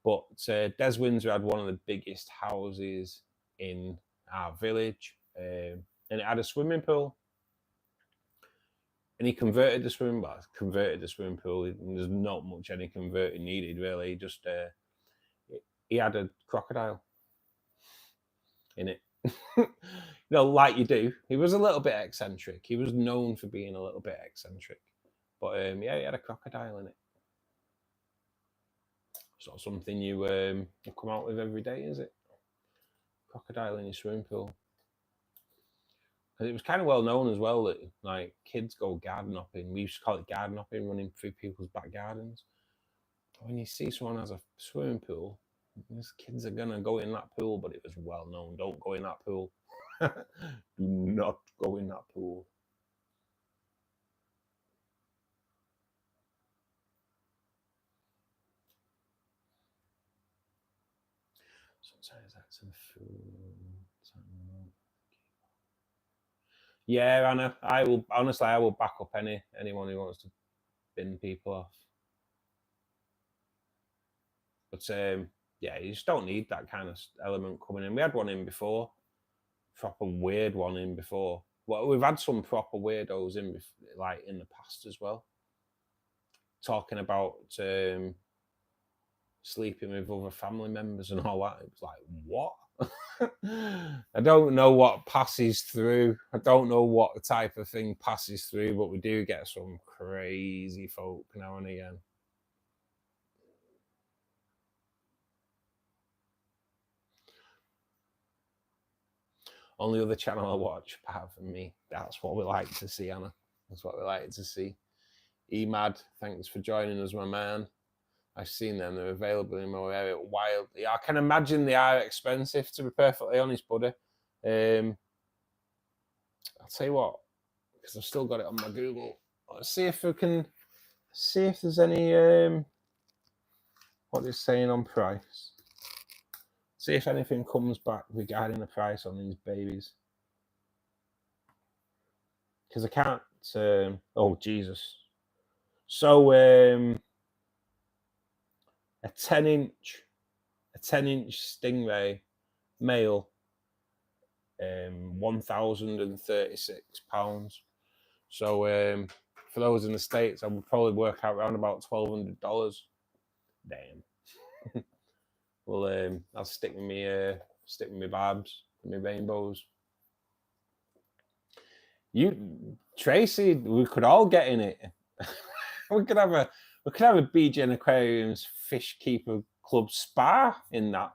But Des Windsor had one of the biggest houses in our village, and it had a swimming pool. And he converted the swimming pool. There's not much any converting needed, really. Just he had a crocodile in it. You know, like you do. He was a little bit eccentric. He was known for being a little bit eccentric. But yeah, he had a crocodile in it. It's not something you come out with every day, is it? Crocodile in your swimming pool. Because it was kind of well known as well that like kids go garden hopping. We used to call it garden hopping, running through people's back gardens. When you see someone has a swimming pool, these kids are gonna go in that pool. But it was well known: don't go in that pool. Do not go in that pool. Sometimes that's some food. Yeah, Anna, I will back up anyone who wants to bin people off. But yeah, you just don't need that kind of element coming in. We had one in before, proper weird one in before. Well, we've had some proper weirdos in, like in the past as well, talking about sleeping with other family members and all that. It was like, what? I don't know what passes through. I don't know what type of thing passes through, but we do get some crazy folk now and again. Only other channel I watch apart from me. That's what we like to see, Anna. That's what we like to see. Emad, thanks for joining us, my man. I've seen them. They're available in my area wildly. I can imagine they are expensive, to be perfectly honest, buddy. I'll tell you what, because I've still got it on my Google. Let's see if we can see if there's any what it's saying on price. See if anything comes back regarding the price on these babies. Because I can't. Oh Jesus! So a 10-inch stingray male, £1,036. So for those in the States, I would probably work out around about $1,200. Damn. Well, I'll stick with me barbs, my rainbows. Tracy, we could all get in it. we could have a BGN Aquariums Fishkeeper Club spa in that.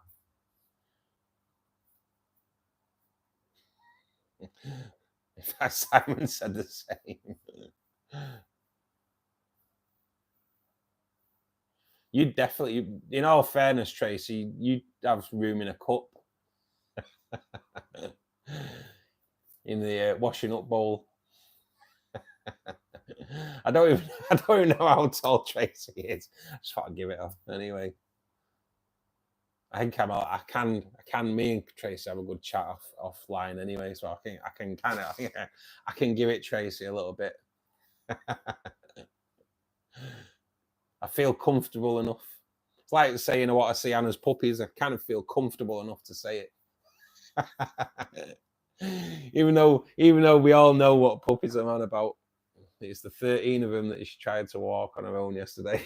In fact, Simon said the same. You definitely, in all fairness, Tracy, you'd have room in a cup. In the washing up bowl. I don't even know how tall Tracy is. I just thought I'd give it up anyway. I think I can. Me and Tracy have a good chat offline anyway, so I can give it Tracy a little bit. I feel comfortable enough. It's like saying I want to see Anna's puppies. I kind of feel comfortable enough to say it. even though we all know what puppies I'm on about. It's the 13 of them that she tried to walk on her own yesterday.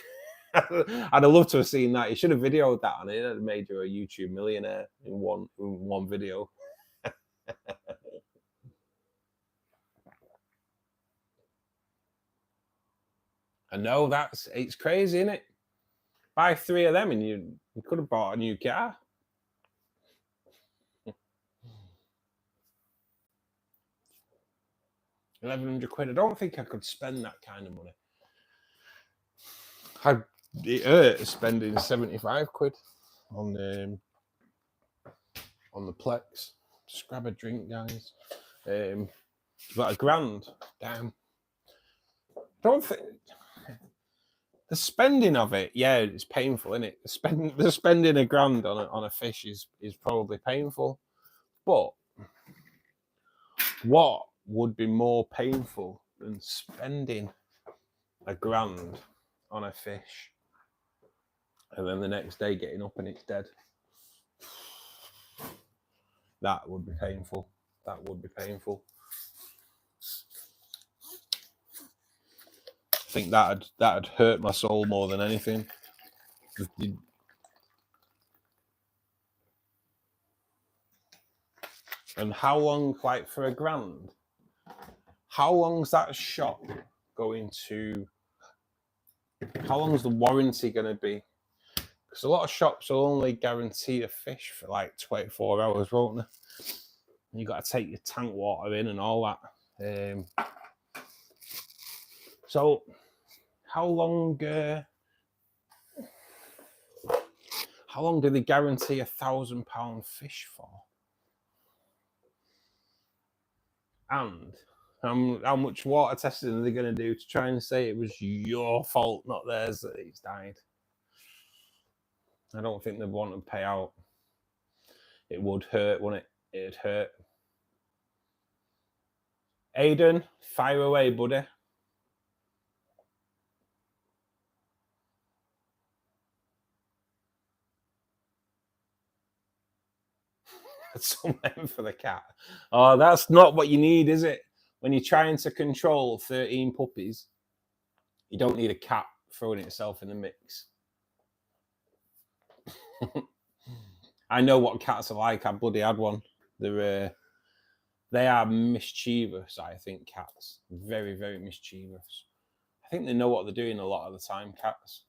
I'd have loved to have seen that. You should have videoed that on it. It made you a YouTube millionaire in one video. I know it's crazy, isn't it? Buy 3 of them and you could have bought a new car. £1,100. I don't think I could spend that kind of money. It hurt spending 75 quid on the Plex. Just grab a drink, guys. But £1,000, damn. Don't think the spending of it, yeah, it's painful, isn't it? Spending £1,000 on a fish is probably painful. But what would be more painful than spending £1,000 on a fish and then the next day getting up and it's dead? That would be painful. That would be painful. I think that'd hurt my soul more than anything. And how long, like for £1,000, how long's that shop going to? How long's the warranty going to be? Because a lot of shops will only guarantee a fish for like 24 hours, won't they? And you got to take your tank water in and all that. So, how long do they guarantee £1,000 fish for? And how much water testing are they going to do to try and say it was your fault, not theirs, that he's died? I don't think they'd want to pay out. It would hurt, wouldn't it? It'd hurt. Aiden, fire away, buddy. Some men for the cat. Oh, that's not what you need, is it? When you're trying to control 13 puppies, you don't need a cat throwing itself in the mix. I know what cats are like. I bloody had one. They are mischievous, I think, cats. Very, very mischievous. I think they know what they're doing a lot of the time, cats.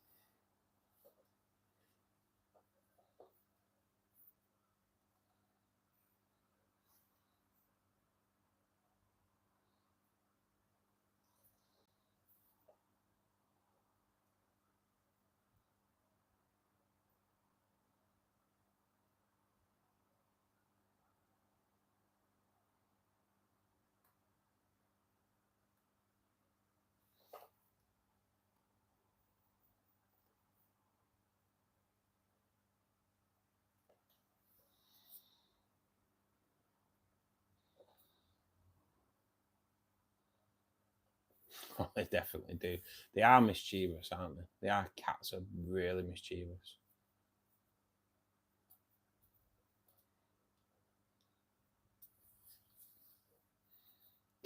Oh, they definitely do. They are mischievous, aren't they? Cats are really mischievous.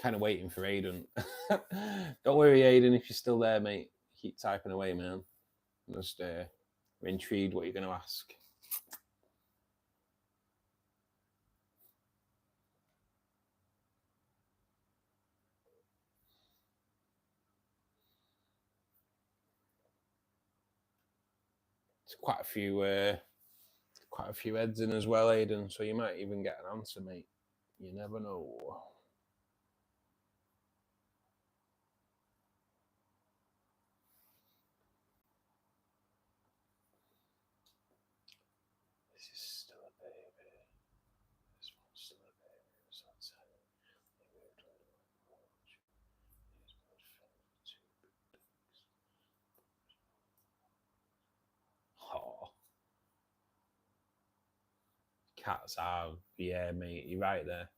Kind of waiting for Aiden. Don't worry, Aiden, if you're still there, mate. Keep typing away, man. Just we're intrigued what you're going to ask. It's quite a few heads in as well, Aiden. So you might even get an answer, mate. You never know. This is still a baby. This one's still a baby. So oh. Cats are, yeah, mate. You're right there.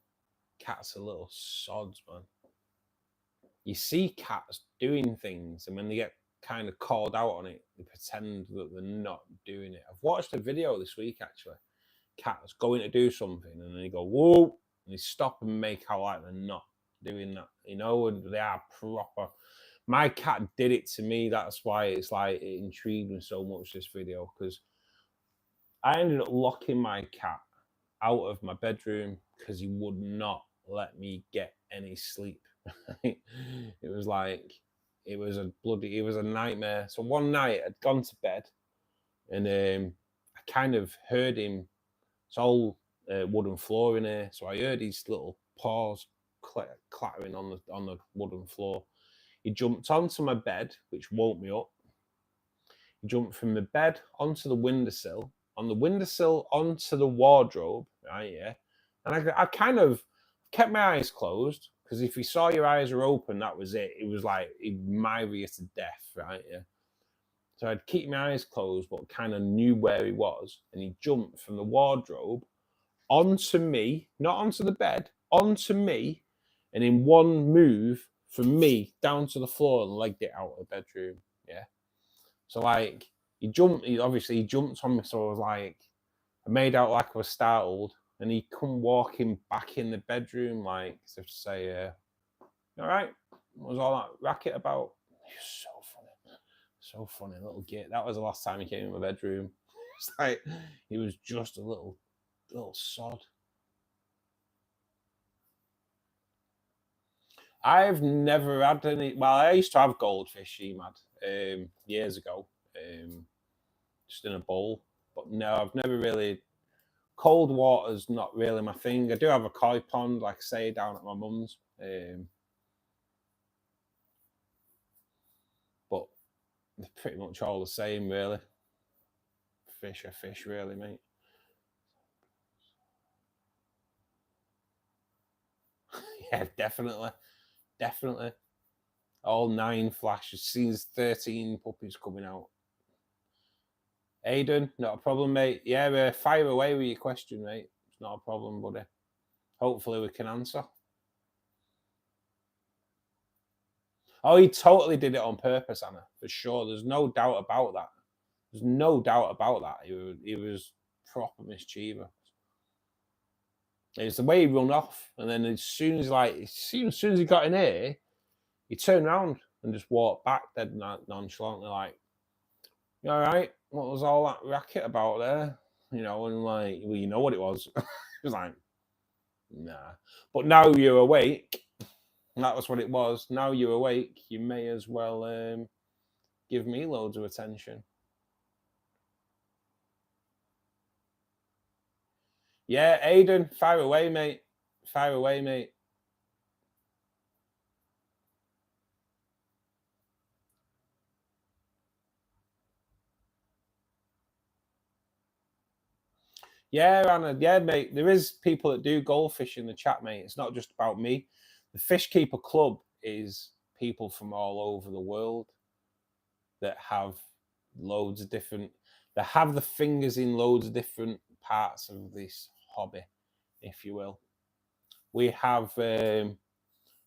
Cats are little sods, man. You see cats doing things, and when they get kind of called out on it, they pretend that they're not doing it. I've watched a video this week actually. Cat's going to do something and then they go, whoa, and they stop and make out like they're not doing that, you know, and they are proper. My cat did it to me. That's why it's like it intrigued me so much, this video, because I ended up locking my cat out of my bedroom because he would not let me get any sleep. It was like, it was a nightmare. So one night I'd gone to bed and I kind of heard him. It's all wooden floor in here, so I heard his little paws clattering on the wooden floor. He jumped onto my bed, which woke me up. He jumped from the bed onto the windowsill, on the windowsill onto the wardrobe, right? Yeah, and I kind of kept my eyes closed because if you saw your eyes were open, that was it. It was like he'd mire you to death, right? Yeah. So I'd keep my eyes closed, but kind of knew where he was, and he jumped from the wardrobe onto me, not onto the bed, onto me, and in one move from me down to the floor and legged it out of the bedroom. Yeah. So like he jumped on me, so I was like, I made out like I was startled, and he come walking back in the bedroom like as if to say, all right, what was all that racket about? He was so funny, little git. That was the last time he came in my bedroom. It's like he was just a little sod. I've never had any. Well, I used to have goldfish, years ago, just in a bowl. But no, I've never really. Cold water's not really my thing. I do have a koi pond, like I say, down at my mum's. But they're pretty much all the same, really. Fish are fish, really, mate. Yeah, definitely. All 9 flashes. Seems 13 puppies coming out. Aidan, not a problem, mate. Yeah, fire away with your question, mate. It's not a problem, buddy. Hopefully we can answer. Oh, he totally did it on purpose, Anna, for sure. There's no doubt about that. There's no doubt about that. He was proper mischievous. It's the way he run off, and then as soon as he got in here, he turned around and just walked back dead nonchalantly, like, "You all right? What was all that racket about there?" You know, and like, well, you know what it was. He was like, "Nah." But now you're awake. That was what it was. Now you're awake. You may as well give me loads of attention. Yeah, Aidan, fire away, mate. Fire away, mate. Yeah, Anna. Yeah, mate. There is people that do goldfish in the chat, mate. It's not just about me. The Fishkeeper Club is people from all over the world that have loads of different. They have the fingers in loads of different parts of this hobby, if you will. We have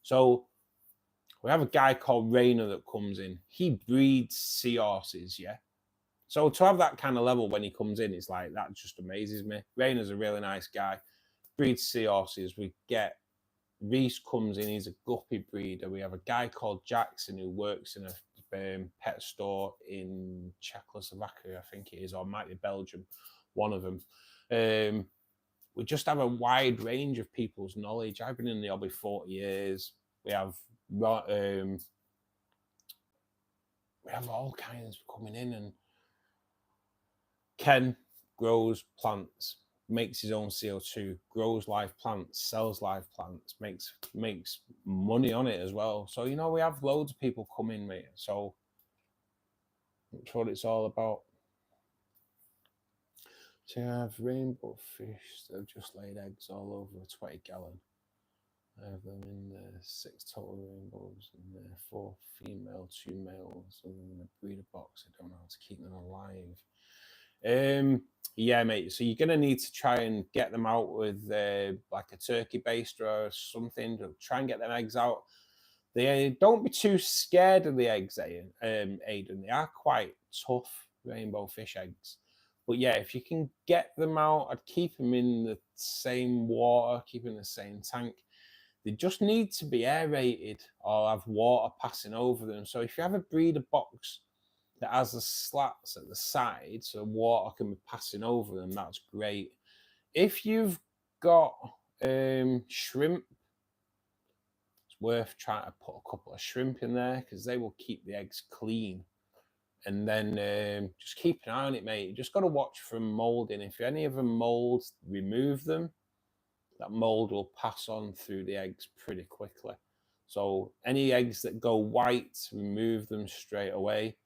so we have a guy called Rainer that comes in. He breeds seahorses, yeah. So to have that kind of level when he comes in, it's like that just amazes me. Rainer's a really nice guy. Breeds seahorses. We get Reese comes in. He's a guppy breeder. We have a guy called Jackson who works in a pet store in Czechoslovakia, I think it is, or it might be Belgium. One of them. We just have a wide range of people's knowledge. I've been in the hobby 40 years. We have all kinds coming in, and Ken grows plants, makes his own CO2, grows live plants, sells live plants, makes money on it as well. So, you know, we have loads of people come in, mate. So that's what it's all about. So you have rainbow fish that have just laid eggs all over a 20 gallon. I have them in there, 6 total rainbows in there, 4 female, 2 males, and in a breeder box. I don't know how to keep them alive. Yeah, mate. So you're gonna need to try and get them out with like a turkey baster or something to try and get them eggs out. don't be too scared of the eggs, Aidan. They are quite tough, rainbow fish eggs. But yeah, if you can get them out, I'd keep them in the same water, keep them in the same tank. They just need to be aerated or have water passing over them. So if you have a breeder box that has the slats at the side so water can be passing over them, that's great. If you've got shrimp, it's worth trying to put a couple of shrimp in there because they will keep the eggs clean. And then just keep an eye on it, mate. You just got to watch for molding. If any of them mold, remove them. That mold will pass on through the eggs pretty quickly. So any eggs that go white, remove them straight away.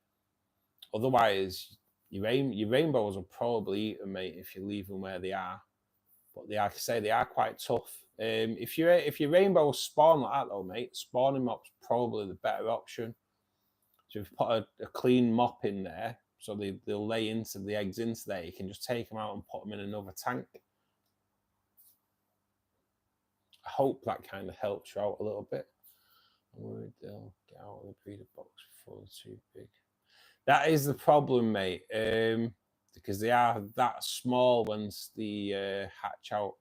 Otherwise, your rainbows will probably eat them, mate, if you leave them where they are. But they are, like I say, they are quite tough. If your rainbows spawn like that, though, mate, spawning mop's probably the better option. So if you put a clean mop in there, so they'll lay into the eggs into there, you can just take them out and put them in another tank. I hope that kind of helps you out a little bit. I'm worried they'll get out of the breeder box before they're too big. That is the problem, mate, because they are that small once they hatch out.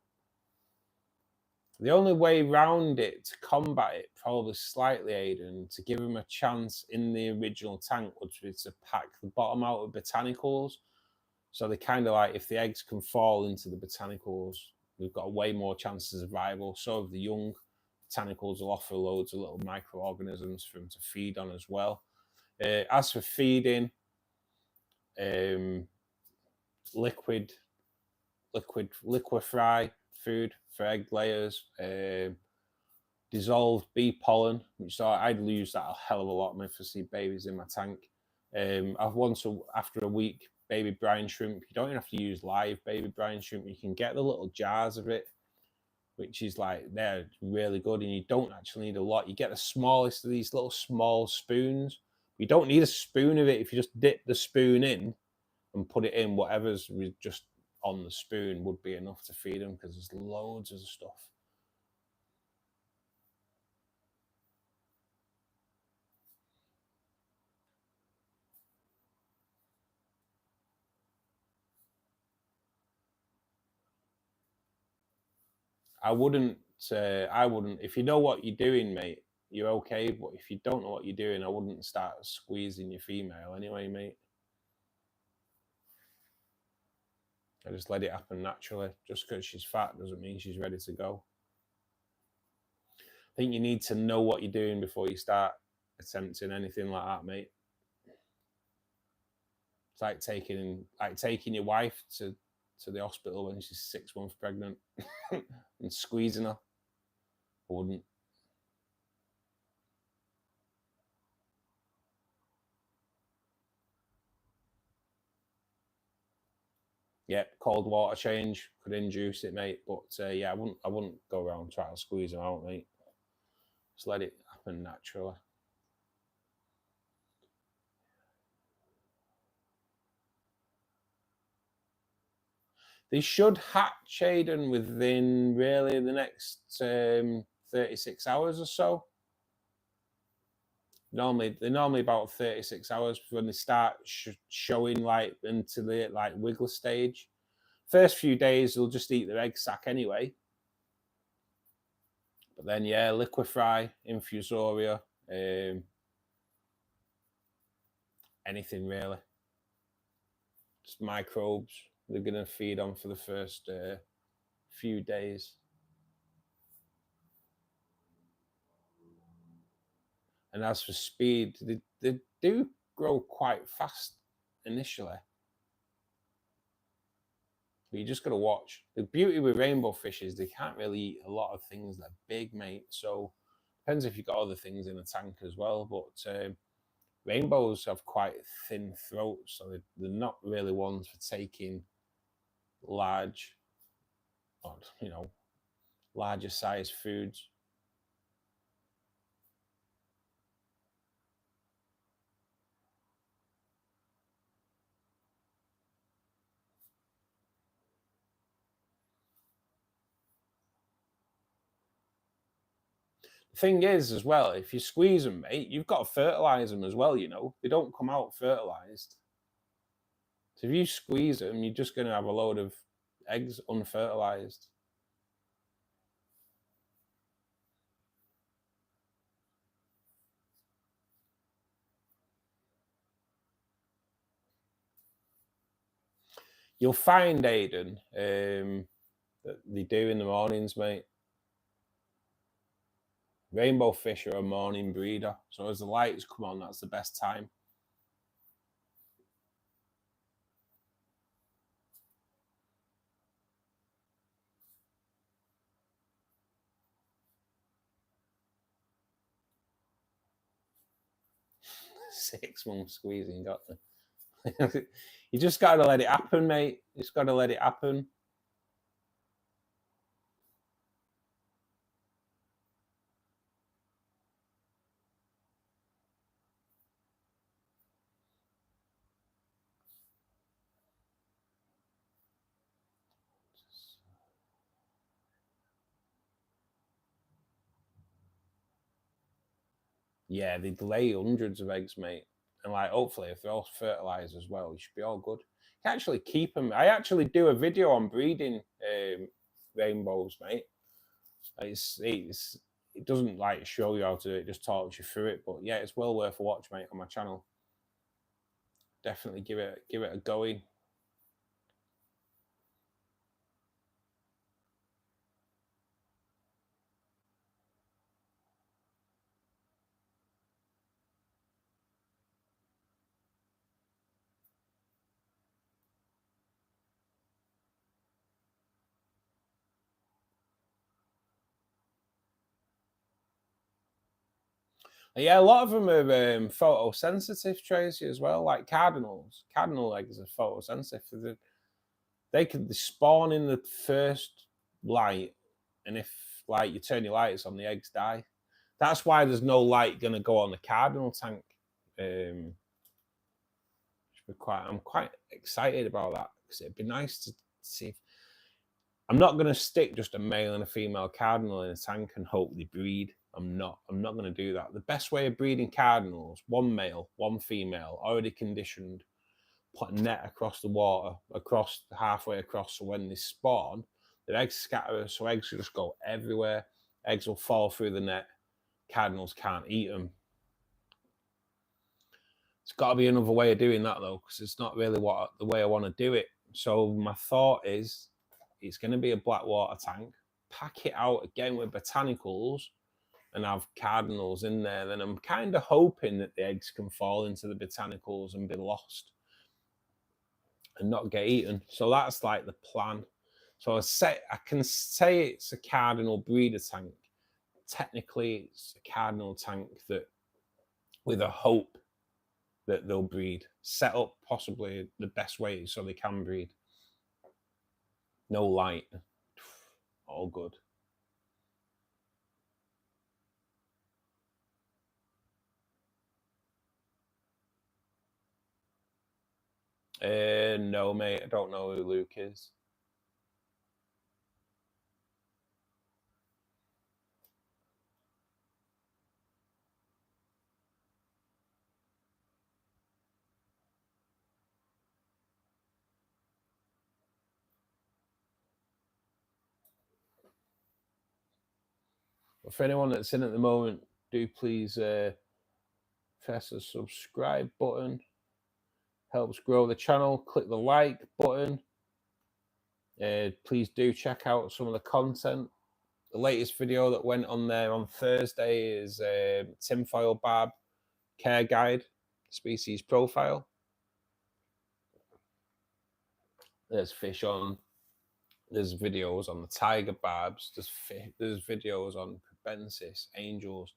The only way around it to combat it, probably slightly, Aidan, to give them a chance in the original tank would be to pack the bottom out with botanicals. So they kind of like, if the eggs can fall into the botanicals, we've got way more chances of survival. So if the young botanicals will offer loads of little microorganisms for them to feed on as well. As for feeding, liquefy food for egg layers, dissolved bee pollen, which I'd lose that a hell of a lot if I see babies in my tank. I've after a week, baby brine shrimp. You don't even have to use live baby brine shrimp. You can get the little jars of it, which is like, they're really good, and you don't actually need a lot. You get the smallest of these little small spoons. You don't need a spoon of it. If you just dip the spoon in and put it in, whatever's just on the spoon would be enough to feed them, because there's loads of stuff. I wouldn't, if you know what you're doing, mate, you're okay. But if you don't know what you're doing, I wouldn't start squeezing your female anyway, mate. I just let it happen naturally. Just because she's fat doesn't mean she's ready to go. I think you need to know what you're doing before you start attempting anything like that, mate. It's like taking your wife to the hospital when she's 6 months pregnant and squeezing her. I wouldn't. Yeah, cold water change could induce it, mate. But yeah, I wouldn't go around trying to squeeze them out, mate. Just let it happen naturally. They should hatch, Aidan, within really the next 36 hours or so. They're normally about 36 hours when they start showing like into the like wiggler stage. First few days they'll just eat their egg sac anyway. But then yeah, liquefy, infusoria, anything really. Just microbes they're gonna feed on for the first few days. And as for speed, they do grow quite fast initially. But you just got to watch. The beauty with rainbow fish is they can't really eat a lot of things that are big, mate. So depends if you've got other things in the tank as well. But rainbows have quite thin throats, so they're not really ones for taking large, or larger size foods. The thing is, as well, if you squeeze them, mate, you've got to fertilise them as well, you know. They don't come out fertilised. So if you squeeze them, you're just going to have a load of eggs unfertilised. You'll find, Aidan, that they do in the mornings, mate. Rainbow fish are a morning breeder. So as the lights come on, that's the best time. Six months squeezing, got them. You just got to let it happen, mate. You just got to let it happen. Yeah, they lay hundreds of eggs, mate. And like, hopefully, if they're all fertilized as well, you should be all good. You can actually keep them. I actually do a video on breeding rainbows, mate. It doesn't like show you how to do it, just talks you through it. But yeah, it's well worth a watch, mate, on my channel. Definitely give it a going. Yeah, a lot of them are photosensitive, Tracy, as well. Like cardinals. Cardinal eggs are photosensitive. They could spawn in the first light, and if like you turn your lights on, the eggs die. That's why there's no light going to go on the cardinal tank. I'm quite excited about that because it'd be nice to see. I'm not going to stick just a male and a female cardinal in a tank and hope they breed. I'm not going to do that. The best way of breeding cardinals: one male, one female, already conditioned. Put a net across the water, halfway across, so when they spawn, the eggs scatter, so eggs just go everywhere. Eggs will fall through the net. Cardinals can't eat them. It's got to be another way of doing that, though, because it's not really the way I want to do it. So my thought is, it's going to be a black water tank. Pack it out again with botanicals and have cardinals in there. Then I'm kind of hoping that the eggs can fall into the botanicals and be lost and not get eaten. So that's like the plan. So I can say it's a cardinal breeder tank. Technically, it's a cardinal tank that, with a hope that they'll breed, set up possibly the best way so they can breed. No light, all good. No, mate, I don't know who Luke is. For anyone that's in at the moment, do please press the subscribe button. Helps grow the channel. Click the like button. Please do check out some of the content. The latest video that went on there on Thursday is tinfoil barb care guide, species profile. There's fish on. There's videos on the tiger barbs. There's videos on Cubensis, angels.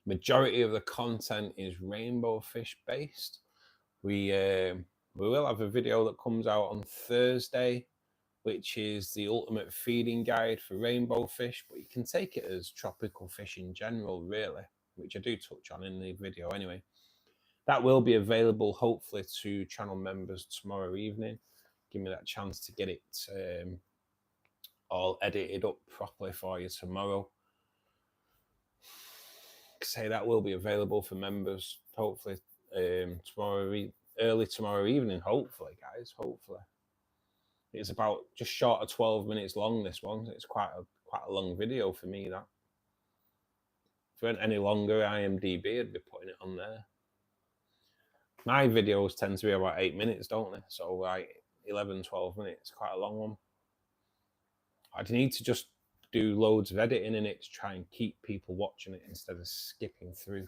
Majority of the content is rainbow fish based. We will have a video that comes out on Thursday, which is the ultimate feeding guide for rainbow fish, but you can take it as tropical fish in general, really, which I do touch on in the video anyway. That will be available hopefully to channel members tomorrow evening. Give me that chance to get it all edited up properly for you tomorrow. I say, that will be available for members hopefully early tomorrow evening. Hopefully, guys. Hopefully, it's about just short of 12 minutes long. This one, it's quite a long video for me. That if it went any longer, IMDb would be putting it on there. My videos tend to be about 8 minutes, don't they? So like 11, 12 minutes, quite a long one. I'd need to just do loads of editing in it to try and keep people watching it instead of skipping through.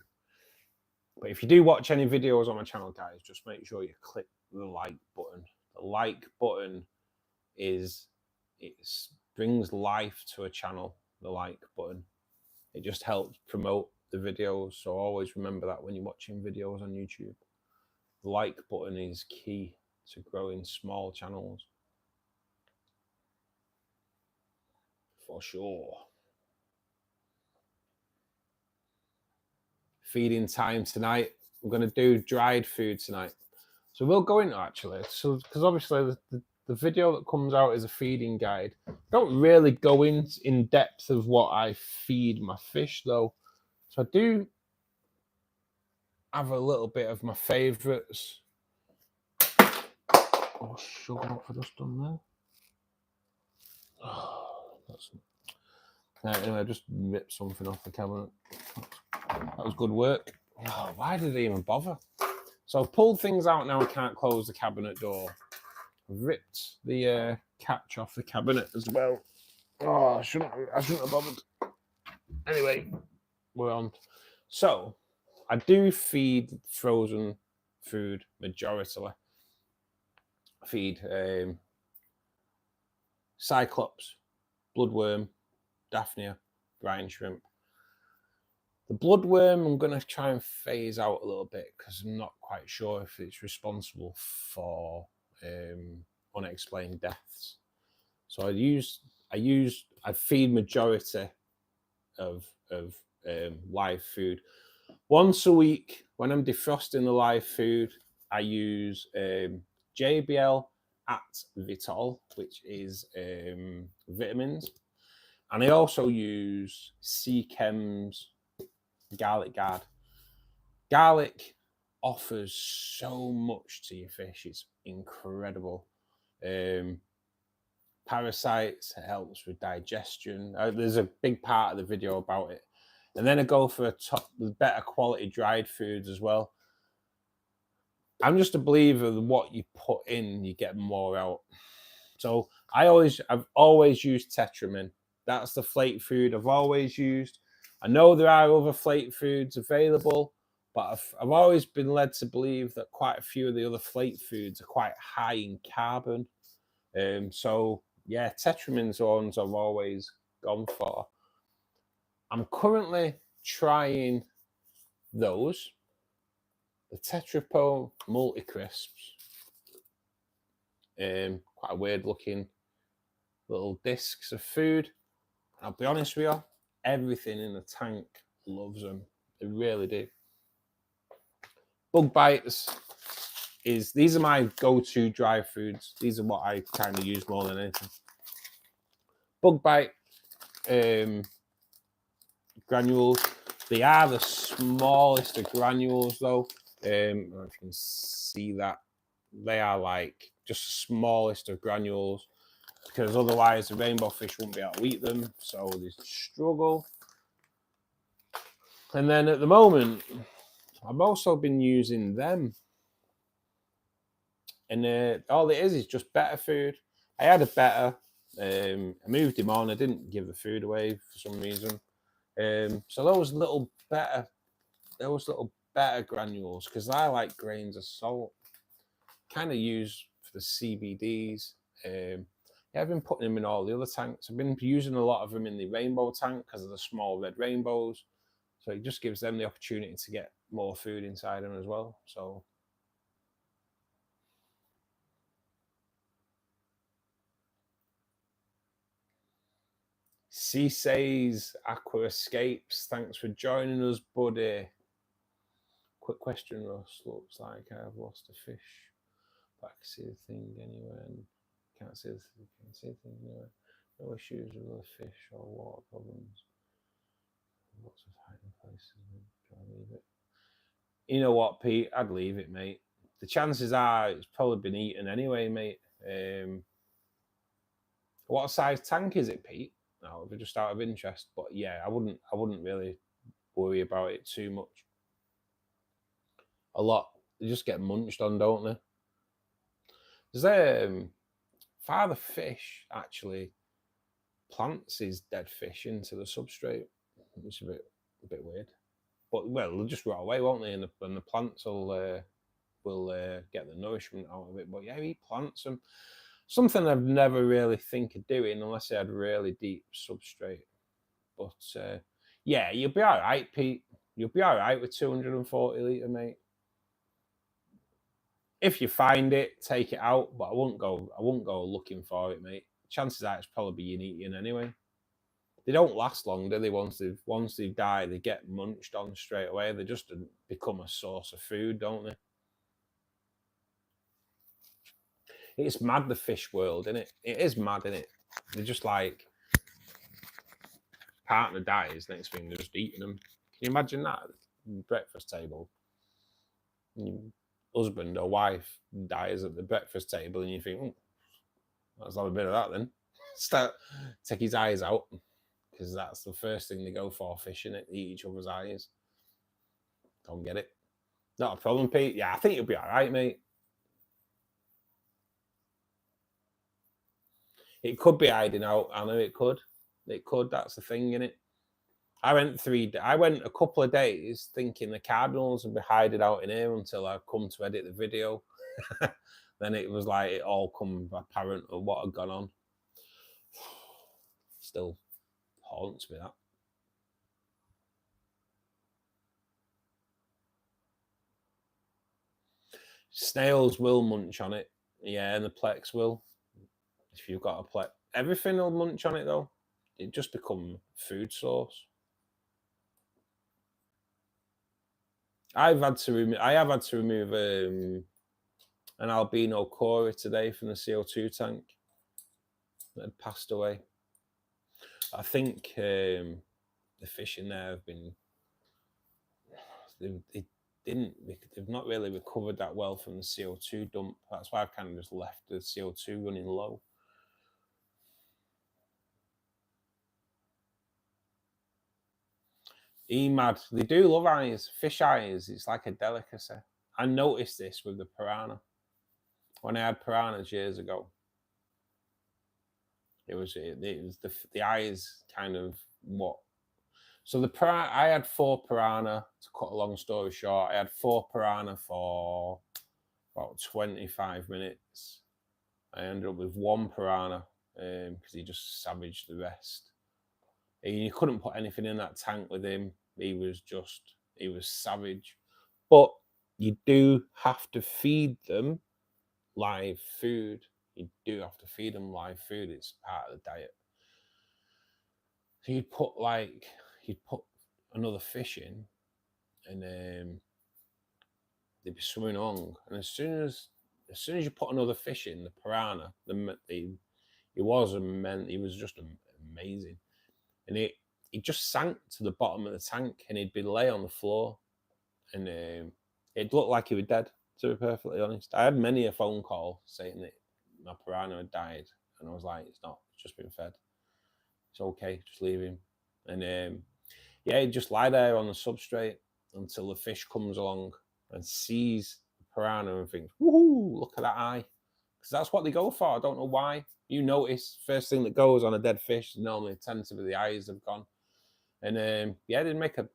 But if you do watch any videos on my channel, guys, just make sure you click the like button. The like button brings life to a channel, the like button. It just helps promote the videos. So always remember that when you're watching videos on YouTube. The like button is key to growing small channels. For sure. Feeding time tonight. We're going to do dried food tonight. So we'll go into actually, so because obviously the video that comes out is a feeding guide. Don't really go in depth of what I feed my fish though. So I do have a little bit of my favourites. Oh, sugar, what have I just done there? Oh, anyway, I just ripped something off the cabinet. That was good work. Oh, why did they even bother? So I've pulled things out now. I can't close the cabinet door. I've ripped the catch off the cabinet as well. Oh, I shouldn't have bothered. Anyway, we're on. So I do feed frozen food majority. I feed cyclops, bloodworm, daphnia, brine shrimp. The bloodworm I'm going to try and phase out a little bit because I'm not quite sure if it's responsible for unexplained deaths. So I feed majority of live food. Once a week when I'm defrosting the live food, I use JBL at Vitol, which is vitamins, and I also use Seachem's garlic guard. Garlic offers so much to your fish. It's incredible. Parasites, it helps with digestion. There's a big part of the video about it. And then I go for better quality dried foods as well. I'm just a believer that what you put in, you get more out. So I've always used Tetramin. That's the flake food I've always used. I know there are other flake foods available, but I've always been led to believe that quite a few of the other flake foods are quite high in carbon. So yeah, Tetramin's ones I've always gone for. I'm currently trying those, the Tetrapo Multi Crisps. Quite a weird looking little discs of food. I'll be honest with you, everything in the tank loves them. They really do. Bug bites these are my go-to dry foods. These are what I kind of use more than anything. Bug bite granules. They are the smallest of granules though. I don't know if you can see that. They are like just the smallest of granules, because otherwise the rainbow fish won't be able to eat them, so they struggle. And then at the moment, I've also been using them, and all it is just betta food. I had a betta, I moved him on. I didn't give the food away for some reason. So those little betta granules, because I like grains of salt, kind of use for the CBDs. Yeah, I've been putting them in all the other tanks. I've been using a lot of them in the rainbow tank because of the small red rainbows. So it just gives them the opportunity to get more food inside them as well. So C says Aqua Escapes, thanks for joining us, buddy. Quick question, Russ. Looks like I've lost a fish, but I can see the thing anywhere. Can't see the thing. Can see the thing anywhere. No issues with the fish or water problems. Lots of hiding places. You know what, Pete? I'd leave it, mate. The chances are it's probably been eaten anyway, mate. What size tank is it, Pete? No, just out of interest. But yeah, I wouldn't really worry about it too much. A lot, they just get munched on, don't they? There's Father Fish actually plants his dead fish into the substrate, which is a bit weird. But well, they'll just rot away, won't they? And the plants will get the nourishment out of it. But yeah, he plants them. Something I've never really think of doing unless I had really deep substrate. But yeah, you'll be all right, Pete. You'll be all right with 240 litre, mate. If you find it, take it out. But I won't go looking for it, mate. Chances are it's probably being eaten anyway. They don't last long, do they? Once they die, they get munched on straight away. They just become a source of food, don't they? It's mad, the fish world, isn't it? It is mad, isn't it? They're just like, partner dies, next thing they're just eating them. Can you imagine that? Breakfast table. Your husband or wife dies at the breakfast table and you think, oh, let's have a bit of that then. Take his eyes out, because that's the first thing they go for, fishing it, eat each other's eyes. Don't get it. Not a problem, Pete. Yeah, I think you'll be all right, mate. It could be hiding out, Anna. It could. That's the thing, innit? I went a couple of days thinking the cardinals would be hiding out in here until I come to edit the video. Then it was like it all come apparent of what had gone on. Still haunts me, that. Snails will munch on it. Yeah, and the plex will. If you've got a plex. Everything will munch on it, though. It just become food source. I have had to remove an albino cora today from the CO2 tank that had passed away. I think the fish in there have been, they've not really recovered that well from the CO2 dump. That's why I've kind of just left the CO2 running low. Mad. They do love eyes. Fish eyes, it's like a delicacy. I noticed this with the piranha. When I had piranhas years ago, it was the eyes kind of what. So the piranha, I had 4 piranha. To cut a long story short, I had 4 piranha for about 25 minutes. I ended up with 1 piranha because he just savaged the rest. You couldn't put anything in that tank with him. He was savage. But you do have to feed them live food. You do have to feed them live food. It's part of the diet. So you'd put another fish in, and they'd be swimming along. And as soon as you put another fish in, the piranha, he was just amazing. And he just sank to the bottom of the tank, and he'd be lay on the floor, and it looked like he was dead, to be perfectly honest. I had many a phone call saying that my piranha had died, and I was like, it's not, it's just been fed. It's okay, just leave him. And yeah, he'd just lie there on the substrate until the fish comes along and sees the piranha and thinks, woohoo, look at that eye. Because that's what they go for. I don't know why. You notice, first thing that goes on a dead fish normally tends to be the eyes have gone. And yeah, they'd make a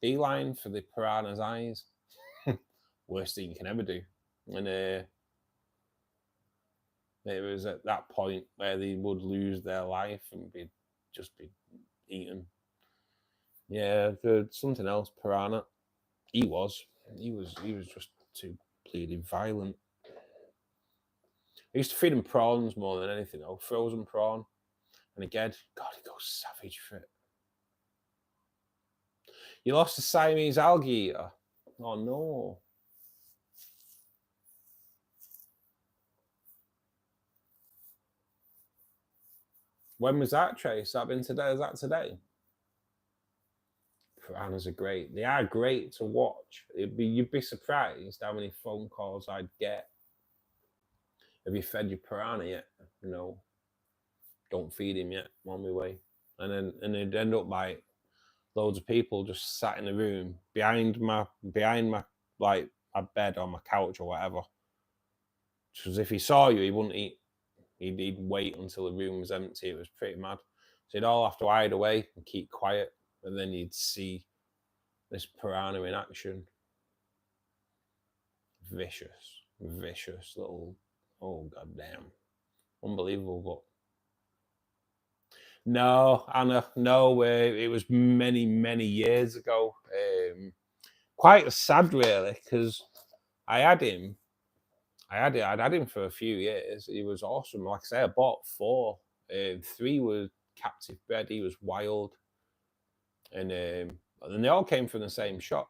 beeline for the piranha's eyes. Worst thing you can ever do. And it was at that point where they would lose their life and just be eaten. Yeah, there's something else, piranha. He was just too bleeding violent. I used to feed him prawns more than anything, though. Frozen prawn. And again, God, he goes savage for it. You lost a Siamese algae eater. Oh, no. When was that, Trace? That been today? Is that today? Piranhas are great. They are great to watch. You'd be surprised how many phone calls I'd get. Have you fed your piranha yet? No. Don't feed him yet. I'm on my way. And it'd end up like loads of people just sat in the room behind my like my bed or my couch or whatever. Because if he saw you, he wouldn't eat. He'd wait until the room was empty. It was pretty mad. So you'd all have to hide away and keep quiet, and then you'd see this piranha in action. Vicious little, oh goddamn, unbelievable. But no, Anna, no, it was many years ago. Quite sad, really, because I'd had him for a few years. He was awesome. Like I say, I bought 4. 3 were captive bred. He was wild, and they all came from the same shop.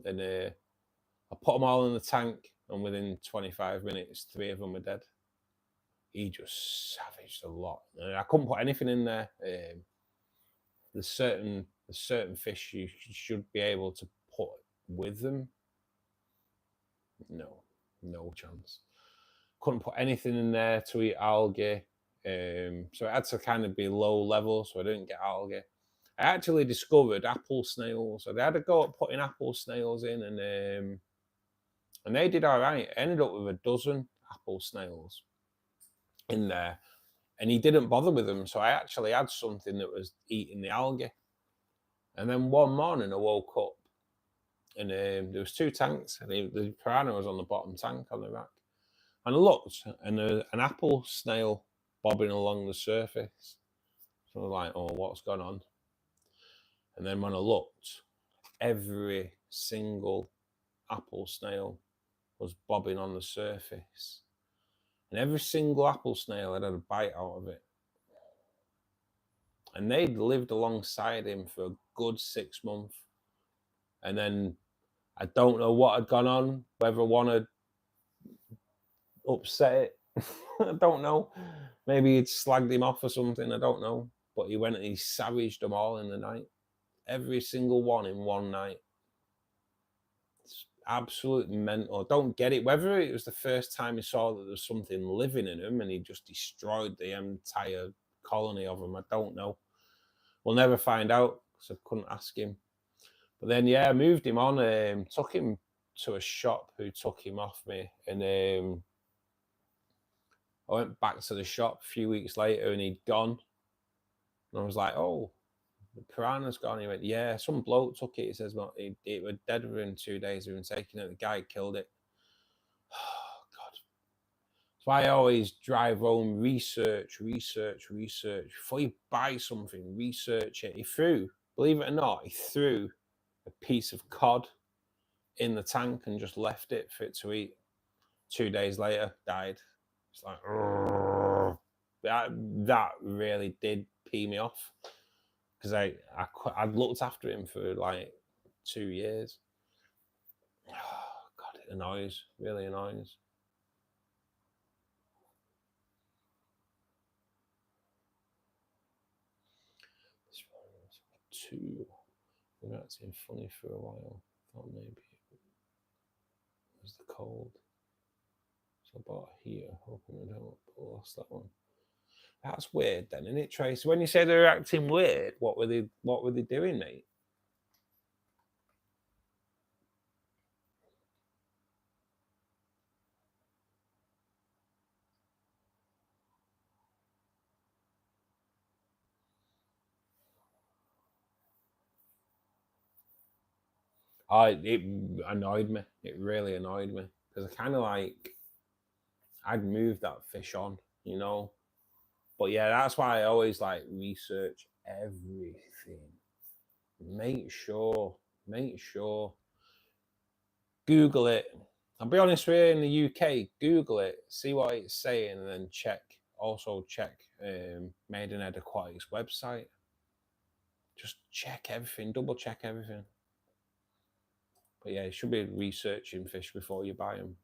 And I put them all in the tank, and within 25 minutes, 3 of them were dead. He just savaged a lot. And I couldn't put anything in there. There's certain fish you should be able to put with them. No chance. Couldn't put anything in there to eat algae. So it had to kind of be low level, so I didn't get algae. I actually discovered apple snails. So they had to go at putting apple snails in, and they did all right. I ended up with a dozen apple snails in there, and he didn't bother with them. So I actually had something that was eating the algae. And then one morning I woke up, and there was 2 tanks, and the piranha was on the bottom tank on the rack. And I looked, and an apple snail bobbing along the surface. So I was like, oh, what's going on? And then when I looked, every single apple snail was bobbing on the surface. And every single apple snail had a bite out of it. And they'd lived alongside him for a good 6 months. And then I don't know what had gone on, whether one had upset it. I don't know. Maybe he'd slagged him off or something. I don't know. But he went and he savaged them all in the night. Every single one in one night. It's absolutely mental. I don't get it. Whether it was the first time he saw that there was something living in him and he just destroyed the entire colony of them, I don't know. We'll never find out because I couldn't ask him. But then, yeah, I moved him on, took him to a shop who took him off me. And I went back to the shop a few weeks later and he'd gone. And I was like, oh, the piranha's gone. He went, yeah, some bloke took it. He says, well, it was dead within 2 days. We've been taking it. The guy killed it. Oh, God. That's why I always drive home, research. Before you buy something, research it. He threw, believe it or not, he threw a piece of cod in the tank and just left it for it to eat. 2 days later, died. It's like, that really did pee me off. Because I'd looked after him for like 2 years. Oh, God, it annoys, really annoys. This one's 2. We've been acting funny for a while. Thought maybe it was the cold. So I bought a heater, hoping I don't lost that one. That's weird then, isn't it, Tracy? When you say they were acting weird, what were they doing, mate? It annoyed me. It really annoyed me. Because I kind of like, I'd move that fish on, you know? But yeah, that's why I always like research everything. Make sure. Google it. I'll be honest with you, in the UK, Google it, see what it's saying, and then check. Also check Maidenhead Aquatics website. Just check everything, double check everything. But yeah, you should be researching fish before you buy them.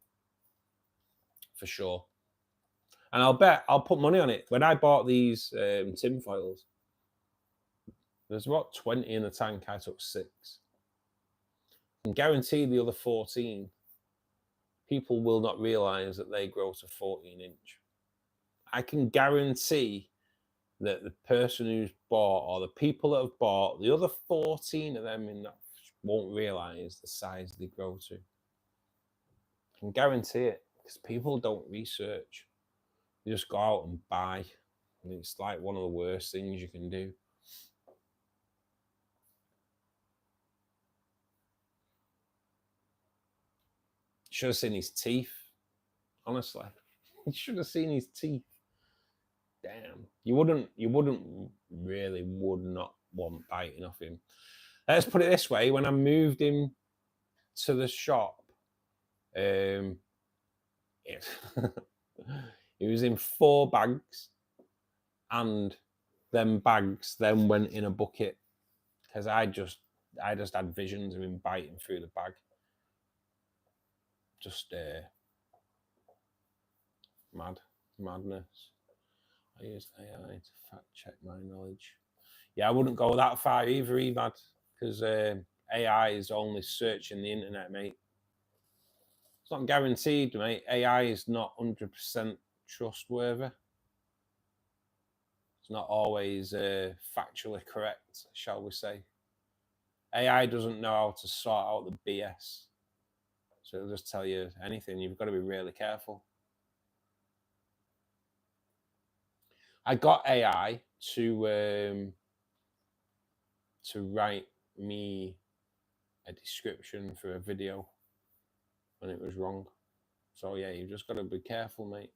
For sure. And I'll put money on it. When I bought these tin foils, There's about 20 in the tank. I took 6. I can guarantee the other 14, people will not realise that they grow to 14-inch. I can guarantee that the person who's bought, or the people that have bought, the other 14 of them in that won't realise the size they grow to. I can guarantee it, because people don't research. They just go out and buy. And it's like one of the worst things you can do. You should have seen his teeth. Honestly, you should have seen his teeth. Damn, you would not want biting off him. Let's put it this way: when I moved him to the shop, it was in 4 bags, and them bags then went in a bucket, because I just had visions of him biting through the bag. Just madness. I use AI to fact check my knowledge. Yeah, I wouldn't go that far either, Emad, because AI is only searching the internet, mate. It's not guaranteed, mate. AI is not 100% trustworthy. It's not always factually correct, shall we say. AI doesn't know how to sort out the BS. So it'll just tell you anything. You've got to be really careful. I got AI to write me a description for a video when it was wrong. So yeah, you've just got to be careful, mate.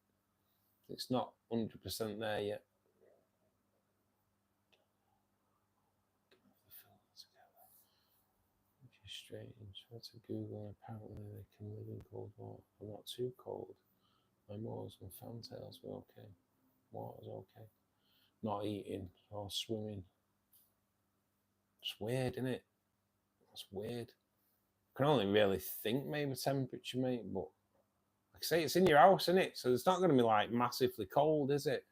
It's not 100% there yet. Which is strange. What's a Google? Apparently they can live in cold water, but not too cold. My moors and fantails were okay. Water's okay. Not eating or swimming. It's weird, isn't it? It's weird. I can only really think maybe temperature, mate, but like I say, it's in your house, isn't it? So it's not going to be like massively cold, is it?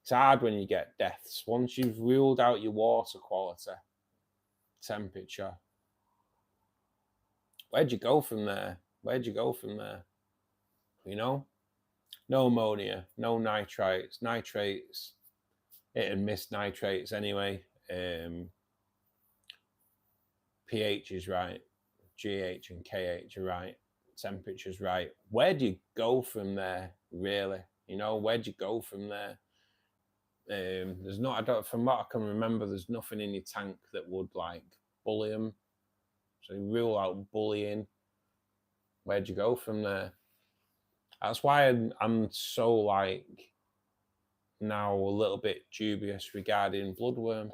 It's hard when you get deaths. Once you've ruled out your water quality, temperature, where'd you go from there? Where'd you go from there? You know? No ammonia, no nitrates. Nitrates, it and miss nitrates anyway. pH is right. GH and KH are right. Temperature's right. Where do you go from there, really? You know, where'd you go from there? There's not, from what I can remember, there's nothing in your tank that would like bully them. So you rule out bullying. Where'd you go from there? That's why I'm so like now a little bit dubious regarding bloodworm.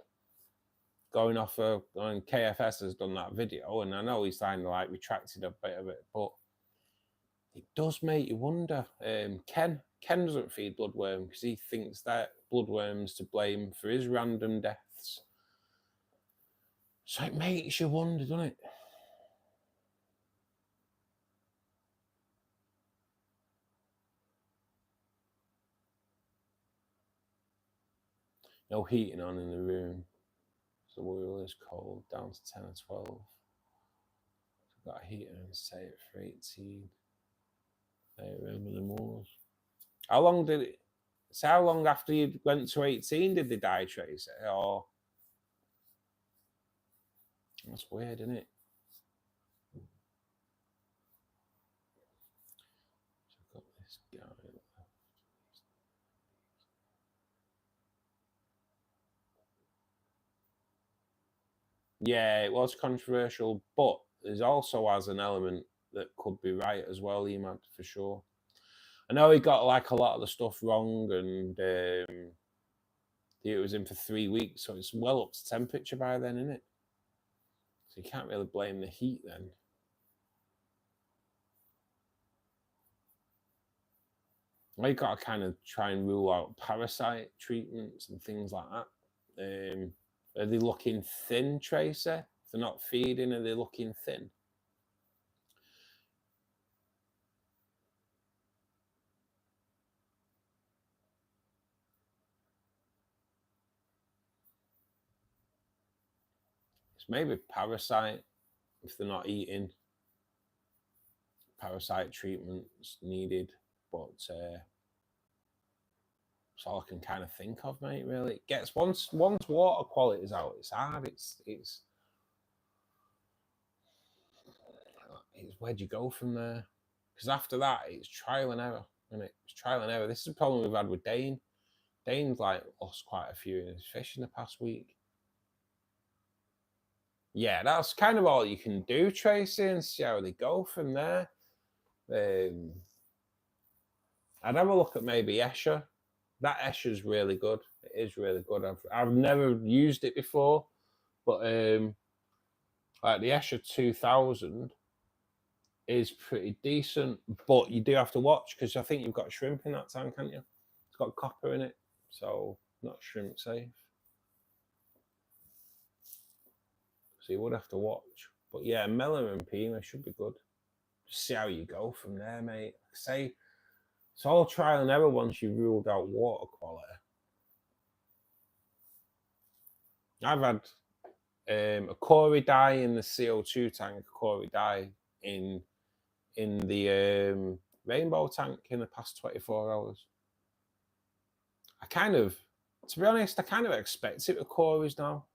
Going off on KFS has done that video, and I know he's kind of like retracted a bit of it, but it does make you wonder. Ken doesn't feed bloodworm because he thinks that bloodworm's to blame for his random deaths. So it makes you wonder, doesn't it? No heating on in the room. So the wheel is cold, down to 10 or 12. I've got a heater and set it for 18. I remember the moors. How long did it? So how long after you went to 18 did they die trace it? Or that's weird, isn't it? So I've got this guy. Yeah, it was controversial, but there's also has an element that could be right as well, Emad, for sure. I know he got like a lot of the stuff wrong, and it was in for 3 weeks, so it's well up to temperature by then, isn't it? So you can't really blame the heat then. Well, you got to kind of try and rule out parasite treatments and things like that. Are they looking thin, Tracy? If they're not feeding, are they looking thin? maybe parasite, if they're not eating. Parasite treatments needed, but that's all I can kind of think of, mate. Really, it gets once water quality is out, it's hard. It's where do you go from there? Because after that, it's trial and error, isn't it? It's trial and error. This is the problem we've had with Dane. Dane's like lost quite a few in his fish in the past week. Yeah, that's kind of all you can do, Tracy, and see how they go from there. I'd have a look at maybe Escher. That Escher's really good. It is really good. I've never used it before, but like the Escher 2000 is pretty decent, but you do have to watch because I think you've got shrimp in that tank, haven't you? It's got copper in it, so not shrimp safe. So you would have to watch. But yeah, Melon and Pima should be good. Just see how you go from there, mate. Say it's all trial and error once you've ruled out water quality. I've had a Cory dye in the CO2 tank, a Cory dye in the rainbow tank in the past 24 hours. To be honest, I kind of expect it with Cory's now.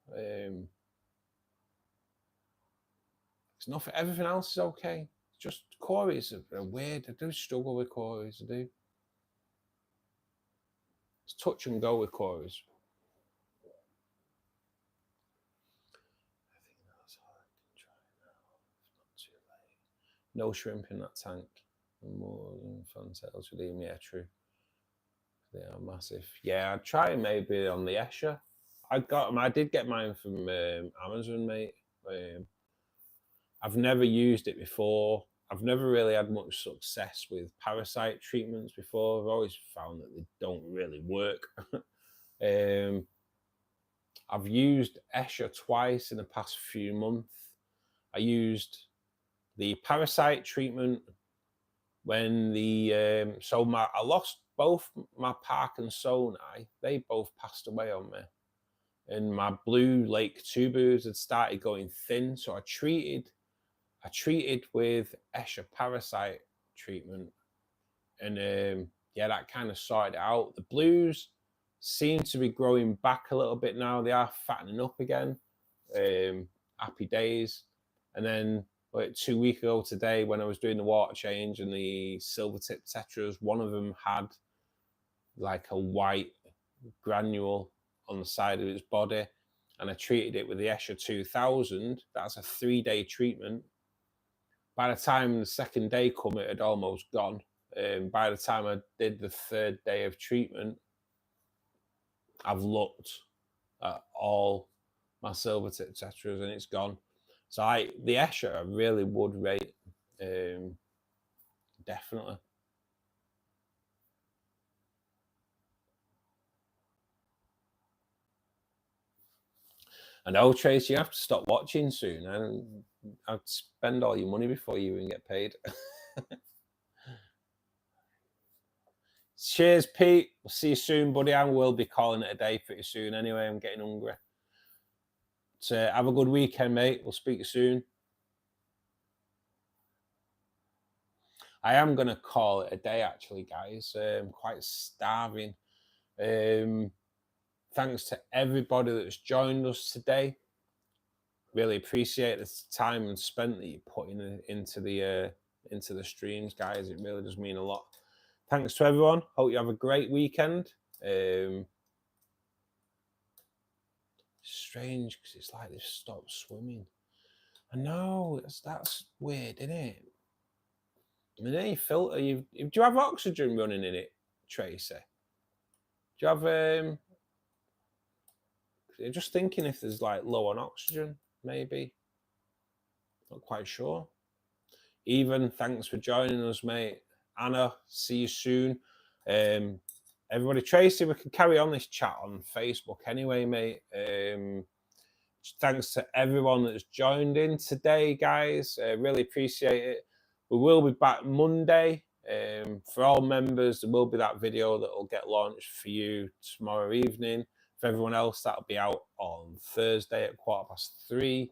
It's nothing. Everything else is okay. It's just Cory's are weird. I do struggle with Cory's. I do. It's touch and go with Cory's. I think that's all I can try now. It's not too late. No shrimp in that tank. More than fantails with him. Yeah, true. They are massive. Yeah, I'd try maybe on the Escher. I did get mine from Amazon, mate. I've never used it before. I've never really had much success with parasite treatments before. I've always found that they don't really work. I've used Escher twice in the past few months. I used the parasite treatment when I lost both my Park and Sonai. They both passed away on me. And my blue lake tubers had started going thin. So I treated with Escher parasite treatment. And yeah, that kind of sorted it out. The blues seem to be growing back a little bit now. They are fattening up again. Happy days. And then like 2 weeks ago today, when I was doing the water change and the silver tip tetras, one of them had like a white granule on the side of its body, and I treated it with the Escher 2000. That's a 3-day treatment. By the time the second day come, it had almost gone. By the time I did the 3rd day of treatment, I've looked at all my silver tip tetras and it's gone. So the Escher I really would rate, definitely. I know, Trace, you have to stop watching soon, and I'd spend all your money before you even get paid. Cheers, Pete. We'll see you soon, buddy. I will be calling it a day pretty soon anyway. I'm getting hungry. So have a good weekend, mate. We'll speak soon. I am going to call it a day, actually, guys. I'm quite starving. Thanks to everybody that's joined us today. Really appreciate the time and spent that you put into the streams, guys. It really does mean a lot. Thanks to everyone. Hope you have a great weekend. Strange because it's like they've stopped swimming. I know, that's weird, isn't it? I mean, any filter, do you have oxygen running in it, Tracy? Do you have I'm just thinking if there's like low on oxygen, maybe. Not quite sure. Even, thanks for joining us, mate. Anna, see you soon. Everybody, Tracy, we can carry on this chat on Facebook anyway, mate. Thanks to everyone that's joined in today, guys. Really appreciate it. We will be back Monday. For all members, there will be that video that will get launched for you tomorrow evening. For everyone else, that'll be out on Thursday at 3:15.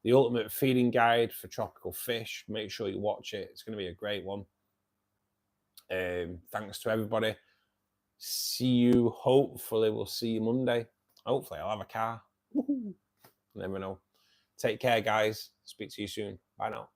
the ultimate feeding guide for tropical fish. Make sure you watch it. It's going to be a great one. Thanks to everybody. See you. Hopefully we'll see you Monday. Hopefully I'll have a car. Woohoo. Never know. Take care, guys. Speak to you soon. Bye now.